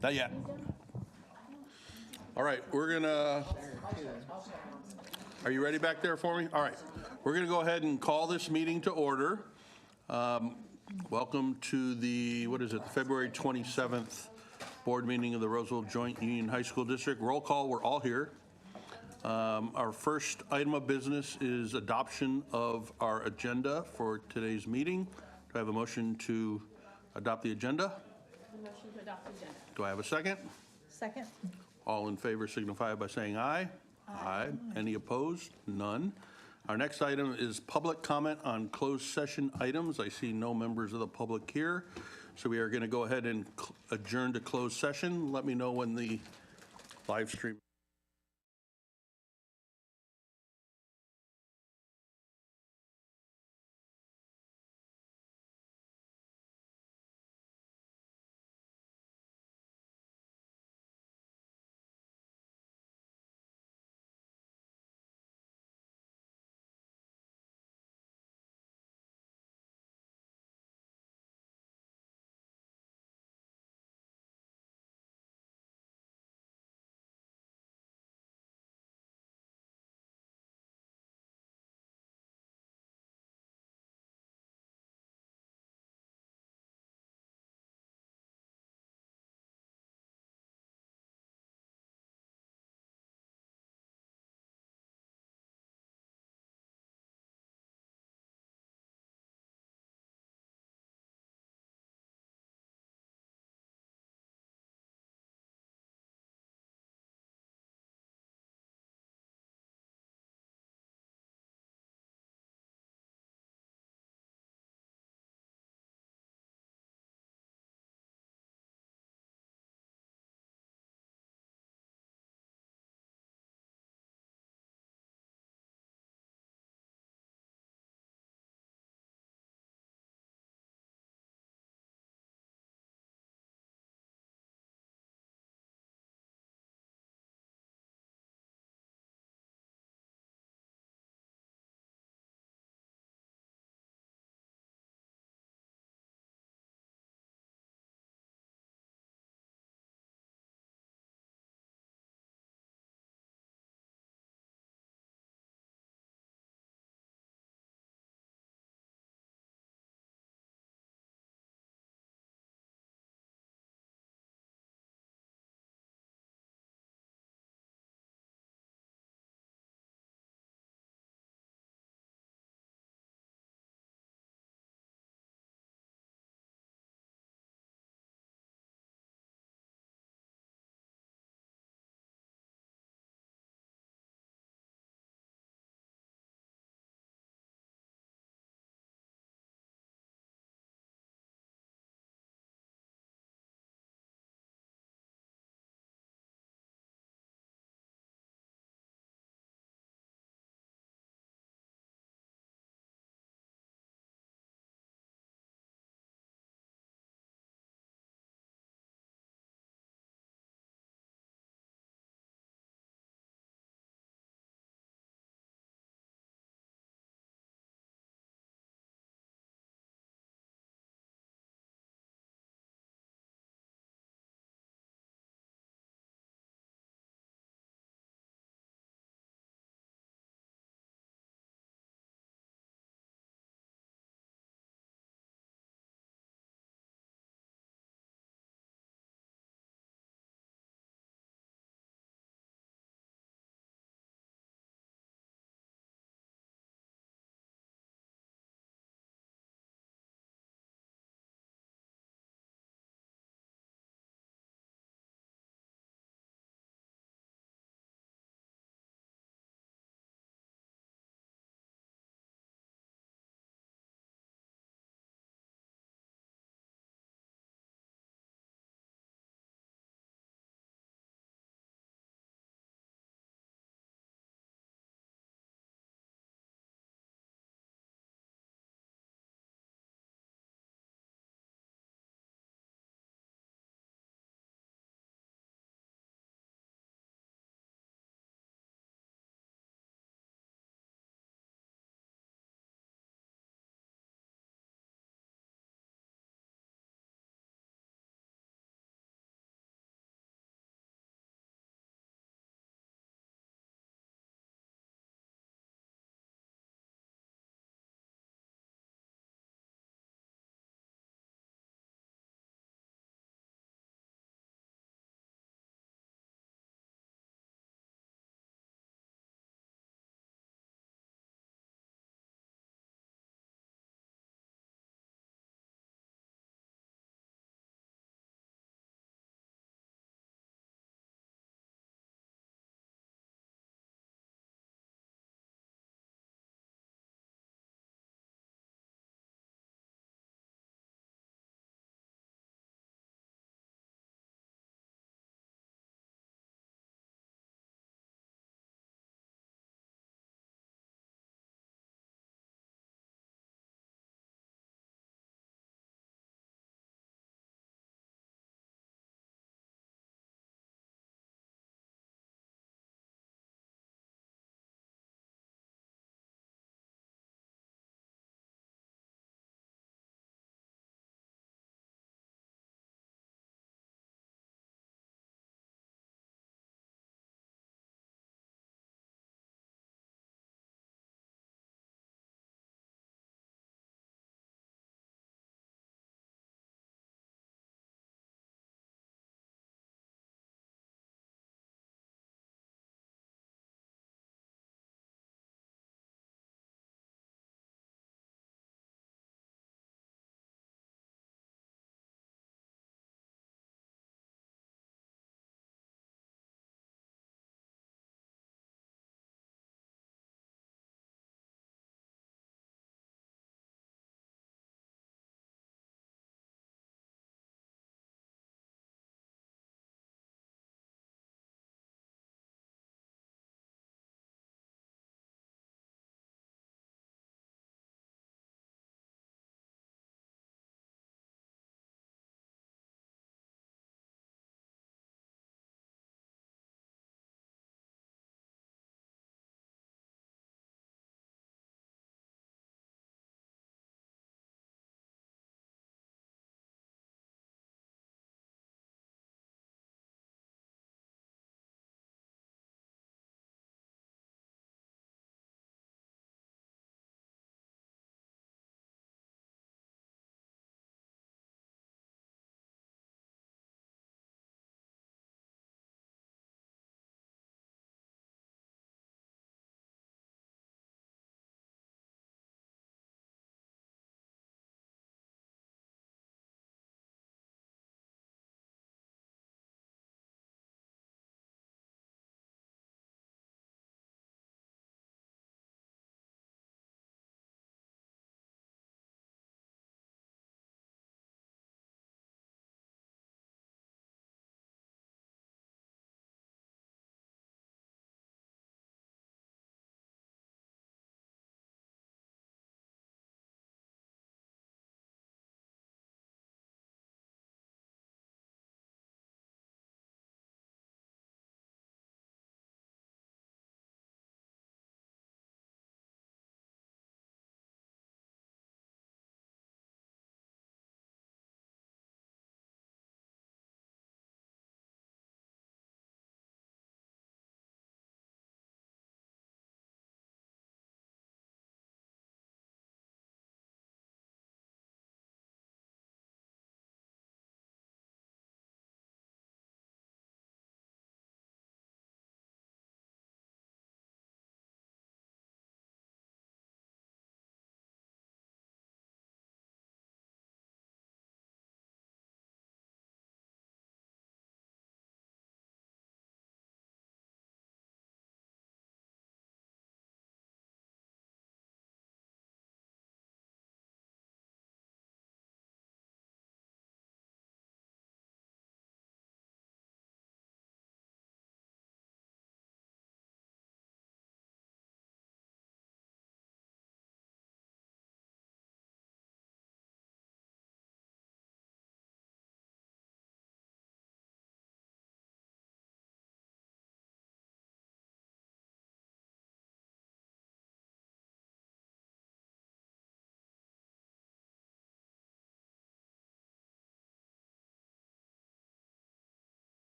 Not yet. All right, we're gonna, are you ready back there for me? All right, we're gonna go ahead and call this meeting to order. Welcome to the, what is it, the February 27th board meeting of the Roseville Joint Union High School District. Roll call, we're all here. Our first item of business is adoption of our agenda for today's meeting. Do I have a motion to adopt the agenda? Motion to adopt the agenda. Do I have a second? Second. All in favor signify by saying aye. Aye. Any opposed? None. Our next item is public comment on closed session items. I see no members of the public here. So we are going to go ahead and adjourn to closed session. Let me know when the live stream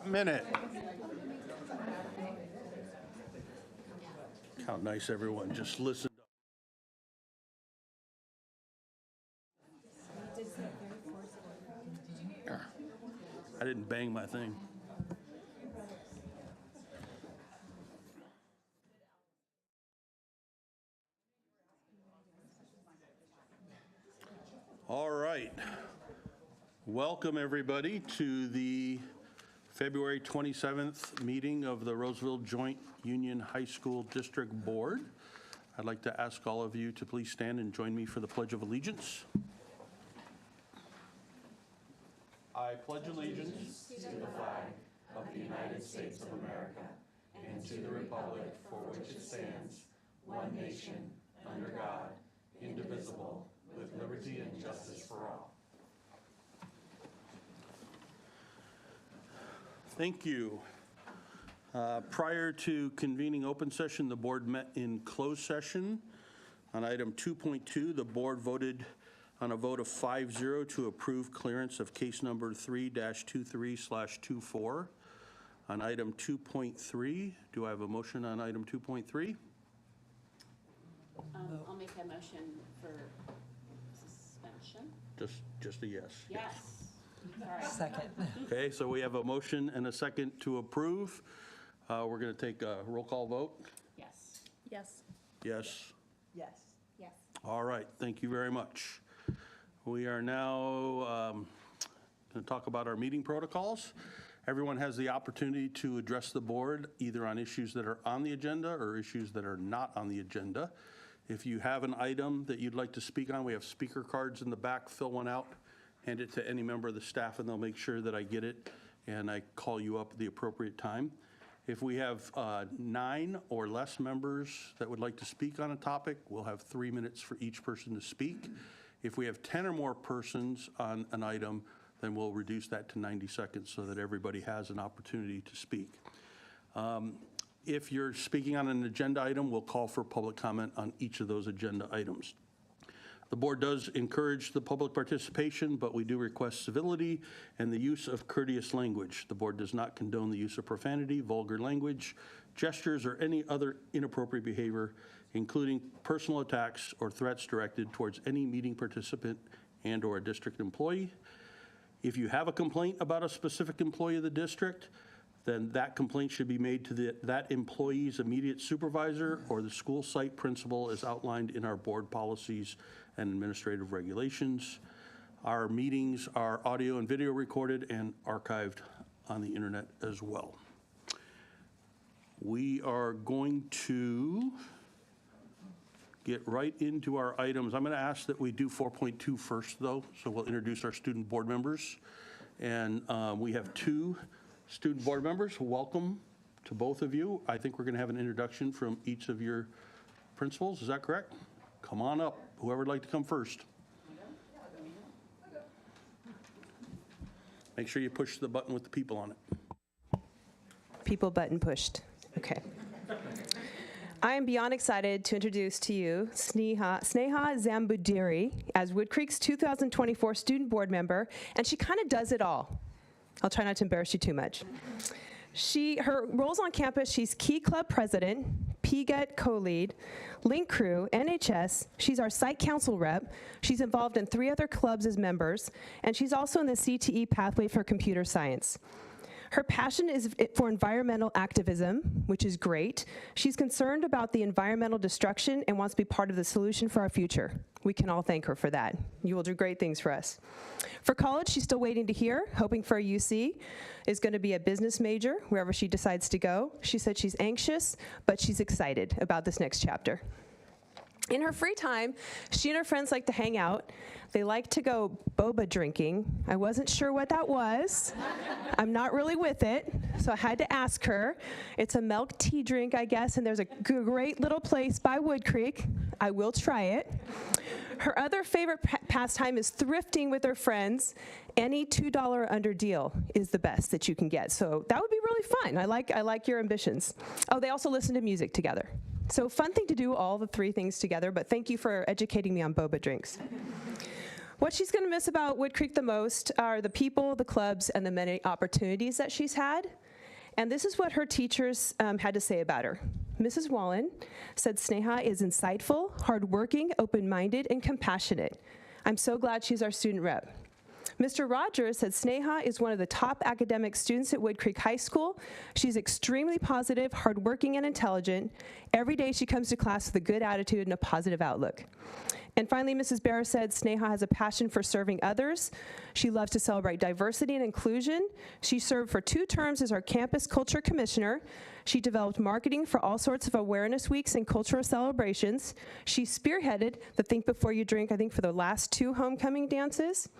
minute. How nice everyone just listened. I didn't bang my thing. All right. Welcome, everybody, to the February 27th meeting of the Roseville Joint Union High School District Board. I'd like to ask all of you to please stand and join me for the Pledge of Allegiance. I pledge allegiance to the flag of the United States of America and to the republic for which it stands, one nation, under God, indivisible, with liberty and justice for all. Thank you. Prior to convening open session, the board met in closed session. On item 2.2, the board voted on a vote of 5-0 to approve clearance of case number 3-23/24. On item 2.3, do I have a motion on item 2.3? I'll make a motion for suspension. Just a yes. Yes. Sorry. Second. Okay, so we have a motion and a second to approve. We're going to take a roll call vote. Yes. Yes. Yes. Yes. Yes. All right, thank you very much. We are now going to talk about our meeting protocols. Everyone has the opportunity to address the board either on issues that are on the agenda or issues that are not on the agenda. If you have an item that you'd like to speak on, we have speaker cards in the back. Fill one out, hand it to any member of the staff, and they'll make sure that I get it and I call you up at the appropriate time. If we have 9 or less members that would like to speak on a topic, we'll have 3 minutes for each person to speak. If we have 10 or more persons on an item, then we'll reduce that to 90 seconds so that everybody has an opportunity to speak. If you're speaking on an agenda item, we'll call for public comment on each of those agenda items. The board does encourage the public participation, but we do request civility and the use of courteous language. The board does not condone the use of profanity, vulgar language, gestures, or any other inappropriate behavior, including personal attacks or threats directed towards any meeting participant and/or a district employee. If you have a complaint about a specific employee of the district, then that complaint should be made to that employee's immediate supervisor or the school site principal as outlined in our board policies and administrative regulations. Our meetings are audio and video recorded and archived on the internet as well. We are going to get right into our items. I'm going to ask that we do 4.2 first, though, so we'll introduce our student board members. And we have 2 student board members. Welcome to both of you. I think we're going to have an introduction from each of your principals. Is that correct? Come on up, whoever would like to come first. Make sure you push the button with the people on it. People button pushed. Okay. I am beyond excited to introduce to you Sneha Zambudiri as Wood Creek's 2024 student board member, and she kind of does it all. I'll try not to embarrass you too much. Her roles on campus, she's Key Club president, PGET co-lead, Link Crew, NHS, she's our site council rep, she's involved in 3 other clubs as members, and she's also in the CTE pathway for computer science. Her passion is for environmental activism, which is great. She's concerned about the environmental destruction and wants to be part of the solution for our future. We can all thank her for that. You will do great things for us. For college, she's still waiting to hear, hoping for a UC, is going to be a business major wherever she decides to go. She said she's anxious, but she's excited about this next chapter. In her free time, she and her friends like to hang out. They like to go boba drinking. I wasn't sure what that was. I'm not really with it, so I had to ask her. It's a milk tea drink, I guess, and there's a great little place by Wood Creek. I will try it. Her other favorite pastime is thrifting with her friends. Any $2 under deal is the best that you can get, so that would be really fun. I like your ambitions. Oh, they also listen to music together. So fun thing to do all the 3 things together, but thank you for educating me on boba drinks. What she's going to miss about Wood Creek the most are the people, the clubs, and the many opportunities that she's had. And this is what her teachers had to say about her. Mrs. Wallen said Sneha is insightful, hardworking, open-minded, and compassionate. I'm so glad she's our student rep. Mr. Rogers said Sneha is one of the top academic students at Wood Creek High School. She's extremely positive, hardworking, and intelligent. Every day she comes to class with a good attitude and a positive outlook. And finally, Mrs. Bear said Sneha has a passion for serving others. She loves to celebrate diversity and inclusion. She served for 2 terms as our campus culture commissioner. She developed marketing for all sorts of awareness weeks and cultural celebrations. She spearheaded the Think Before You Drink, I think, for the last 2 homecoming dances.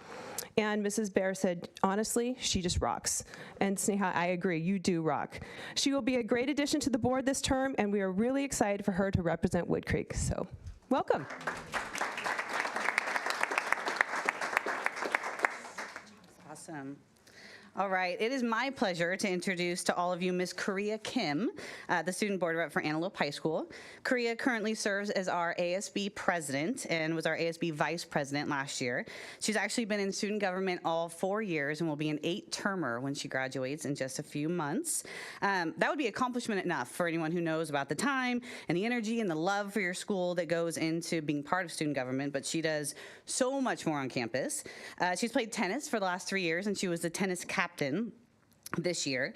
And Mrs. Bear said, honestly, she just rocks. And Sneha, I agree, you do rock. She will be a great addition to the board this term, and we are really excited for her to represent Wood Creek. So, welcome. Awesome. All right, it is my pleasure to introduce to all of you Ms. Korea Kim, the student board rep for Antelope High School. Korea currently serves as our ASB president and was our ASB vice president last year. She's actually been in student government all 4 years and will be an 8-termer when she graduates in just a few months. That would be accomplishment enough for anyone who knows about the time and the energy and the love for your school that goes into being part of student government, but she does so much more on campus. She's played tennis for the last 3 years, and she was the tennis captain this year.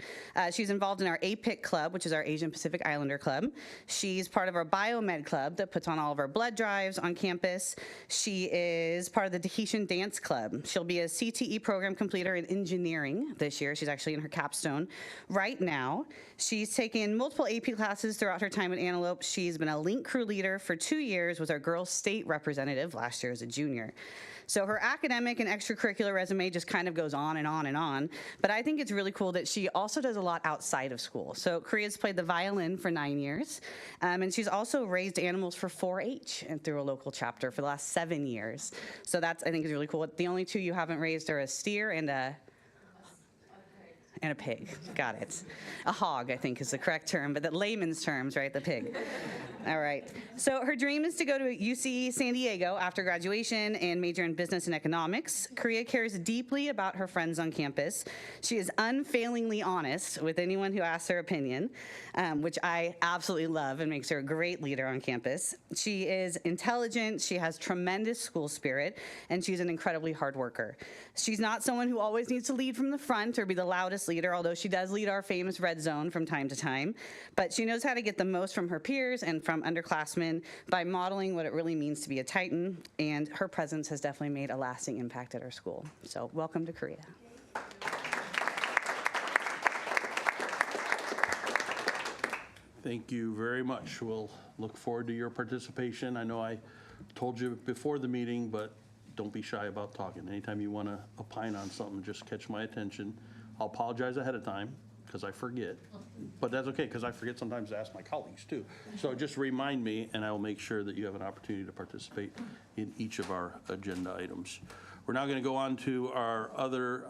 She's involved in our APIC club, which is our Asian Pacific Islander club. She's part of our biomed club that puts on all of our blood drives on campus. She is part of the Tahitian dance club. She'll be a CTE program completer in engineering this year. She's actually in her capstone right now. She's taken multiple AP classes throughout her time at Antelope. She's been a link crew leader for 2 years, was our girls state representative last year as a junior. So her academic and extracurricular resume just kind of goes on and on and on, but I think it's really cool that she also does a lot outside of school. So Korea's played the violin for 9 years, and she's also raised animals for 4-H and through a local chapter for the last 7 years. So that's, I think, is really cool. The only 2 you haven't raised are a steer and a pig. Got it. A hog, I think, is the correct term, but the layman's terms, right? The pig. All right. So her dream is to go to UC San Diego after graduation and major in business and economics. Korea cares deeply about her friends on campus. She is unfailingly honest with anyone who asks her opinion, which I absolutely love and makes her a great leader on campus. She is intelligent, she has tremendous school spirit, and she's an incredibly hard worker. She's not someone who always needs to lead from the front or be the loudest leader, although she does lead our famous red zone from time to time. But she knows how to get the most from her peers and from underclassmen by modeling what it really means to be a Titan, and her presence has definitely made a lasting impact at our school. So welcome to Korea. Thank you very much. We'll look forward to your participation. I know I told you before the meeting, but don't be shy about talking. Anytime you want to opine on something, just catch my attention. I'll apologize ahead of time because I forget, but that's okay because I forget sometimes to ask my colleagues too. So just remind me and I will make sure that you have an opportunity to participate in each of our agenda items. We're now going to go on to our other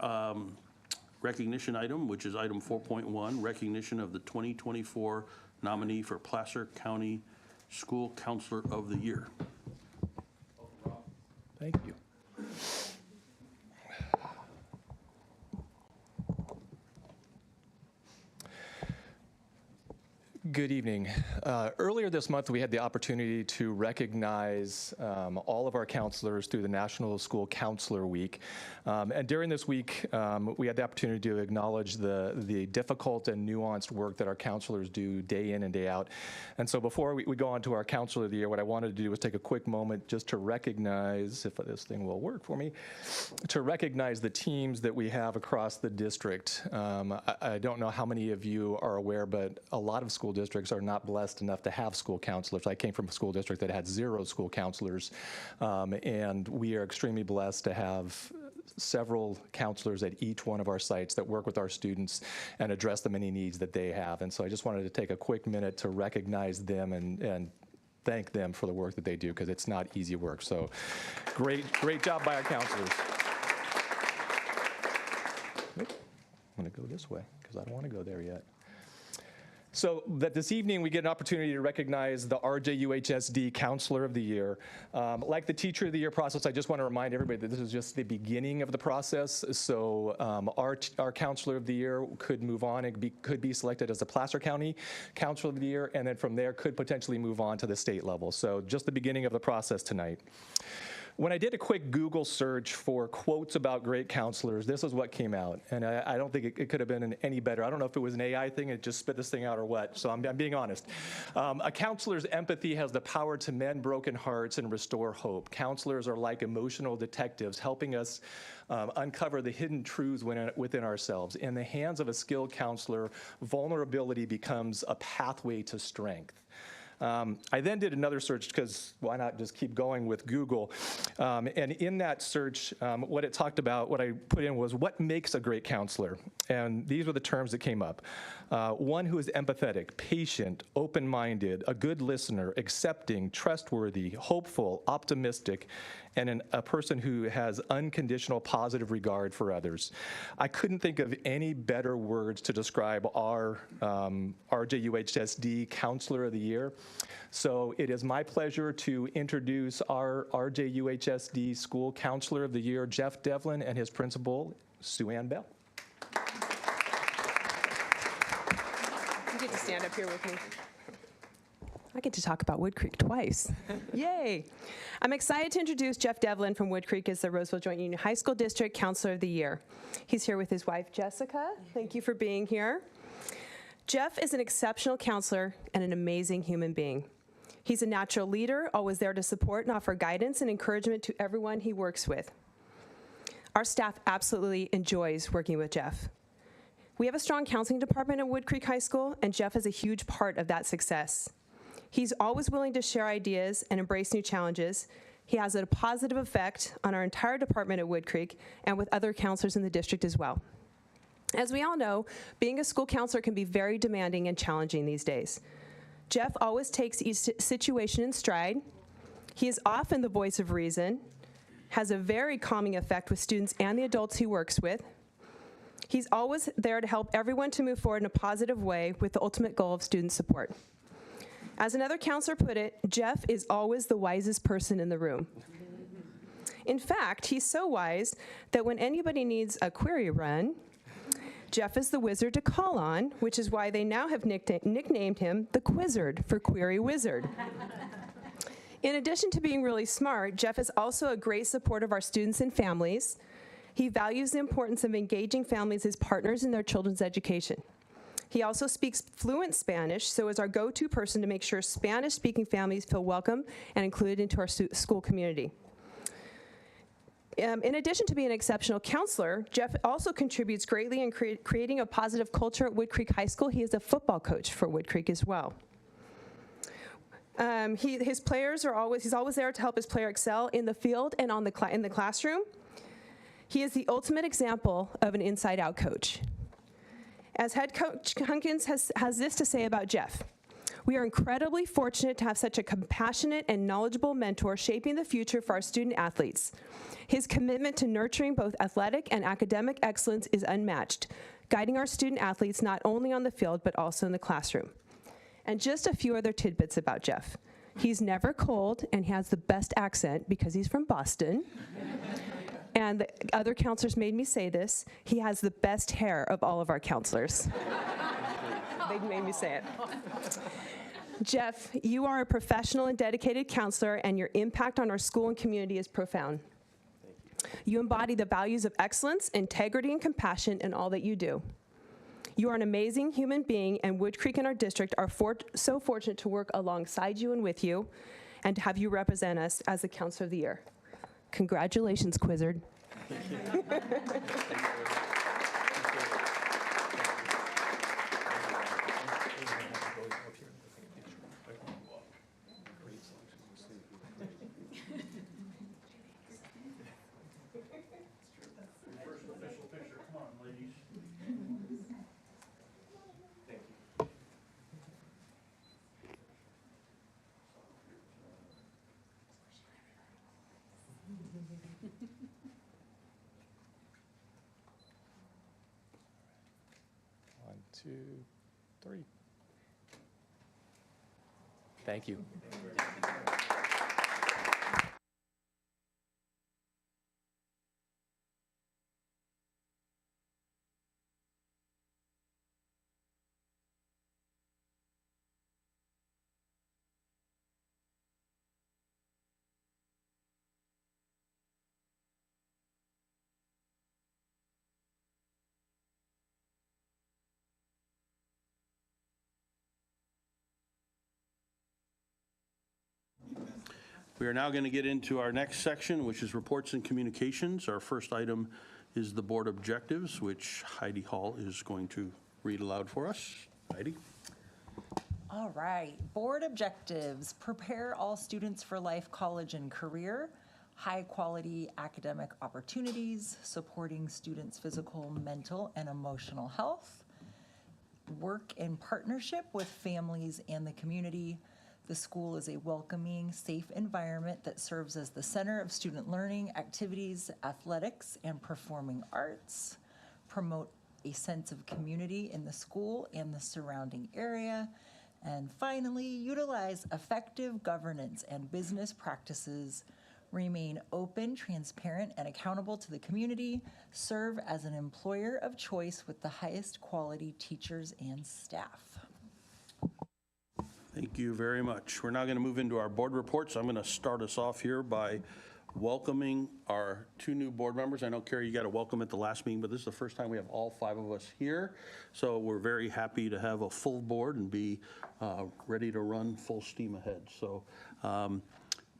recognition item, which is item 4.1, recognition of the 2024 nominee for Placer County School Counselor of the Year. Thank you. Good evening. Earlier this month, we had the opportunity to recognize all of our counselors through the National School Counselor Week. And during this week, we had the opportunity to acknowledge the difficult and nuanced work that our counselors do day in and day out. And so before we go on to our Counselor of the Year, what I wanted to do was take a quick moment just to recognize, if this thing will work for me, to recognize the teams that we have across the district. I don't know how many of you are aware, but a lot of school districts are not blessed enough to have school counselors. I came from a school district that had 0 school counselors, and we are extremely blessed to have several counselors at each one of our sites that work with our students and address the many needs that they have. And so I just wanted to take a quick minute to recognize them and thank them for the work that they do, because it's not easy work. So great job by our counselors. I'm going to go this way because I don't want to go there yet. So that this evening we get an opportunity to recognize the RJUHSD Counselor of the Year. Like the Teacher of the Year process, I just want to remind everybody that this is just the beginning of the process. So our Counselor of the Year could move on and could be selected as the Placer County Counselor of the Year, and then from there could potentially move on to the state level. So just the beginning of the process tonight. When I did a quick Google search for quotes about great counselors, this is what came out. And I don't think it could have been any better. I don't know if it was an AI thing, it just spit this thing out or what, so I'm being honest. A counselor's empathy has the power to mend broken hearts and restore hope. Counselors are like emotional detectives, helping us uncover the hidden truths within ourselves. In the hands of a skilled counselor, vulnerability becomes a pathway to strength. I then did another search because why not just keep going with Google? And in that search, what it talked about, what I put in was what makes a great counselor? And these were the terms that came up. One who is empathetic, patient, open-minded, a good listener, accepting, trustworthy, hopeful, optimistic, and a person who has unconditional positive regard for others. I couldn't think of any better words to describe our RJUHSD Counselor of the Year. So it is my pleasure to introduce our RJUHSD School Counselor of the Year, Jeff Devlin, and his principal, Sue Ann Bell. You get to stand up here with me. I get to talk about Wood Creek twice. Yay. I'm excited to introduce Jeff Devlin from Wood Creek as the Roseville Joint Union High School District Counselor of the Year. He's here with his wife, Jessica. Thank you for being here. Jeff is an exceptional counselor and an amazing human being. He's a natural leader, always there to support and offer guidance and encouragement to everyone he works with. Our staff absolutely enjoys working with Jeff. We have a strong counseling department at Wood Creek High School, and Jeff is a huge part of that success. He's always willing to share ideas and embrace new challenges. He has a positive effect on our entire department at Wood Creek and with other counselors in the district as well. As we all know, being a school counselor can be very demanding and challenging these days. Jeff always takes each situation in stride. He is often the voice of reason, has a very calming effect with students and the adults he works with. He's always there to help everyone to move forward in a positive way with the ultimate goal of student support. As another counselor put it, Jeff is always the wisest person in the room. In fact, he's so wise that when anybody needs a query run, Jeff is the wizard to call on, which is why they now have nicknamed him the Quizzard for Query Wizard. In addition to being really smart, Jeff is also a great support of our students and families. He values the importance of engaging families as partners in their children's education. He also speaks fluent Spanish, so is our go-to person to make sure Spanish-speaking families feel welcome and included into our school community. In addition to being an exceptional counselor, Jeff also contributes greatly in creating a positive culture at Wood Creek High School. He is a football coach for Wood Creek as well. His players are he's always there to help his player excel in the field and in the classroom. He is the ultimate example of an inside-out coach. As head coach Hunkins has this to say about Jeff: we are incredibly fortunate to have such a compassionate and knowledgeable mentor shaping the future for our student athletes. His commitment to nurturing both athletic and academic excellence is unmatched, guiding our student athletes not only on the field but also in the classroom. And just a few other tidbits about Jeff. He's never cold and he has the best accent because he's from Boston. And the other counselors made me say this, he has the best hair of all of our counselors. They made me say it. Jeff, you are a professional and dedicated counselor, and your impact on our school and community is profound. You embody the values of excellence, integrity, and compassion in all that you do. You are an amazing human being, and Wood Creek and our district are so fortunate to work alongside you and with you, and to have you represent us as the Counselor of the Year. Congratulations, Quizzard. First official picture, come on, ladies. Thank you. One, two, three. Thank you. We are now going to get into our next section, which is reports and communications. Our first item is the board objectives, which Heidi Hall is going to read aloud for us. Heidi? All right, board objectives: prepare all students for life, college, and career, high-quality academic opportunities, supporting students' physical, mental, and emotional health, work in partnership with families and the community. The school is a welcoming, safe environment that serves as the center of student learning, activities, athletics, and performing arts. Promote a sense of community in the school and the surrounding area. And finally, utilize effective governance and business practices. Remain open, transparent, and accountable to the community. Serve as an employer of choice with the highest quality teachers and staff. Thank you very much. We're now going to move into our board reports. I'm going to start us off here by welcoming our two new board members. I know, Carrie, you got to welcome at the last meeting, but this is the first time we have all 5 of us here. So we're very happy to have a full board and be ready to run full steam ahead. So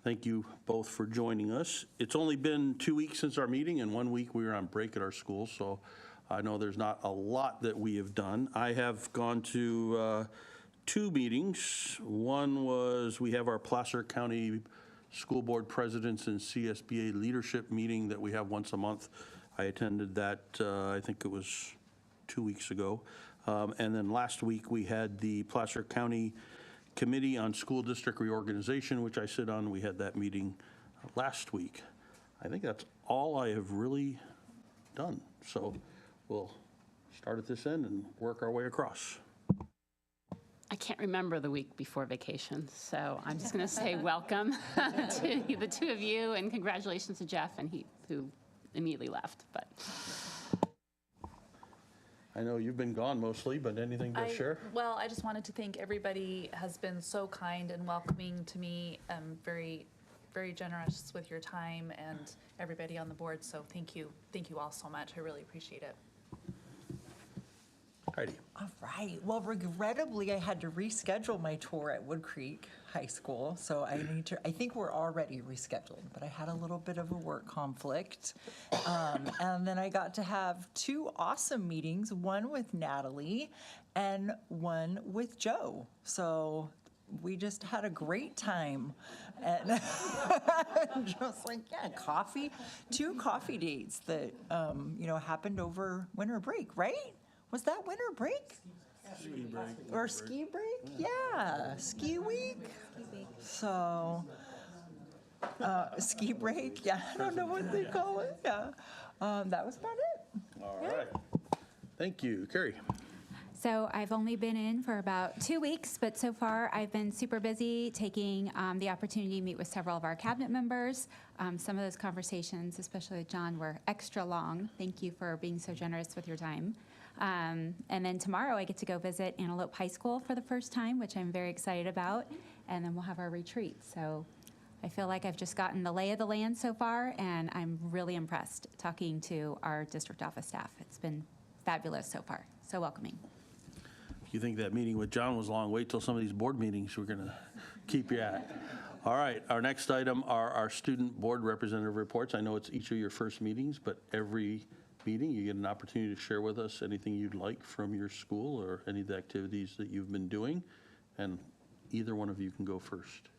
thank you both for joining us. It's only been 2 weeks since our meeting, and 1 week we were on break at our school. So I know there's not a lot that we have done. I have gone to 2 meetings. One was we have our Placer County School Board Presidents and CSBA Leadership meeting that we have once a month. I attended that, I think it was 2 weeks ago. And then last week we had the Placer County Committee on School District Reorganization, which I sit on. We had that meeting last week. I think that's all I have really done. So we'll start at this end and work our way across. I can't remember the week before vacation, so I'm just going to say welcome to the 2 of you, and congratulations to Jeff and Heath, who immediately left. But I know you've been gone mostly, but anything to share? Well, I just wanted to thank everybody has been so kind and welcoming to me. Very, very generous with your time and everybody on the board. So thank you all so much. I really appreciate it. Heidi. All right. Well, regrettably, I had to reschedule my tour at Wood Creek High School. So I think we're already rescheduled, but I had a little bit of a work conflict. And then I got to have 2 awesome meetings, one with Natalie and one with Joe. So we just had a great time. And just like, yeah, coffee, 2 coffee dates that, happened over winter break, right? Was that winter break? Ski break. Or ski break? Yeah, ski week. So, ski break, yeah, I don't know what they call it, yeah. That was about it. All right. Thank you. Carrie. So I've only been in for about 2 weeks, but so far I've been super busy taking the opportunity to meet with several of our cabinet members. Some of those conversations, especially with John, were extra long. Thank you for being so generous with your time. And then tomorrow I get to go visit Antelope High School for the first time, which I'm very excited about. And then we'll have our retreat. So I feel like I've just gotten the lay of the land so far, and I'm really impressed talking to our district office staff. It's been fabulous so far. So welcoming. If you think that meeting with John was long, wait till some of these board meetings we're going to keep you at. All right, our next item are our student board representative reports. I know it's each of your first meetings, but every meeting you get an opportunity to share with us anything you'd like from your school or any of the activities that you've been doing. And either one of you can go first.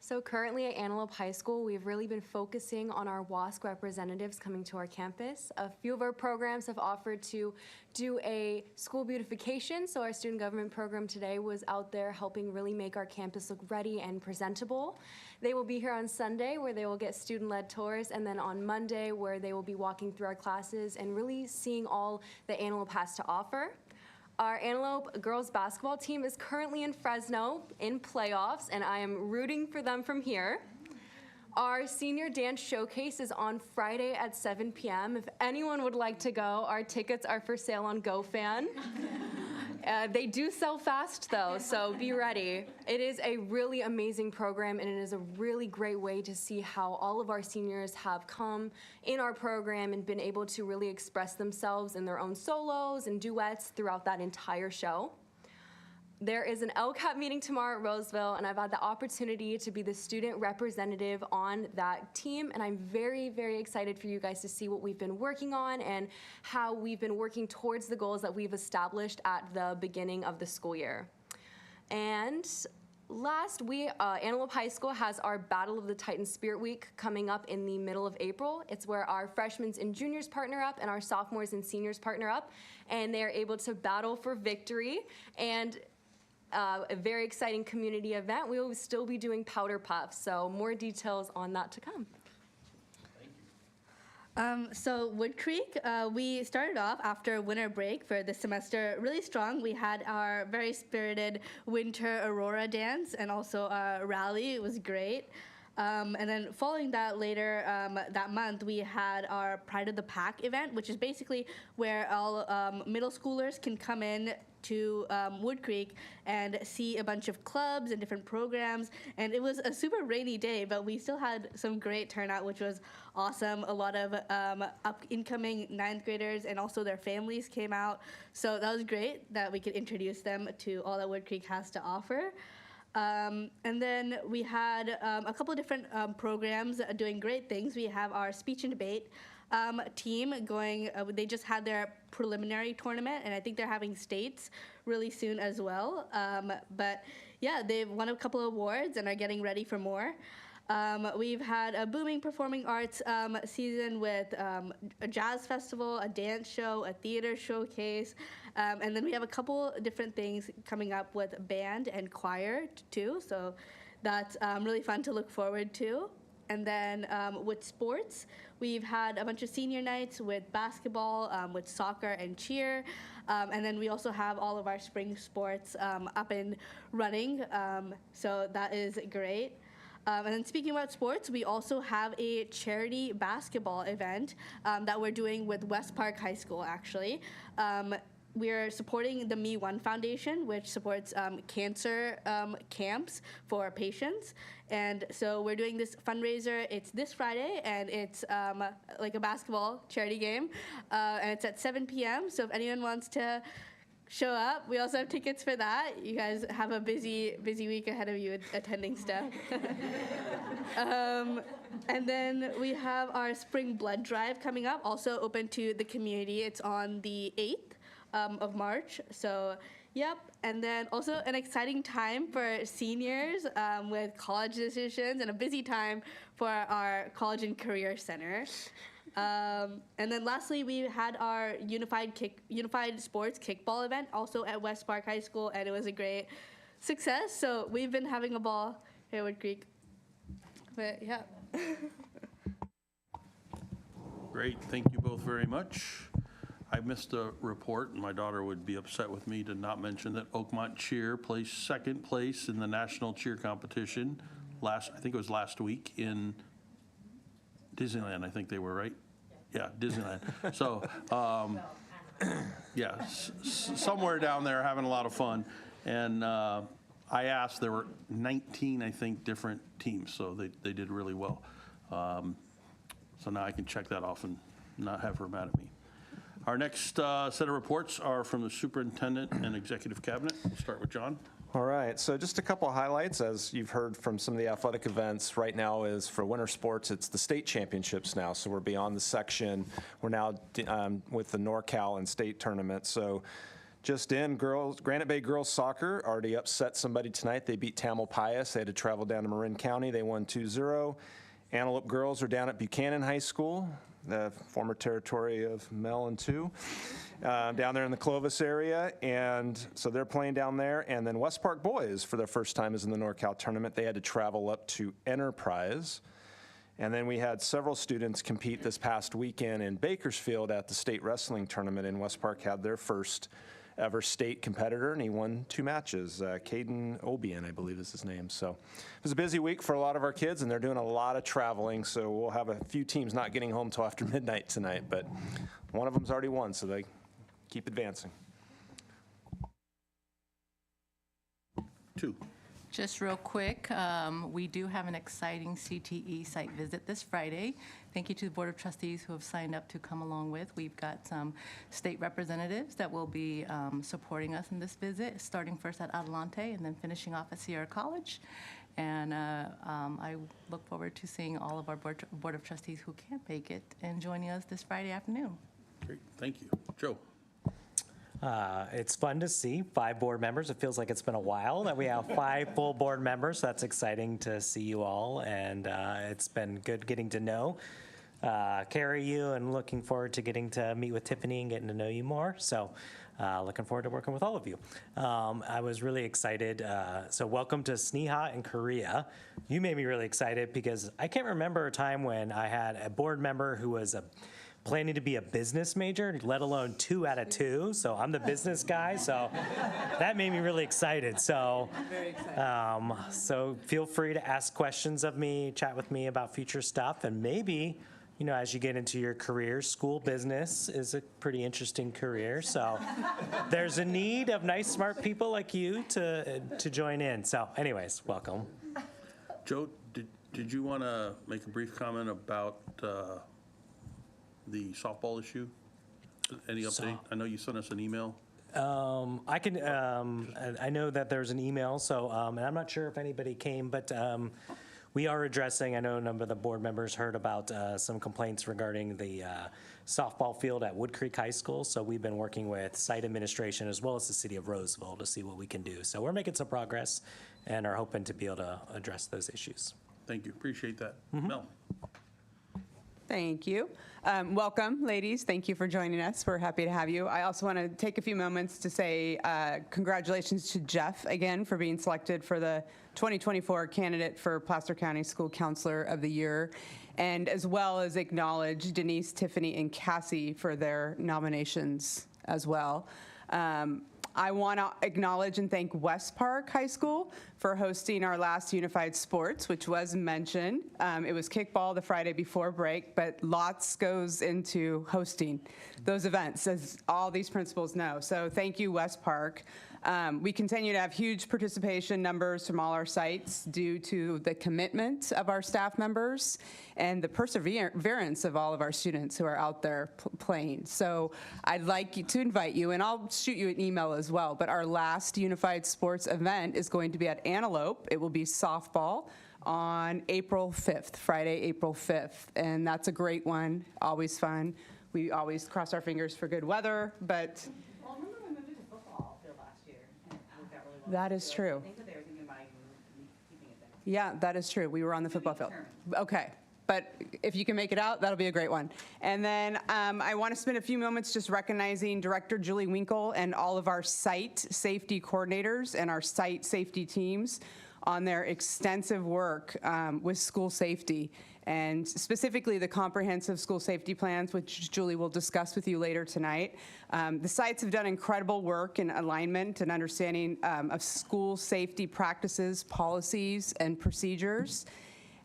So currently at Antelope High School, we've really been focusing on our WASC representatives coming to our campus. A few of our programs have offered to do a school beautification, so our student government program today was out there helping really make our campus look ready and presentable. They will be here on Sunday, where they will get student-led tours, and then on Monday, where they will be walking through our classes and really seeing all that Antelope has to offer. Our Antelope girls basketball team is currently in Fresno in playoffs, and I am rooting for them from here. Our senior dance showcase is on Friday at 7 p.m. If anyone would like to go, our tickets are for sale on GoFan. They do sell fast though, so be ready. It is a really amazing program, and it is a really great way to see how all of our seniors have come in our program and been able to really express themselves in their own solos and duets throughout that entire show. There is an LCAP meeting tomorrow at Roseville, and I've had the opportunity to be the student representative on that team, and I'm very, very excited for you guys to see what we've been working on and how we've been working towards the goals that we've established at the beginning of the school year. And last, Antelope High School has our Battle of the Titan Spirit Week coming up in the middle of April. It's where our freshmen and juniors partner up and our sophomores and seniors partner up, and they are able to battle for victory. And a very exciting community event. We will still be doing powder puffs, so more details on that to come. So Wood Creek, we started off after winter break for the semester really strong. We had our very spirited winter aurora dance and also a rally. It was great. And then following that later that month, we had our Pride of the Pack event, which is basically where all middle schoolers can come in to Wood Creek and see a bunch of clubs and different programs. And it was a super rainy day, but we still had some great turnout, which was awesome. A lot of incoming 9th graders and also their families came out. So that was great that we could introduce them to all that Wood Creek has to offer. And then we had a couple of different programs doing great things. We have our speech and debate team going, they just had their preliminary tournament, and I think they're having states really soon as well. But yeah, they've won a couple of awards and are getting ready for more. We've had a booming performing arts season with a jazz festival, a dance show, a theater showcase, and then we have a couple different things coming up with band and choir too, so that's really fun to look forward to. And then with sports, we've had a bunch of senior nights with basketball, with soccer and cheer. And then we also have all of our spring sports up and running. So that is great. And then speaking about sports, we also have a charity basketball event that we're doing with West Park High School, actually. We're supporting the Me One Foundation, which supports cancer camps for patients. And so we're doing this fundraiser. It's this Friday, and it's like a basketball charity game. And it's at 7 p.m., so if anyone wants to show up, we also have tickets for that. You guys have a busy week ahead of you attending stuff. And then we have our Spring Blood Drive coming up, also open to the community. It's on the 8th. Of March, so yep. And then also an exciting time for seniors with college decisions, and a busy time for our College and Career Center. And then lastly, we had our Unified Sports Kickball event also at West Park High School, and it was a great success. So we've been having a ball here at Wood Creek. But yeah. Great, thank you both very much. I missed a report, and my daughter would be upset with me to not mention that Oakmont Cheer placed second place in the national cheer competition I think it was last week in Disneyland. I think they were, right? Yeah, Disneyland. So, yeah, somewhere down there having a lot of fun. And I asked, there were 19, I think, different teams, so they did really well. So now I can check that off and not have her mad at me. Our next set of reports are from the superintendent and executive cabinet. We'll start with John. All right, so just a couple of highlights. As you've heard from some of the athletic events, right now is for winter sports, it's the state championships now. So we're beyond the section. We're now with the NorCal and state tournament. So just in, Granite Bay girls soccer already upset somebody tonight. They beat Tamalpais. They had to travel down to Marin County. They won 2-0. Antelope girls are down at Buchanan High School, the former territory of Mel and 2, down there in the Clovis area. And so they're playing down there. And then West Park boys, for their first time, is in the NorCal tournament. They had to travel up to Enterprise. And then we had several students compete this past weekend in Bakersfield at the state wrestling tournament, and West Park had their first ever state competitor, and he won 2 matches. Caden Obian, I believe is his name. So it was a busy week for a lot of our kids, and they're doing a lot of traveling, so we'll have a few teams not getting home till after midnight tonight, but one of them's already won, so they keep advancing. 2. Just real quick, we do have an exciting CTE site visit this Friday. Thank you to the Board of Trustees who have signed up to come along with. We've got some state representatives that will be supporting us in this visit, starting first at Adelante and then finishing off at Sierra College. And I look forward to seeing all of our Board of Trustees who can't make it and joining us this Friday afternoon. Great, thank you. Joe? It's fun to see 5 board members. It feels like it's been a while that we have 5 full board members. That's exciting to see you all, and it's been good getting to know Carrie, you, and looking forward to getting to meet with Tiffany and getting to know you more. So looking forward to working with all of you. I was really excited. So welcome to Sneha and Korea. You made me really excited because I can't remember a time when I had a board member who was planning to be a business major, let alone 2 out of 2. So I'm the business guy, so that made me really excited. So, so feel free to ask questions of me, chat with me about future stuff, and maybe, you know, as you get into your career, school business is a pretty interesting career. So there's a need of nice, smart people like you to join in. So anyways, welcome. Joe, did you want to make a brief comment about the softball issue? Any update? I know you sent us an email. I can. I know that there's an email, so and I'm not sure if anybody came, but we are addressing. I know a number of the board members heard about some complaints regarding the softball field at Wood Creek High School. So we've been working with site administration as well as the city of Roseville to see what we can do. So we're making some progress and are hoping to be able to address those issues. Thank you. Appreciate that. Mel. Thank you. Welcome, ladies. Thank you for joining us. We're happy to have you. I also want to take a few moments to say congratulations to Jeff again for being selected for the 2024 candidate for Placer County School Counselor of the Year, and as well as acknowledge Denise, Tiffany, and Cassie for their nominations as well. I want to acknowledge and thank West Park High School for hosting our last Unified Sports, which was mentioned. It was kickball the Friday before break, but lots goes into hosting those events, as all these principals know. So thank you, West Park. We continue to have huge participation numbers from all our sites due to the commitment of our staff members and the perseverance of all of our students who are out there playing. So I'd like to invite you, and I'll shoot you an email as well, but our last Unified Sports event is going to be at Antelope. It will be softball on April 5th, Friday, April 5th, and that's a great one, always fun. We always cross our fingers for good weather, but that is true. Yeah, that is true. We were on the football field. Okay, but if you can make it out, that'll be a great one. And then I want to spend a few moments just recognizing Director Julie Winkle and all of our site safety coordinators and our site safety teams on their extensive work with school safety, and specifically the comprehensive school safety plans, which Julie will discuss with you later tonight. The sites have done incredible work in alignment and understanding of school safety practices, policies, and procedures.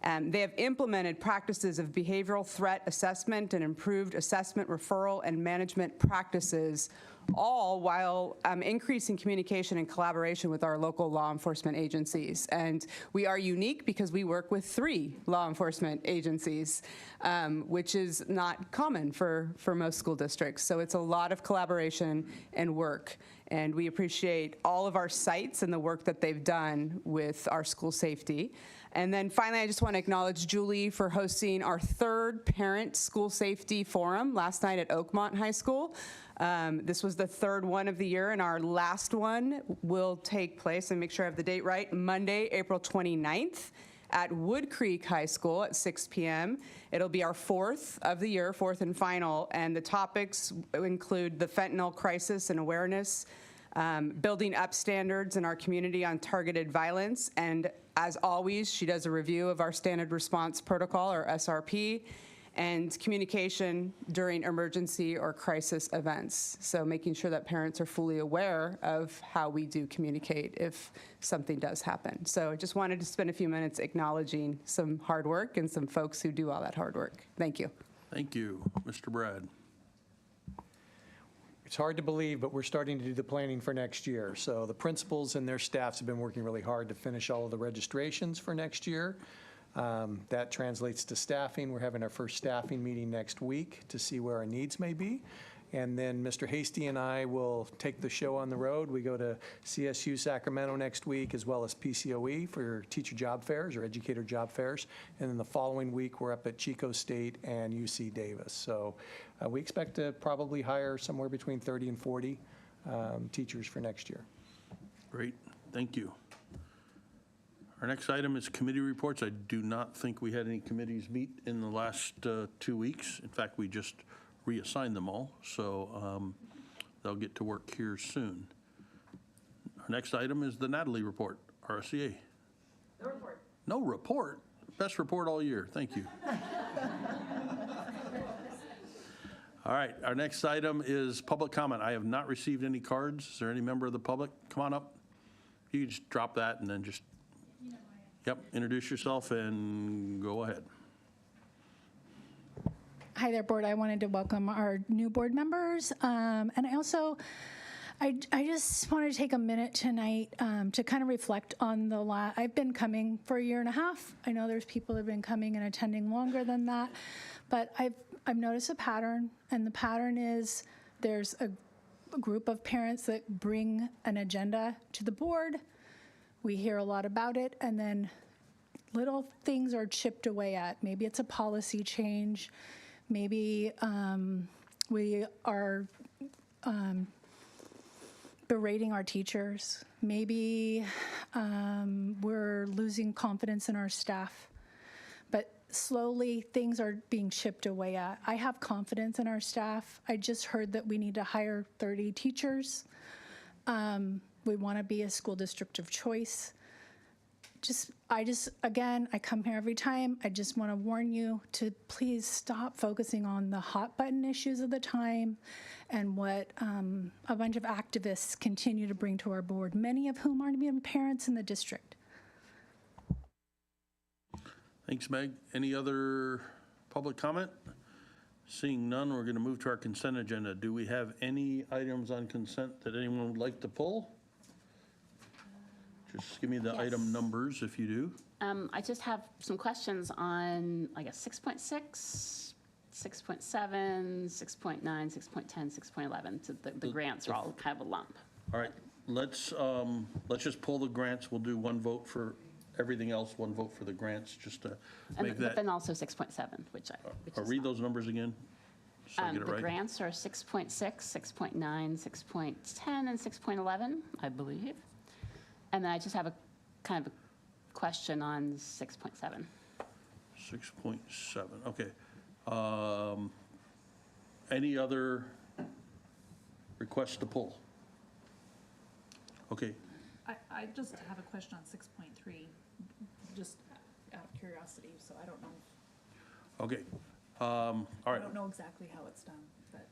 They have implemented practices of behavioral threat assessment and improved assessment, referral, and management practices, all while increasing communication and collaboration with our local law enforcement agencies. And we are unique because we work with 3 law enforcement agencies, which is not common for most school districts. So it's a lot of collaboration and work. And we appreciate all of our sites and the work that they've done with our school safety. And then finally, I just want to acknowledge Julie for hosting our 3rd Parent School Safety Forum last night at Oakmont High School. This was the 3rd one of the year, and our last one will take place, and make sure I have the date right, Monday, April 29th at Wood Creek High School at 6 p.m. It'll be our 4th of the year, 4th and final, and the topics include the fentanyl crisis and awareness, building up standards in our community on targeted violence, and as always, she does a review of our standard response protocol, or SRP, and communication during emergency or crisis events. So making sure that parents are fully aware of how we do communicate if something does happen. So I just wanted to spend a few minutes acknowledging some hard work and some folks who do all that hard work. Thank you. Thank you. Mr. Brad. It's hard to believe, but we're starting to do the planning for next year. So the principals and their staffs have been working really hard to finish all of the registrations for next year. That translates to staffing. We're having our first staffing meeting next week to see where our needs may be. And then Mr. Hasty and I will take the show on the road. We go to CSU Sacramento next week, as well as PCOE for teacher job fairs or educator job fairs. And then the following week, we're up at Chico State and UC Davis. So we expect to probably hire somewhere between 30 and 40 teachers for next year. Great. Thank you. Our next item is committee reports. I do not think we had any committees meet in the last 2 weeks. In fact, we just reassigned them all, so they'll get to work here soon. Our next item is the Natalie report, RSCA. No report. No report? Best report all year. Thank you. All right, our next item is public comment. I have not received any cards. Is there any member of the public? Come on up. You can just drop that and then just, yep, introduce yourself and go ahead. Hi there, board. I wanted to welcome our new board members. And I just wanted to take a minute tonight to kind of reflect on I've been coming for a year and a half. I know there's people that have been coming and attending longer than that, but I've noticed a pattern, and the pattern is there's a group of parents that bring an agenda to the board. We hear a lot about it, and then little things are chipped away at. Maybe it's a policy change. Maybe we are berating our teachers. Maybe we're losing confidence in our staff. But slowly, things are being chipped away at. I have confidence in our staff. I just heard that we need to hire 30 teachers. We want to be a school district of choice. Again, I come here every time. I just want to warn you to please stop focusing on the hot button issues of the time and what a bunch of activists continue to bring to our board, many of whom aren't even parents in the district. Thanks, Meg. Any other public comment? Seeing none, we're going to move to our consent agenda. Do we have any items on consent that anyone would like to pull? Just give me the item numbers if you do. I just have some questions on, I guess, 6.6, 6.7, 6.9, 6.10, 6.11. So the grants are all kind of a lump. All right, let's just pull the grants. We'll do one vote for everything else, one vote for the grants, just to make that. But then also 6.7, which is read those numbers again, so I get it the right. grants are 6.6, 6.9, 6.10, and 6.11, I believe. And then I just have a kind of a question on 6.7. 6.7, okay. Any other requests to pull? Okay, I just have a question on 6.3, just out of curiosity, so I don't know. okay. All right. I don't know exactly how it's done, but.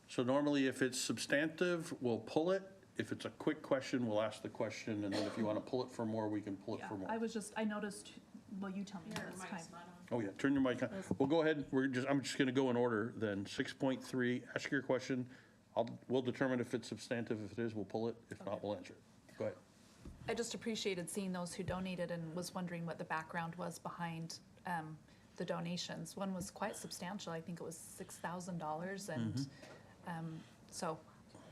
So normally if it's substantive, we'll pull it. If it's a quick question, we'll ask the question, and then if you want to pull it for more, we can pull it for more. I noticed, well, you tell me this time. Oh yeah, turn your mic on. We'll go ahead, I'm just going to go in order then. 6.3, ask your question. We'll determine if it's substantive. If it is, we'll pull it. If not, we'll answer it. Go ahead. I just appreciated seeing those who donated and was wondering what the background was behind the donations. One was quite substantial. I think it was $6,000, and so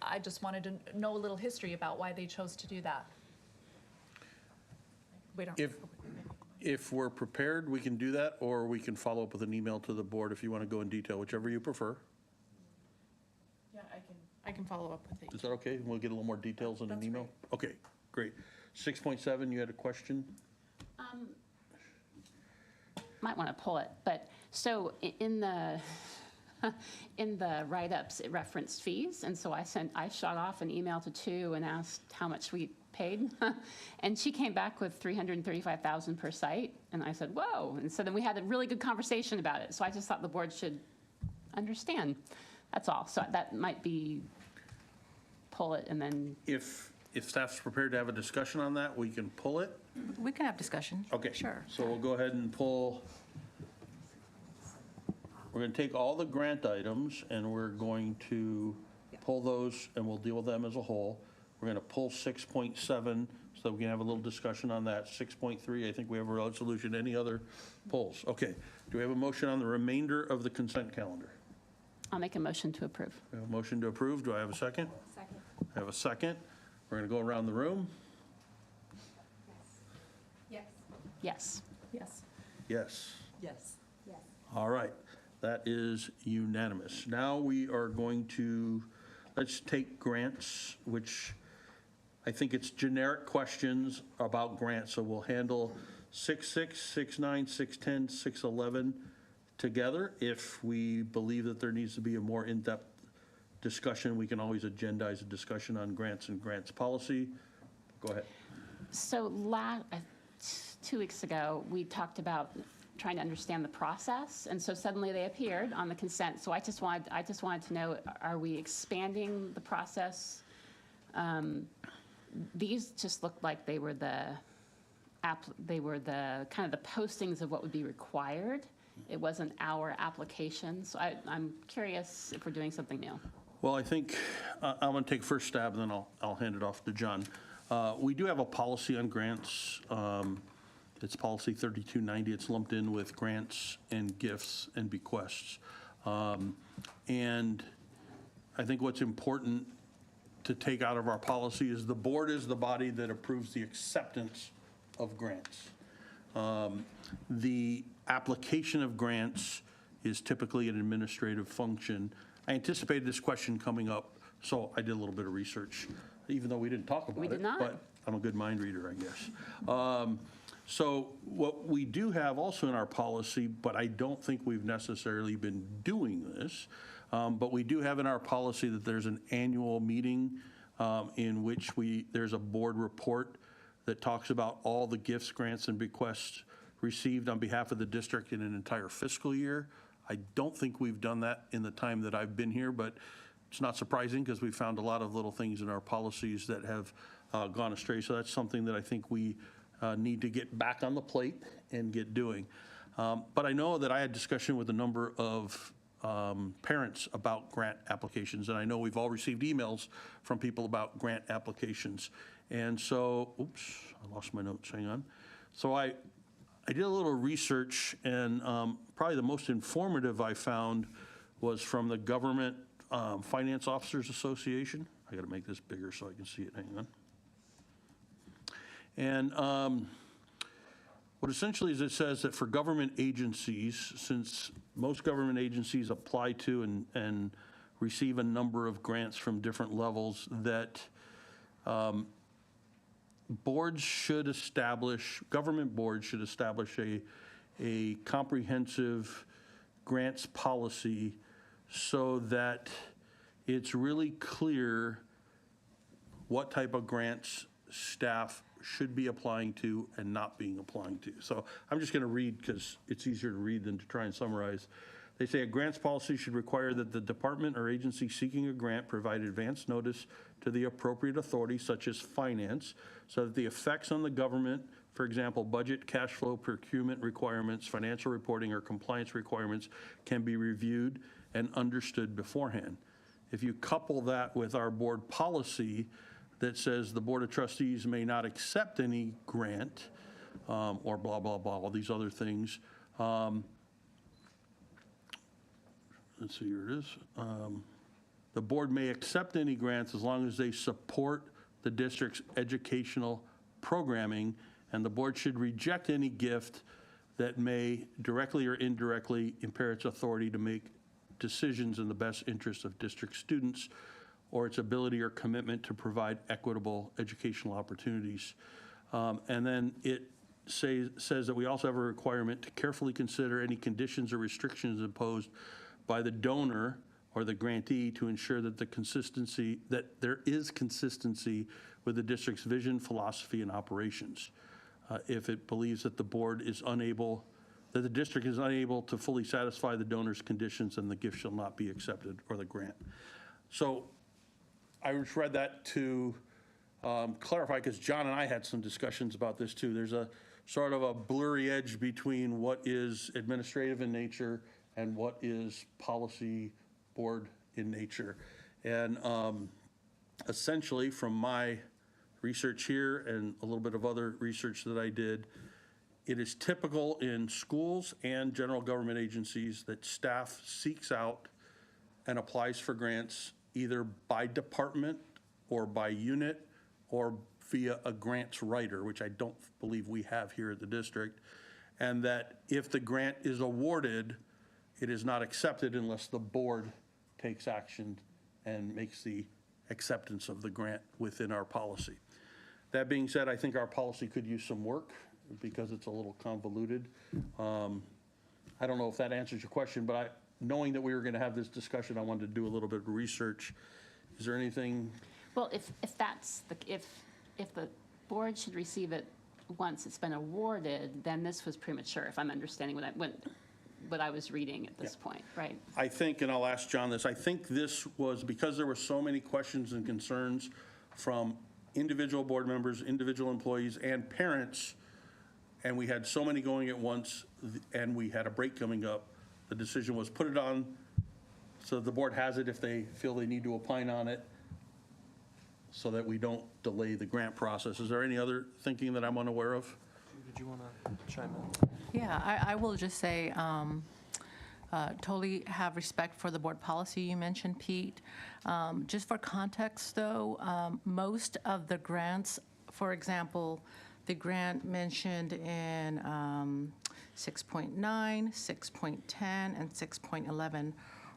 I just wanted to know a little history about why they chose to do that. If we're prepared, we can do that, or we can follow up with an email to the board if you want to go in detail, whichever you prefer. Yeah, I can follow up with it. Is that okay? We'll get a little more details in an email? Okay, great. 6.7, you had a question? Might want to pull it, but so in the write-ups, it referenced fees, and so I shot off an email to 2 and asked how much we paid. And she came back with $335,000 per site. And I said, whoa. And so then we had a really good conversation about it. So I just thought the board should understand. That's all. So that might be, pull it and then. If staff's prepared to have a discussion on that, we can pull it. We can have discussion. Okay. Sure. So we'll go ahead and pull. We're going to take all the grant items and we're going to pull those and we'll deal with them as a whole. We're going to pull 6.7 so that we can have a little discussion on that. 6.3, I think we have a resolution. Any other pulls? Okay. Do we have a motion on the remainder of the consent calendar? I'll make a motion to approve. We have a motion to approve. Do I have a second? Second. I have a second. We're going to go around the room. Yes. Yes. Yes. Yes. Yes. Yes. All right. That is unanimous. Now we are going to, let's take grants, which I think it's generic questions about grants. So we'll handle 6.6, 6.9, 6.10, 6.11 together. If we believe that there needs to be a more in-depth discussion, we can always agendize a discussion on grants and grants policy. Go ahead. So 2 weeks ago, we talked about trying to understand the process, and so suddenly they appeared on the consent. So I just wanted to know, are we expanding the process? These just looked like they were the kind of the postings of what would be required. It wasn't our application. So I'm curious if we're doing something new. Well, I think I'm going to take first stab, and then I'll hand it off to John. We do have a policy on grants. It's policy 3290. It's lumped in with grants and gifts and bequests. And I think what's important to take out of our policy is the board is the body that approves the acceptance of grants. The application of grants is typically an administrative function. I anticipated this question coming up, so I did a little bit of research, even though we didn't talk about it. We did not. But I'm a good mind reader, I guess. So what we do have also in our policy, but I don't think we've necessarily been doing this, but we do have in our policy that there's an annual meeting in which there's a board report that talks about all the gifts, grants, and bequests received on behalf of the district in an entire fiscal year. I don't think we've done that in the time that I've been here, but it's not surprising because we found a lot of little things in our policies that have gone astray. So that's something that I think we need to get back on the plate and get doing. But I know that I had discussion with a number of parents about grant applications, and I know we've all received emails from people about grant applications. And so, oops, I lost my notes, hang on. So I did a little research, and probably the most informative I found was from the Government Finance Officers Association. I got to make this bigger so I can see it, hang on. And what essentially is it says that for government agencies, since most government agencies apply to and receive a number of grants from different levels, that boards should establish, government boards should establish a comprehensive grants policy so that it's really clear what type of grants staff should be applying to and not being applying to. So I'm just going to read because it's easier to read than to try and summarize. They say a grants policy should require that the department or agency seeking a grant provide advance notice to the appropriate authority, such as finance, so that the effects on the government, for example, budget, cash flow, procurement requirements, financial reporting, or compliance requirements, can be reviewed and understood beforehand. If you couple that with our board policy that says the Board of Trustees may not accept any grant or blah, blah, blah, all these other things. Let's see, here it is. The board may accept any grants as long as they support the district's educational programming, and the board should reject any gift that may directly or indirectly impair its authority to make decisions in the best interest of district students or its ability or commitment to provide equitable educational opportunities. And then it says that we also have a requirement to carefully consider any conditions or restrictions imposed by the donor or the grantee to ensure that there is consistency with the district's vision, philosophy, and operations. If it believes that the board is unable, that the district is unable to fully satisfy the donor's conditions, then the gift shall not be accepted, or the grant. So I just read that to clarify, because John and I had some discussions about this too. There's a sort of a blurry edge between what is administrative in nature and what is policy board in nature. And essentially, from my research here and a little bit of other research that I did, it is typical in schools and general government agencies that staff seeks out and applies for grants either by department or by unit or via a grants writer, which I don't believe we have here at the district, and that if the grant is awarded, it is not accepted unless the board takes action and makes the acceptance of the grant within our policy. That being said, I think our policy could use some work because it's a little convoluted. I don't know if that answers your question, but knowing that we were going to have this discussion, I wanted to do a little bit of research. Is there anything? Well, if the board should receive it once it's been awarded, then this was premature, if I'm understanding what I was reading at this point, right? I think, and I'll ask John this, I think this was because there were so many questions and concerns from individual board members, individual employees, and parents, and we had so many going at once, and we had a break coming up, the decision was put it on so the board has it if they feel they need to opine on it, so that we don't delay the grant process. Is there any other thinking that I'm unaware of? Did you want to chime in? Yeah, I will just say, totally have respect for the board policy you mentioned, Pete. Just for context, though, most of the grants, for example, the grant mentioned in 6.9, 6.10, and 6.11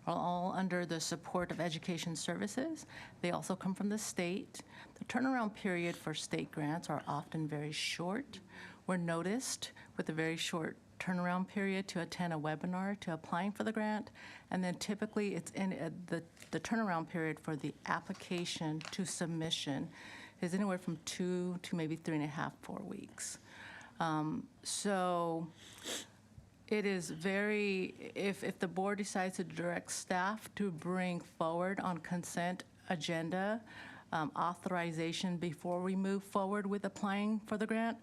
are all under the support of education services. They also come from the state. The turnaround period for state grants are often very short. We're noticed with a very short turnaround period to attend a webinar to applying for the grant, and then typically it's in the turnaround period for the application to submission is anywhere from 2 to maybe 3.5, 4 weeks. So it is very, if the board decides to direct staff to bring forward on consent agenda authorization before we move forward with applying for the grant,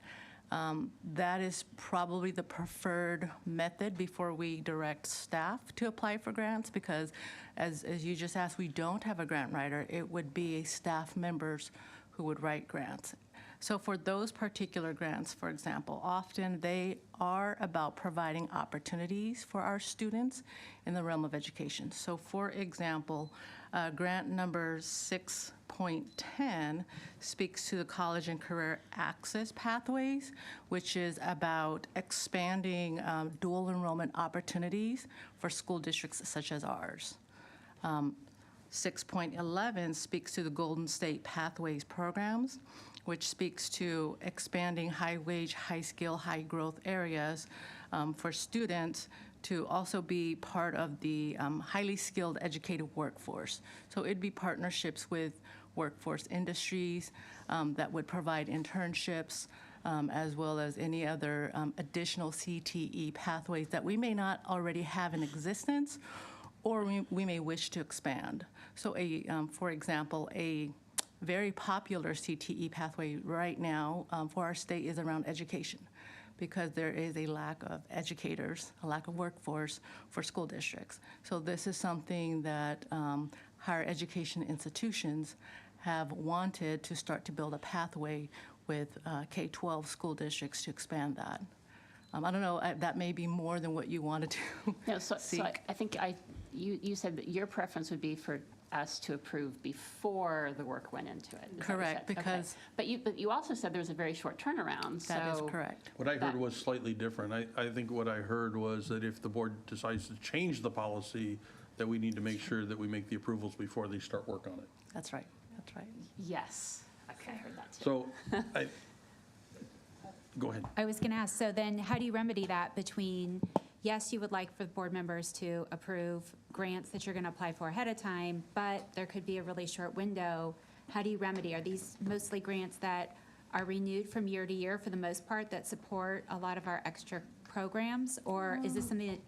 that is probably the preferred method before we direct staff to apply for grants, because as you just asked, we don't have a grant writer. It would be staff members who would write grants. So for those particular grants, for example, often they are about providing opportunities for our students in the realm of education. So for example, grant number 6.10 speaks to the college and career access pathways, which is about expanding dual enrollment opportunities for school districts such as ours. 6.11 speaks to the Golden State Pathways programs, which speaks to expanding high-wage, high-skill, high-growth areas for students to also be part of the highly skilled, educated workforce. So it'd be partnerships with workforce industries that would provide internships, as well as any other additional CTE pathways that we may not already have in existence, or we may wish to expand. So for example, a very popular CTE pathway right now for our state is around education, because there is a lack of educators, a lack of workforce for school districts. So this is something that higher education institutions have wanted to start to build a pathway with K-12 school districts to expand that. I don't know, that may be more than what you wanted to No, so seek. I think you said that your preference would be for us to approve before the work went into it. Is that what you Correct, said? because- Okay. But you also said there was a very short turnaround, That is so- correct. What I heard was slightly different. I think what I heard was that if the board decides to change the policy, that we need to make sure that we make the approvals before they start work on it. That's right, that's right. Yes, okay, I heard that too. So, go ahead. I was going to ask, so then how do you remedy that between, yes, you would like for the board members to approve grants that you're going to apply for ahead of time, but there could be a really short window how do you remedy? Are these mostly grants that are renewed from year to year for the most part that support a lot of our extra programs? Or is this something that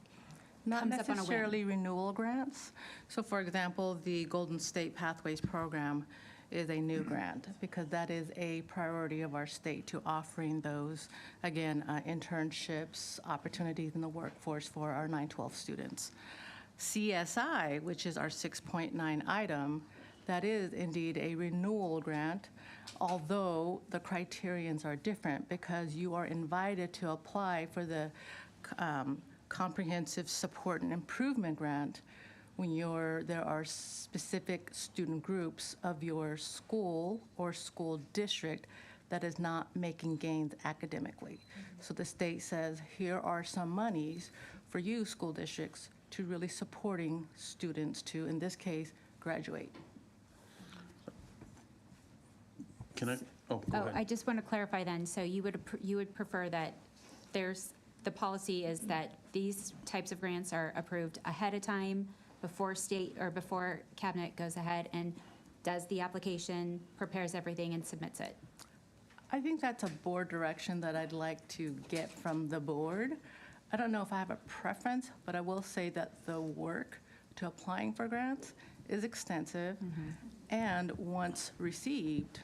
Not comes up on a whim? necessarily renewal grants. So for example, the Golden State Pathways Program is a new grant because that is a priority of our state to offering those, again, internships, opportunities in the workforce for our 912 students. CSI, which is our 6.9 item, that is indeed a renewal grant, although the criterions are different because you are invited to apply for the Comprehensive Support and Improvement Grant when there are specific student groups of your school or school district that is not making gains academically. So the state says, here are some monies for you, school districts, to really supporting students to, in this case, graduate. Can I? Oh, go ahead. I just want to clarify then, so you would prefer that the policy is that these types of grants are approved ahead of time, before state, or before cabinet goes ahead and does the application, prepares everything and submits it? I think that's a board direction that I'd like to get from the board. I don't know if I have a preference, but I will say that the work to applying for grants is extensive, and once received,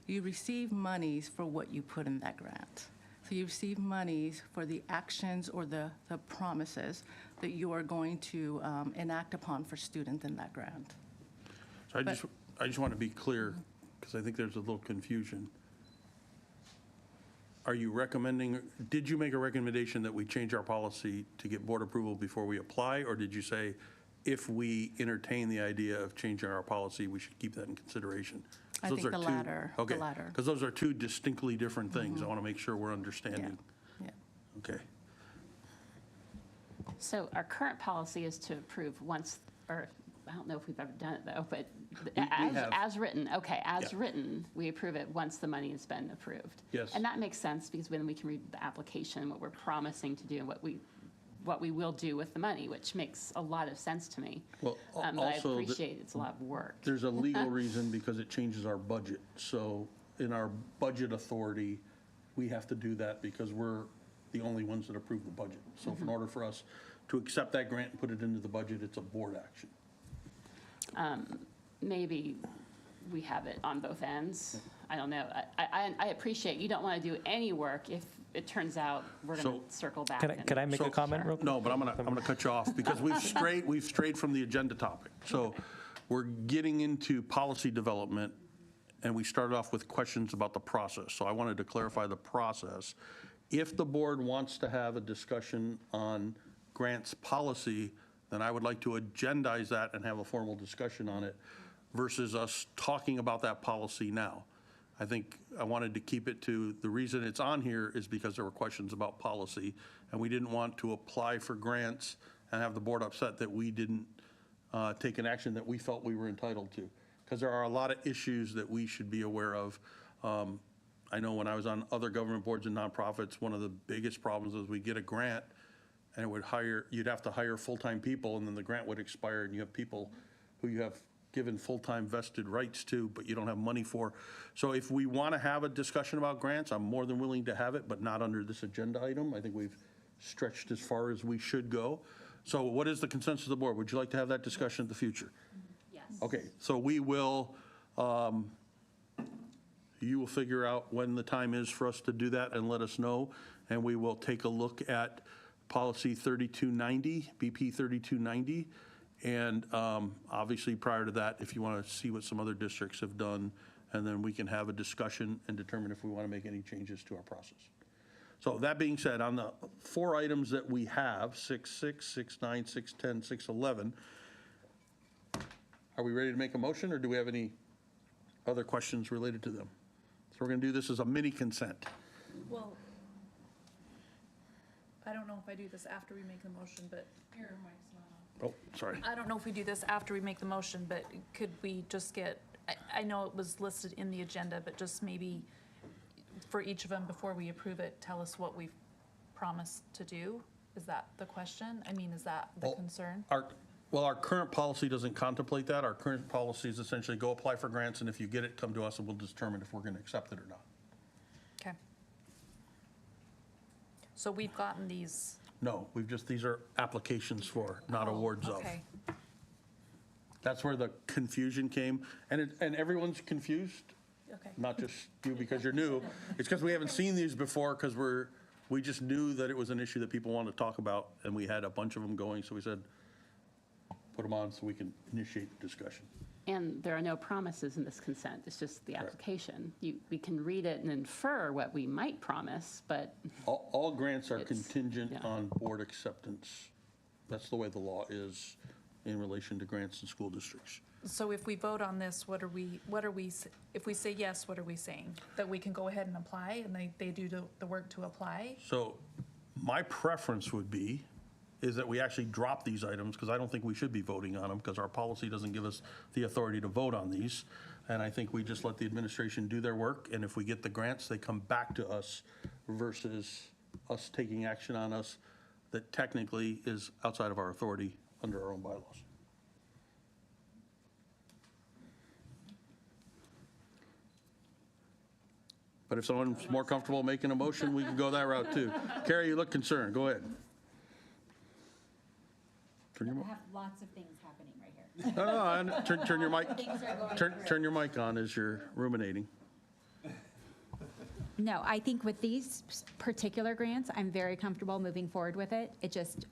you receive monies for what you put in that grant. So you receive monies for the actions or the promises that you are going to enact upon for students in that grant. So I just want to be clear, because I think there's a little confusion. Are you recommending, did you make a recommendation that we change our policy to get board approval before we apply? Or did you say, if we entertain the idea of changing our policy, we should keep that in consideration? I think the latter. Okay, The latter. because those are two distinctly different things. I want to make sure we're understanding. Yeah. Okay. So our current policy is to approve once, or I don't know if we've ever done it though, but have. as written, okay, as Yeah. written, we approve it once the money has been approved. Yes. And that makes sense because then we can read the application, what we're promising to do, and what we will do with the money, which makes a lot of sense to me. Well, But I also, appreciate it's a lot of work. there's a legal reason because it changes our budget. So in our budget authority, we have to do that because we're the only ones that approve the budget. So in order for us to accept that grant and put it into the budget, it's a board action. Maybe we have it on both ends. I don't know. I appreciate you don't want to do any work if it turns out we're going to circle back. Can I make a comment real quick? No, but I'm gonna cut you off because we've strayed from the agenda topic. So we're getting into policy development, and we started off with questions about the process. So I wanted to clarify the process. If the board wants to have a discussion on grants policy, then I would like to agendize that and have a formal discussion on it versus us talking about that policy now. I think I wanted to keep it to, the reason it's on here is because there were questions about policy, and we didn't want to apply for grants and have the board upset that we didn't take an action that we felt we were entitled to. Because there are a lot of issues that we should be aware of. I know when I was on other government boards and nonprofits, one of the biggest problems is we get a grant and you'd have to hire full-time people, and then the grant would expire, and you have people who you have given full-time vested rights to, but you don't have money for. So if we want to have a discussion about grants, I'm more than willing to have it, but not under this agenda item. I think we've stretched as far as we should go. So what is the consensus of the board? Would you like to have that discussion in the future? Yes. Okay, so we will, you will figure out when the time is for us to do that and let us know, and we will take a look at policy 3290, BP 3290. And obviously, prior to that, if you want to see what some other districts have done, and then we can have a discussion and determine if we want to make any changes to our process. So that being said, on the 4 items that we have, 6.6, 6.9, 6.10, 6.11, are we ready to make a motion, or do we have any other questions related to them? So we're going to do this as a mini consent. Well, I don't know if I do this after we make the motion, but here, Mike's not on. Oh, sorry. I don't know if we do this after we make the motion, but could we just get, I know it was listed in the agenda, but just maybe for each of them, before we approve it, tell us what we've promised to do? Is that the question? I mean, is that the concern? Well, our current policy doesn't contemplate that. Our current policy is essentially go apply for grants, and if you get it, come to us and we'll determine if we're going to accept it or not. Okay. So we've gotten these. No, these are applications for, not awards of. Okay. That's where the confusion came. And everyone's confused, Okay. not just you because you're new. It's because we haven't seen these before because we just knew that it was an issue that people wanted to talk about, and we had a bunch of them going, so we said, put them on so we can initiate the discussion. And there are no promises in this consent, it's just the application. We can read it and infer what we might promise, but. All grants are It's- contingent yeah. on board acceptance. That's the way the law is in relation to grants in school districts. So if we vote on this, if we say yes, what are we saying? That we can go ahead and apply and they do the work to apply? So my preference would be is that we actually drop these items because I don't think we should be voting on them because our policy doesn't give us the authority to vote on these. And I think we just let the administration do their work, and if we get the grants, they come back to us versus us taking action on us that technically is outside of our authority under our own bylaws. But if someone's more comfortable making a motion, we can go that route too. Carrie, you look concerned. Go ahead. Turn your, I have lots of things happening right here. no, turn your mic. Things are going Turn your mic on as you're ruminating. No, I think with these particular grants, I'm very comfortable moving forward with it. It just,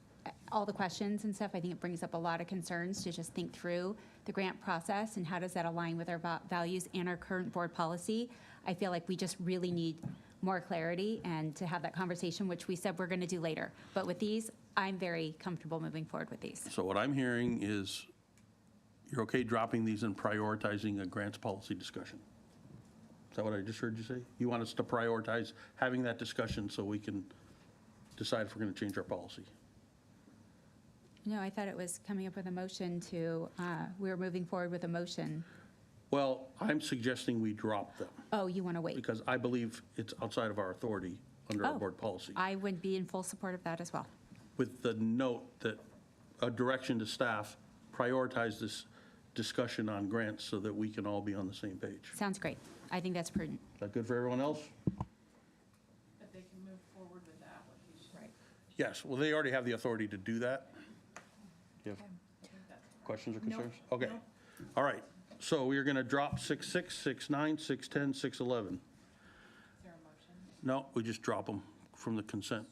all the questions and stuff, I think it brings up a lot of concerns to just think through the grant process and how does that align with our values and our current board policy. I feel like we just really need more clarity and to have that conversation, which we said we're going to do later. But with these, I'm very comfortable moving forward with these. So what I'm hearing is you're okay dropping these and prioritizing a grants policy discussion. Is that what I just heard you say? You want us to prioritize having that discussion so we can decide if we're going to change our policy? No, I thought it was coming up with a motion to, we were moving forward with a motion. Well, I'm suggesting we drop them Oh, you want to wait? because I believe it's outside of our authority under our board policy. I would be in full support of that as well. With the note that a direction to staff, prioritize this discussion on grants so that we can all be on the same page. Sounds great. I think that's prudent. Is that good for everyone else? That they can move forward with the application. Right. Yes, well, they already have the authority to do that. Do you have questions or concerns? Okay. All right, so we are going to drop 6.6, 6.9, 6.10, 6.11. Is there a motion? No, we just drop them from the consent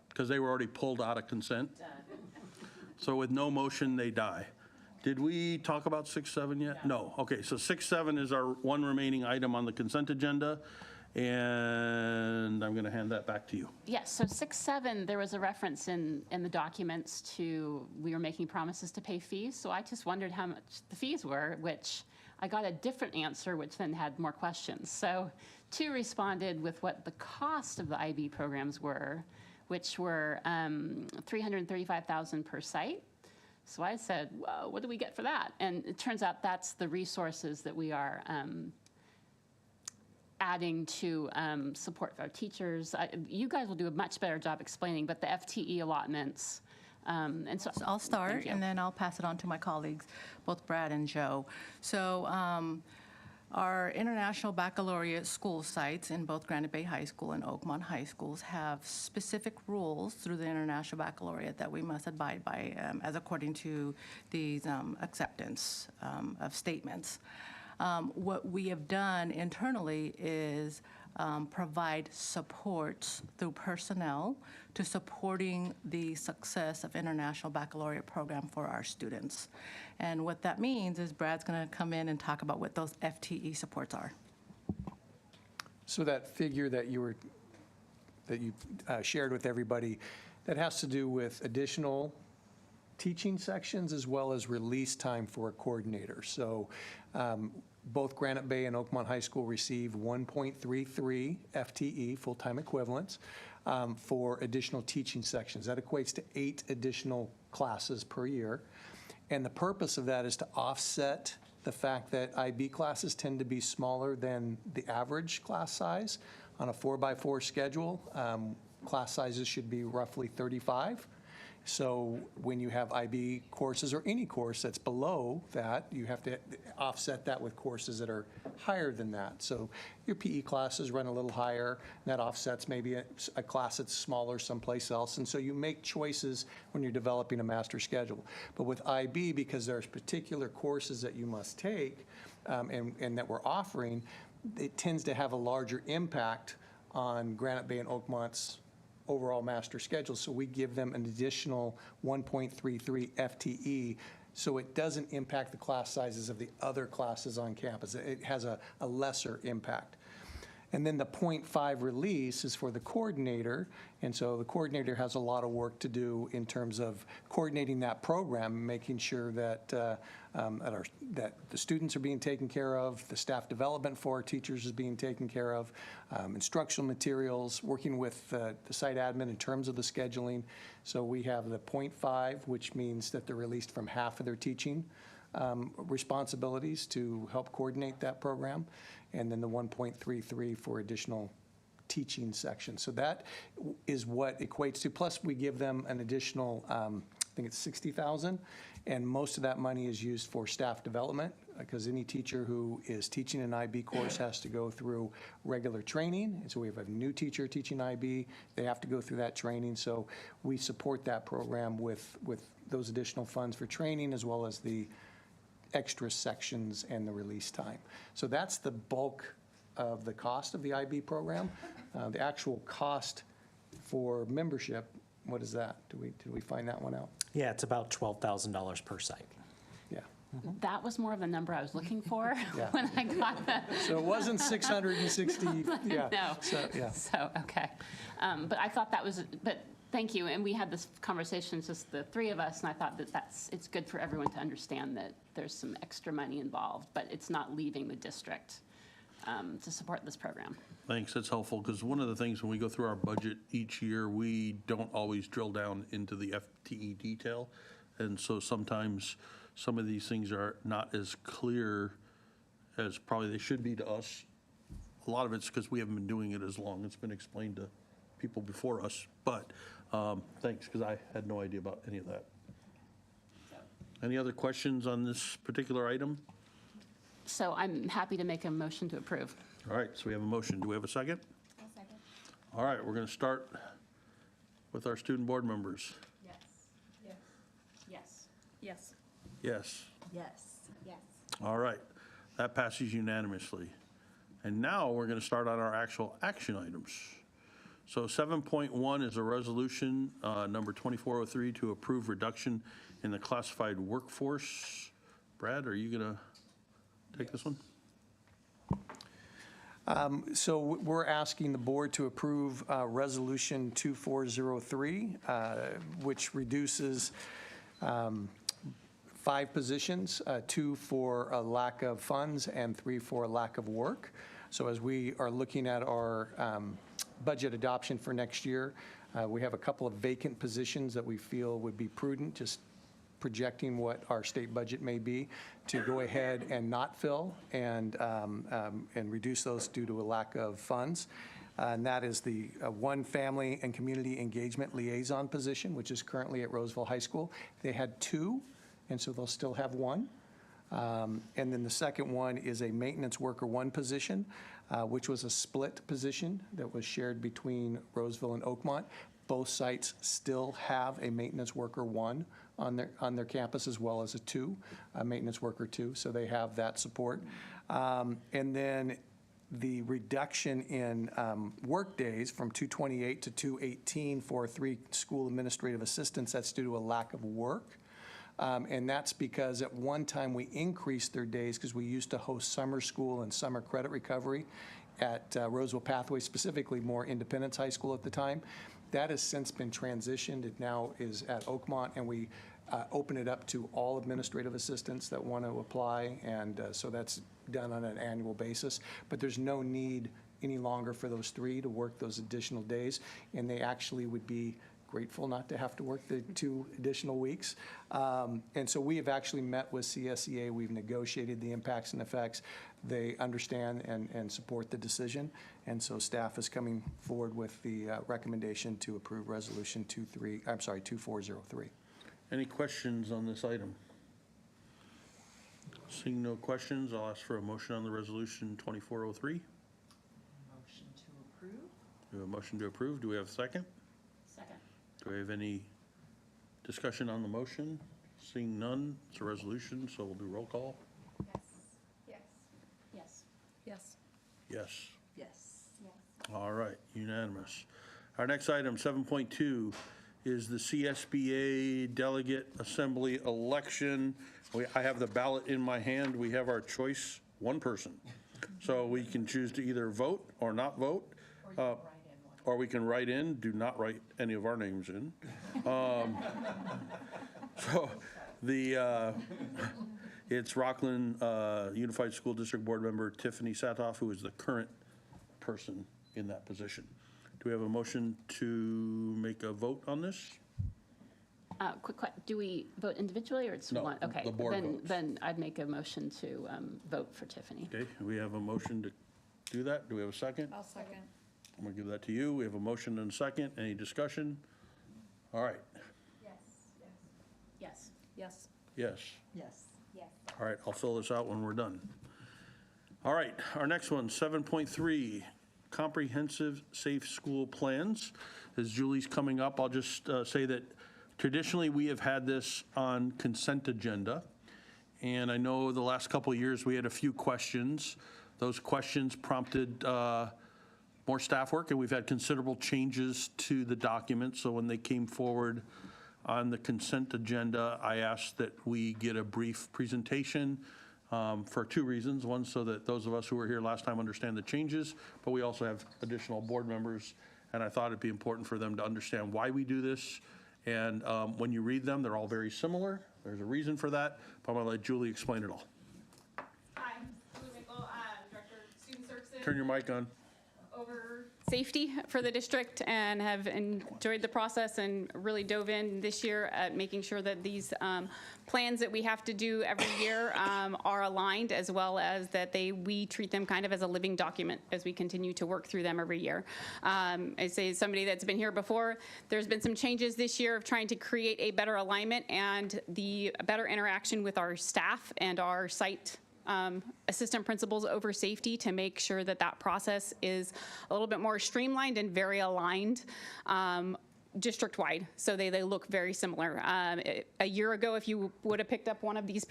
because they were already pulled out of consent. So with no motion, they die. Did we talk about 6.7 yet? No. Okay, so 6.7 is our one remaining item on the consent agenda, and I'm going to hand that back to you. Yes, so 6.7, there was a reference in the documents to, we were making promises to pay fees, so I just wondered how much the fees were, which I got a different answer, which then had more questions. So 2 responded with what the cost of the IB programs were, which were $335,000 per site. So I said, whoa, what do we get for that? And it turns out that's the resources that we are adding to support our teachers. You guys will do a much better job explaining, but the FTE allotments. And so I'll start, Thank you. and then I'll pass it on to my colleagues, both Brad and Joe. So our international baccalaureate school sites in both Granite Bay High School and Oakmont High Schools have specific rules through the international baccalaureate that we must abide by as according to these acceptance of statements. What we have done internally is provide support through personnel to supporting the success of international baccalaureate program for our students. And what that means is Brad's going to come in and talk about what those FTE supports are. So that figure that you shared with everybody, that has to do with additional teaching sections as well as release time for a coordinator. So both Granite Bay and Oakmont High School receive 1.33 FTE, full-time equivalents, for additional teaching sections. That equates to 8 additional classes per year. And the purpose of that is to offset the fact that IB classes tend to be smaller than the average class size. On a 4x4 schedule, class sizes should be roughly 35. So when you have IB courses or any course that's below that, you have to offset that with courses that are higher than that. So your PE classes run a little higher, and that offsets maybe a class that's smaller someplace else. And so you make choices when you're developing a master schedule. But with IB, because there's particular courses that you must take and that we're offering, it tends to have a larger impact on Granite Bay and Oakmont's overall master schedule. So we give them an additional 1.33 FTE, so it doesn't impact the class sizes of the other classes on campus. It has a lesser impact. And then the 0.5 release is for the coordinator, and so the coordinator has a lot of work to do in terms of coordinating that program, making sure that that the students are being taken care of, the staff development for our teachers is being taken care of, instructional materials, working with the site admin in terms of the scheduling. So we have the 0.5, which means that they're released from half of their teaching responsibilities to help coordinate that program, and then the 1.33 for additional teaching sections. So that is what equates to, plus we give them an additional, I think it's $60,000, and most of that money is used for staff development, because any teacher who is teaching an IB course has to go through regular training. And so we have a new teacher teaching IB, they have to go through that training. So we support that program with those additional funds for training, as well as the extra sections and the release time. So that's the bulk of the cost of the IB program. The actual cost for membership, what is that? Did we find that one out? Yeah, it's about $12,000 per site. Yeah. That was more of the number I was looking for Yeah. when I got that. So it wasn't 660, yeah. No. So, yeah. So, okay. But I thought that was, but thank you. And we had this conversation, just the three of us, and I thought that it's good for everyone to understand that there's some extra money involved, but it's not leaving the district to support this program. Thanks, that's helpful, because one of the things when we go through our budget each year, we don't always drill down into the FTE detail. And so sometimes some of these things are not as clear as probably they should be to us. A lot of it's because we haven't been doing it as long. It's been explained to people before us, but thanks, because I had no idea about any of that. Any other questions on this particular item? So I'm happy to make a motion to approve. All right, so we have a motion. Do we have a second? I'll second. All right, we're going to start with our student board members. Yes. Yes. Yes. Yes. Yes. Yes. Yes. All right, that passes unanimously. And now we're going to start on our actual action items. So 7.1 is a resolution number 2403 to approve reduction in the classified workforce. Brad, are you going to take this one? So we're asking the board to approve Resolution 2403, which reduces 5 positions, 2 for a lack of funds and 3 for a lack of work. So as we are looking at our budget adoption for next year, we have a couple of vacant positions that we feel would be prudent, just projecting what our state budget may be, to go ahead and not fill and reduce those due to a lack of funds. And that is the one family and community engagement liaison position, which is currently at Roseville High School. They had 2, and so they'll still have 1. And then the second one is a maintenance worker 1 position, which was a split position that was shared between Roseville and Oakmont. Both sites still have a maintenance worker 1 on their campus, as well as a maintenance worker 2, so they have that support. And then the reduction in work days from 228 to 218 for 3 school administrative assistants, that's due to a lack of work. And that's because at one time we increased their days because we used to host summer school and summer credit recovery at Roseville Pathway, specifically more Independence High School at the time. That has since been transitioned. It now is at Oakmont, and we open it up to all administrative assistants that want to apply, and so that's done on an annual basis. But there's no need any longer for those 3 to work those additional days, and they actually would be grateful not to have to work the 2 additional weeks. And so we have actually met with CSEA. We've negotiated the impacts and effects. They understand and support the decision. And so staff is coming forward with the recommendation to approve Resolution 2403. Any questions on this item? Seeing no questions, I'll ask for a motion on the resolution 2403. Motion to approve? We have a motion to approve. Do we have a second? Second. Do we have any discussion on the motion? Seeing none, it's a resolution, so we'll do roll call. Yes. Yes. Yes. Yes. Yes. All right, unanimous. Our next item, 7.2, is the CSBA Delegate Assembly election. I have the ballot in my hand. We have our choice, one person. So we can choose to either vote or not vote. Or we can write in, do not write any of our names in. So it's Rockland Unified School District Board Member Tiffany Satoff, who is the current person in that position. Do we have a motion to make a vote on this? Quick, do we vote individually or it's No, one? Okay, the board votes. then I'd make a motion to vote for Tiffany. Okay, we have a motion to do that. Do we have a second? I'll second. I'm gonna give that to you. We have a motion and a second. Any discussion? All right, Yes. Yes. Yes. yes. Yes. Yes. All right, I'll fill this out when we're done. All right, our next one, 7.3, comprehensive safe school plans. As Julie's coming up, I'll just say that traditionally we have had this on consent agenda. And I know the last couple of years we had a few questions. Those questions prompted more staff work, and we've had considerable changes to the document. So when they came forward on the consent agenda, I asked that we get a brief presentation for 2 reasons. One, so that those of us who were here last time understand the changes, but we also have additional board members, and I thought it'd be important for them to understand why we do this. And when you read them, they're all very similar. There's a reason for that, but I'm gonna let Julie explain it all. Hi, Julie Mickle, Director of Student Services. Turn your mic on. Over safety for the district and have enjoyed the process and really dove in this year at making sure that these plans that we have to do every year are aligned, as well as that we treat them kind of as a living document as we continue to work through them every year. I say, somebody that's been here before, there's been some changes this year of trying to create a better alignment and the better interaction with our staff and our site assistant principals over safety to make sure that that process is a little bit more streamlined and very aligned district-wide, so they look very similar. A year ago, if you would have picked up one of these,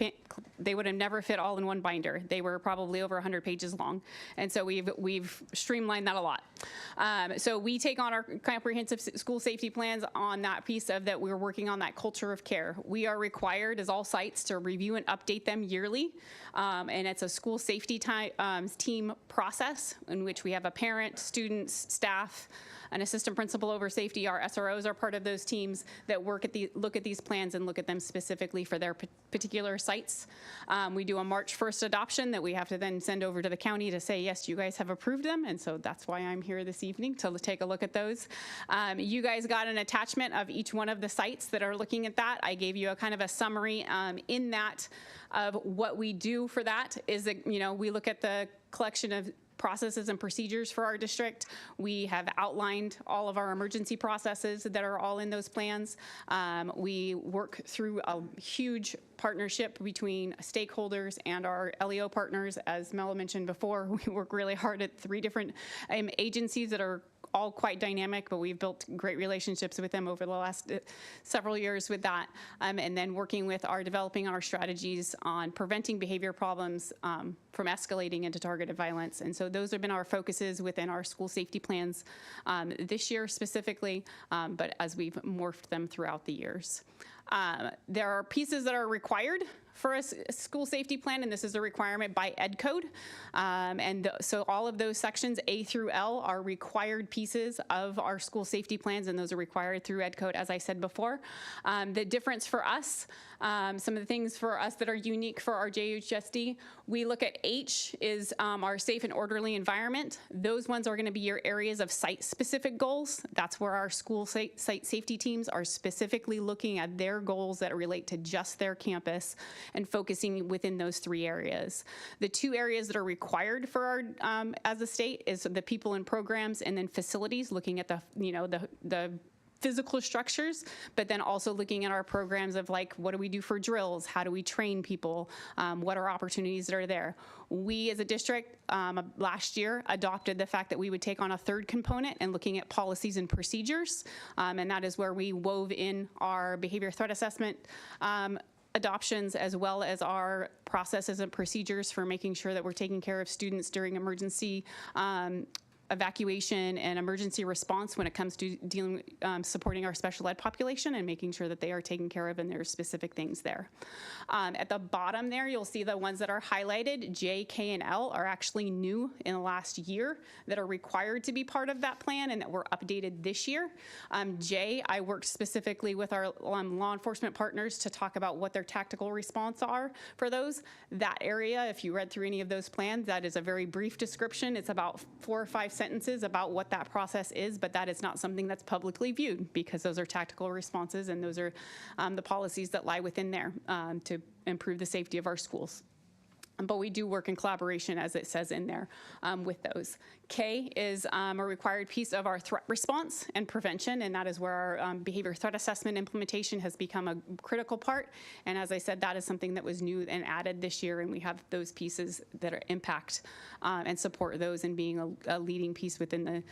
they would have never fit all in one binder. They were probably over 100 pages long, and so we've streamlined that a lot. So we take on our comprehensive school safety plans on that piece of that we're working on that culture of care. We are required, as all sites, to review and update them yearly, and it's a school safety team process in which we have a parent, students, staff, an assistant principal over safety. Our SROs are part of those teams that look at these plans and look at them specifically for their particular sites. We do a March 1st adoption that we have to then send over to the county to say, yes, you guys have approved them, and so that's why I'm here this evening to take a look at those. You guys got an attachment of each one of the sites that are looking at that. I gave you a kind of a summary in that of what we do for that is that, we look at the collection of processes and procedures for our district. We have outlined all of our emergency processes that are all in those plans. We work through a huge partnership between stakeholders and our LEO partners. As Mel mentioned before, we work really hard at 3 different agencies that are all quite dynamic, but we've built great relationships with them over the last several years with that. And then working with developing our strategies on preventing behavior problems from escalating into targeted violence. And so those have been our focuses within our school safety plans this year specifically, but as we've morphed them throughout the years. There are pieces that are required for a school safety plan, and this is a requirement by Ed Code. So all of those sections, A through L, are required pieces of our school safety plans, and those are required through Ed Code, as I said before. The difference for us, some of the things for us that are unique for RJUHSD, we look at H is our safe and orderly environment. Those ones are going to be your areas of site-specific goals. That's where our school site safety teams are specifically looking at their goals that relate to just their campus and focusing within those 3 areas. The 2 areas that are required for our, as a state, is the people and programs, and then facilities, looking at the, the physical structures, but then also looking at our programs of like, what do we do for drills? How do we train people? What are opportunities that are there? We as a district last year adopted the fact that we would take on a 3rd component and looking at policies and procedures. And that is where we wove in our behavior threat assessment adoptions, as well as our processes and procedures for making sure that we're taking care of students during emergency evacuation and emergency response when it comes to dealing, supporting our special ed population and making sure that they are taken care of, and there are specific things there. At the bottom there, you'll see the ones that are highlighted. J, K, and L are actually new in the last year that are required to be part of that plan and that were updated this year. J, I worked specifically with our law enforcement partners to talk about what their tactical response are for those. That area, if you read through any of those plans, that is a very brief description. It's about 4 or 5 sentences about what that process is, but that is not something that's publicly viewed because those are tactical responses, and those are the policies that lie within there to improve the safety of our schools. But we do work in collaboration, as it says in there, with those. K is a required piece of our threat response and prevention, and that is where our behavior threat assessment implementation has become a critical part. And as I said, that is something that was new and added this year, and we have those pieces that are impact and support those and being a leading piece within the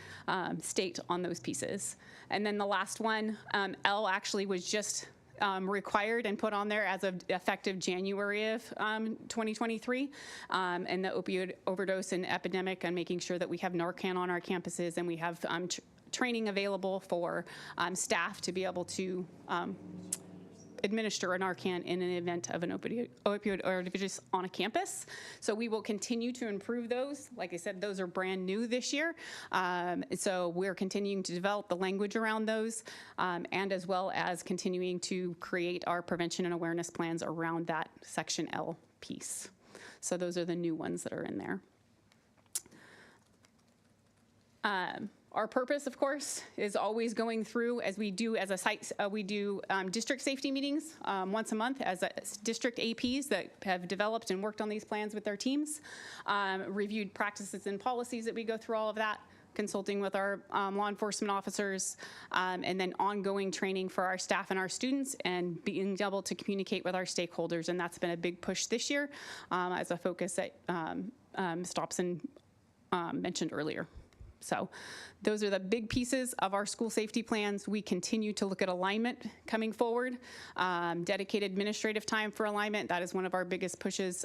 state on those pieces. And then the last one, L, actually was just required and put on there as of effective January of 2023, and the opioid overdose and epidemic, and making sure that we have Narcan on our campuses and we have training available for staff to be able to administer a Narcan in an event of an opioid overdose on a campus. So we will continue to improve those. Like I said, those are brand new this year. So we're continuing to develop the language around those, and as well as continuing to create our prevention and awareness plans around that Section L piece. So those are the new ones that are in there. Our purpose, of course, is always going through, as we do as a site, we do district safety meetings once a month as district APs that have developed and worked on these plans with their teams, reviewed practices and policies that we go through all of that, consulting with our law enforcement officers, and then ongoing training for our staff and our students, and being able to communicate with our stakeholders. And that's been a big push this year as a focus that Stopson mentioned earlier. So those are the big pieces of our school safety plans. We continue to look at alignment coming forward, dedicated administrative time for alignment. That is one of our biggest pushes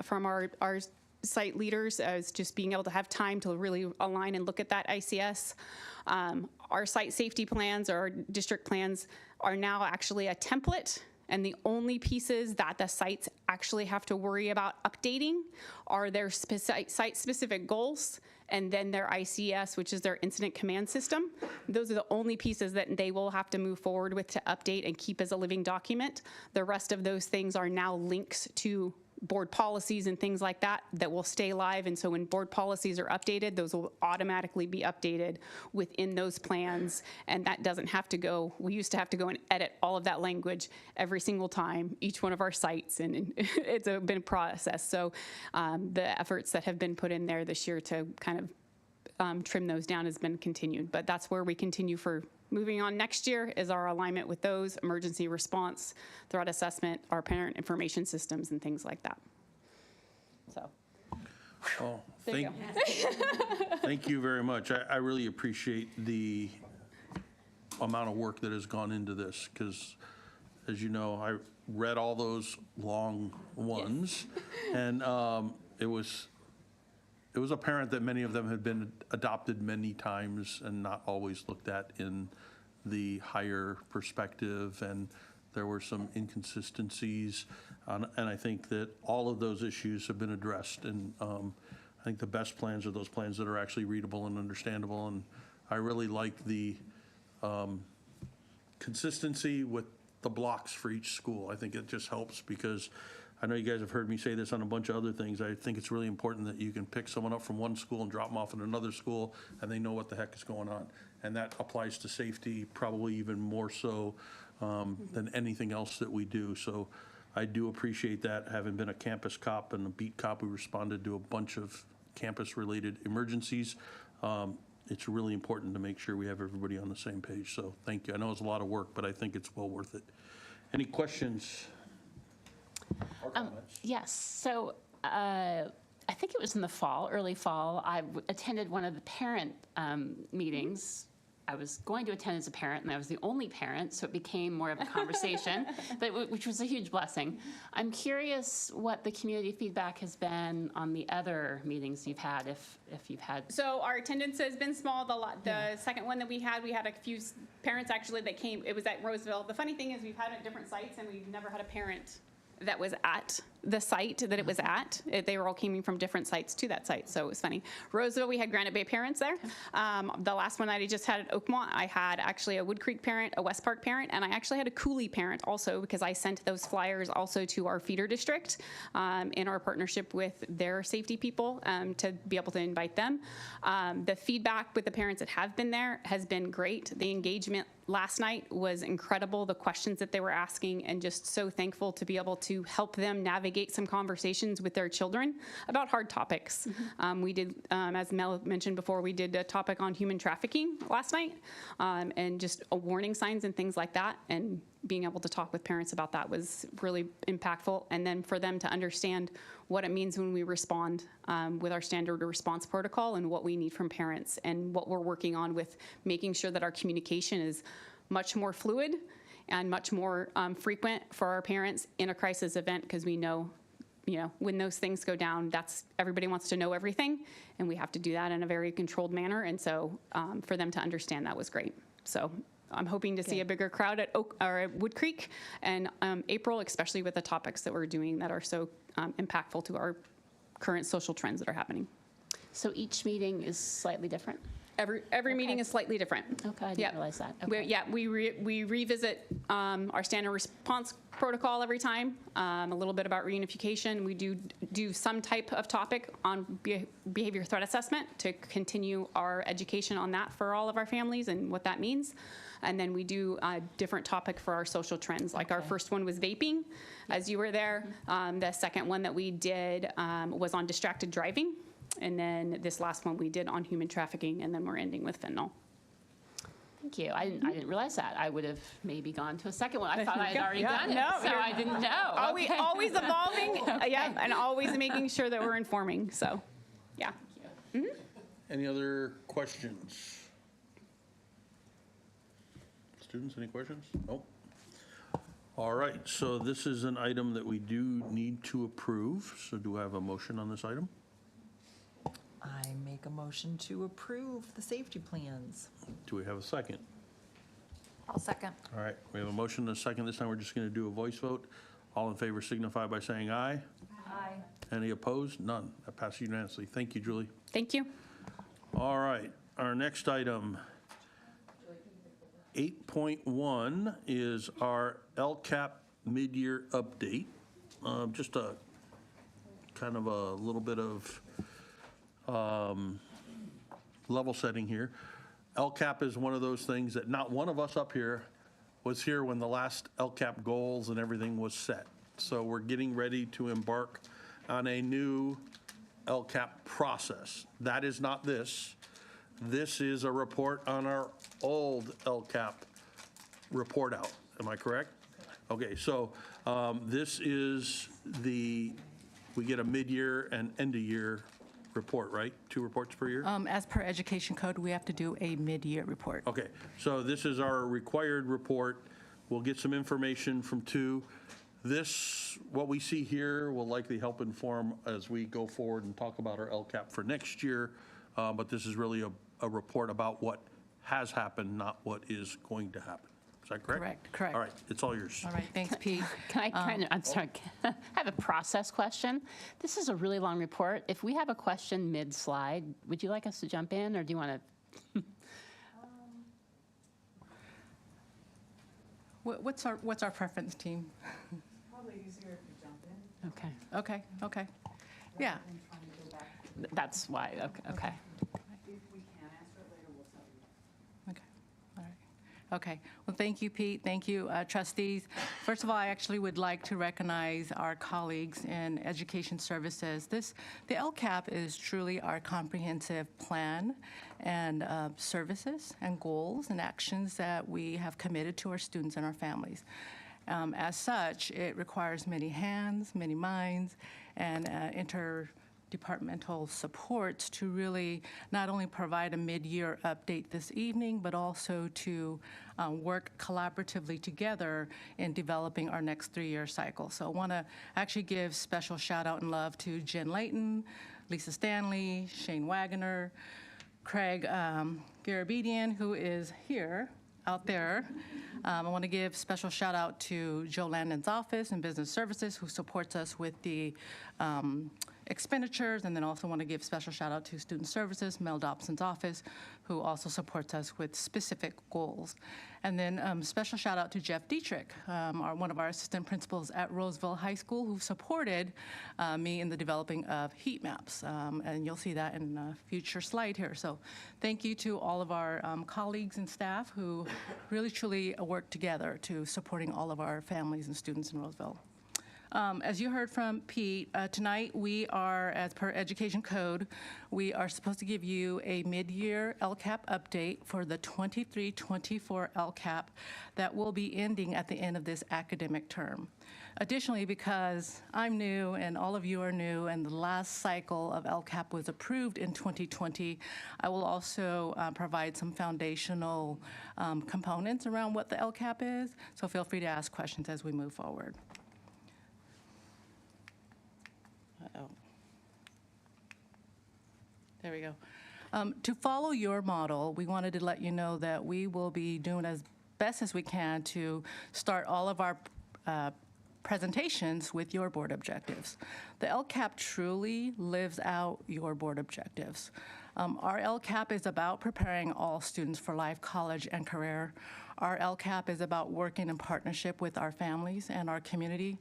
from our site leaders, as just being able to have time to really align and look at that ICS. Our site safety plans, or our district plans, are now actually a template, and the only pieces that the sites actually have to worry about updating are their site-specific goals, and then their ICS, which is their incident command system. Those are the only pieces that they will have to move forward with to update and keep as a living document. The rest of those things are now links to board policies and things like that that will stay live. And so when board policies are updated, those will automatically be updated within those plans. And that doesn't have to go, we used to have to go and edit all of that language every single time, each one of our sites, and it's been a process. So the efforts that have been put in there this year to kind of trim those down has been continued. But that's where we continue for moving on next year, is our alignment with those, emergency response, threat assessment, our parent information systems, and things like that. So. Oh, thank you very much. I really appreciate the amount of work that has gone into this, because, as you know, I read all those long ones, and it was apparent that many of them had been adopted many times and not always looked at in the higher perspective and There were some inconsistencies, and I think that all of those issues have been addressed. And I think the best plans are those plans that are actually readable and understandable. And I really like the consistency with the blocks for each school. I think it just helps because I know you guys have heard me say this on a bunch of other things. I think it's really important that you can pick someone up from one school and drop them off at another school and they know what the heck is going on. And that applies to safety probably even more so than anything else that we do. So I do appreciate that. Having been a campus cop and a beat cop, we responded to a bunch of campus-related emergencies. It's really important to make sure we have everybody on the same page. So thank you. I know it's a lot of work, but I think it's well worth it. Any questions? Yes, so I think it was in the fall, early fall, I attended one of the parent meetings. I was going to attend as a parent, and I was the only parent, so it became more of a conversation, which was a huge blessing. I'm curious what the community feedback has been on the other meetings you've had, if you've had. So our attendance has been small. The second one that we had a few parents actually that came. It was at Roseville. The funny thing is we've had it at different sites, and we've never had a parent that was at the site that it was at. They were all coming from different sites to that site, so it was funny. Roseville, we had Granite Bay parents there. The last one that I just had at Oakmont, I had actually a Wood Creek parent, a West Park parent, and I actually had a Cooley parent also because I sent those flyers also to our feeder district in our partnership with their safety people to be able to invite them. The feedback with the parents that have been there has been great. The engagement last night was incredible, the questions that they were asking, and just so thankful to be able to help them navigate some conversations with their children about hard topics. We did, as Mel mentioned before, we did a topic on human trafficking last night, and just warning signs and things like that, and being able to talk with parents about that was really impactful. And then for them to understand what it means when we respond with our standard response protocol and what we need from parents and what we're working on with making sure that our communication is much more fluid and much more frequent for our parents in a crisis event, because we know, when those things go down, everybody wants to know everything, and we have to do that in a very controlled manner. And so for them to understand that was great. So I'm hoping to see a bigger crowd at Wood Creek and April, especially with the topics that we're doing that are so impactful to our current social trends that are happening. So each meeting is slightly different? Every meeting is slightly different. Okay, I didn't realize that. Okay. We revisit our standard response protocol every time, a little bit about reunification. We do some type of topic on behavior threat assessment to continue our education on that for all of our families and what that means. And then we do a different topic for our social trends. Like our first one was vaping, as you were there. The second one that we did was on distracted driving. And then this last one we did on human trafficking, and then we're ending with fentanyl. Thank you. I didn't realize that. I would have maybe gone to a second one. I thought I had already done it, so I didn't know. Always evolving, and always making sure that we're informing. So, yeah. Any other questions? Students, any questions? Nope. All right, so this is an item that we do need to approve. So do I have a motion on this item? I make a motion to approve the safety plans. Do we have a second? I'll second. All right, we have a motion and a second. This time we're just going to do a voice vote. All in favor signify by saying aye. Aye. Any opposed? None. That passes unanimously. Thank you, Julie. Thank you. All right, our next item, 8.1, is our LCAP mid-year update. Just a kind of a little bit of level setting here. LCAP is one of those things that not one of us up here was here when the last LCAP goals and everything was set. So we're getting ready to embark on a new LCAP process. That is not this. This is a report on our old LCAP report out. Am I correct? Okay, so this is we get a mid-year and end-of-year report, right? 2 reports per year? As per education code, we have to do a mid-year report. Okay, so this is our required report. We'll get some information from 2. This, what we see here, will likely help inform as we go forward and talk about our LCAP for next year. But this is really a report about what has happened, not what is going to happen. Is that correct? Correct, correct. All right, it's all yours. All right, thanks, Pete. I'm sorry, I have a process question. This is a really long report. If we have a question mid-slide, would you like us to jump in, or do you want to? What's our preference, team? Probably easier if you jump in. Okay. Okay. Yeah. That's why, okay. If we can't answer it later, we'll tell you. Okay, all right. Okay, well, thank you, Pete. Thank you, trustees. First of all, I actually would like to recognize our colleagues in Education Services. The LCAP is truly our comprehensive plan and services and goals and actions that we have committed to our students and our families. As such, it requires many hands, many minds, and interdepartmental supports to really not only provide a mid-year update this evening, but also to work collaboratively together in developing our next 3-year cycle. So I want to actually give special shout out and love to Jen Layton, Lisa Stanley, Shane Wagoner, Craig Garabedian, who is here out there. I want to give special shout out to Joe Landon's office in Business Services, who supports us with the expenditures, and then also want to give special shout out to Student Services, Mel Dobson's office, who also supports us with specific goals. And then special shout out to Jeff Dietrich, one of our assistant principals at Roseville High School, who supported me in the developing of heat maps. And you'll see that in a future slide here. So thank you to all of our colleagues and staff who really truly work together to supporting all of our families and students in Roseville. As you heard from Pete, tonight we are, as per Education Code, we are supposed to give you a mid-year LCAP update for the 23-24 LCAP that will be ending at the end of this academic term. Additionally, because I'm new and all of you are new and the last cycle of LCAP was approved in 2020, I will also provide some foundational components around what the LCAP is, so feel free to ask questions as we move forward. There we go. To follow your model, we wanted to let you know that we will be doing as best as we can to start all of our presentations with your board objectives. The LCAP truly lives out your board objectives. Our LCAP is about preparing all students for life, college, and career. Our LCAP is about working in partnership with our families and our community.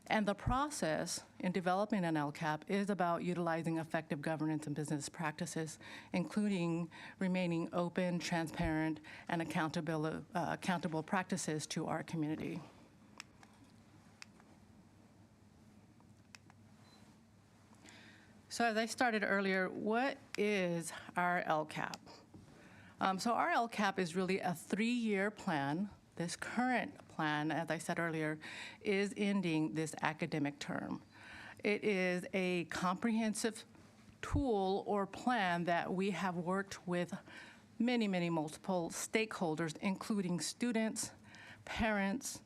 And the process in developing an LCAP is about utilizing effective governance and business practices, including remaining open, transparent, and accountable practices to our community. So as I started earlier, what is our LCAP? So our LCAP is really a 3-year plan. This current plan, as I said earlier, is ending this academic term. It is a comprehensive tool or plan that we have worked with many, many multiple stakeholders, including students, parents,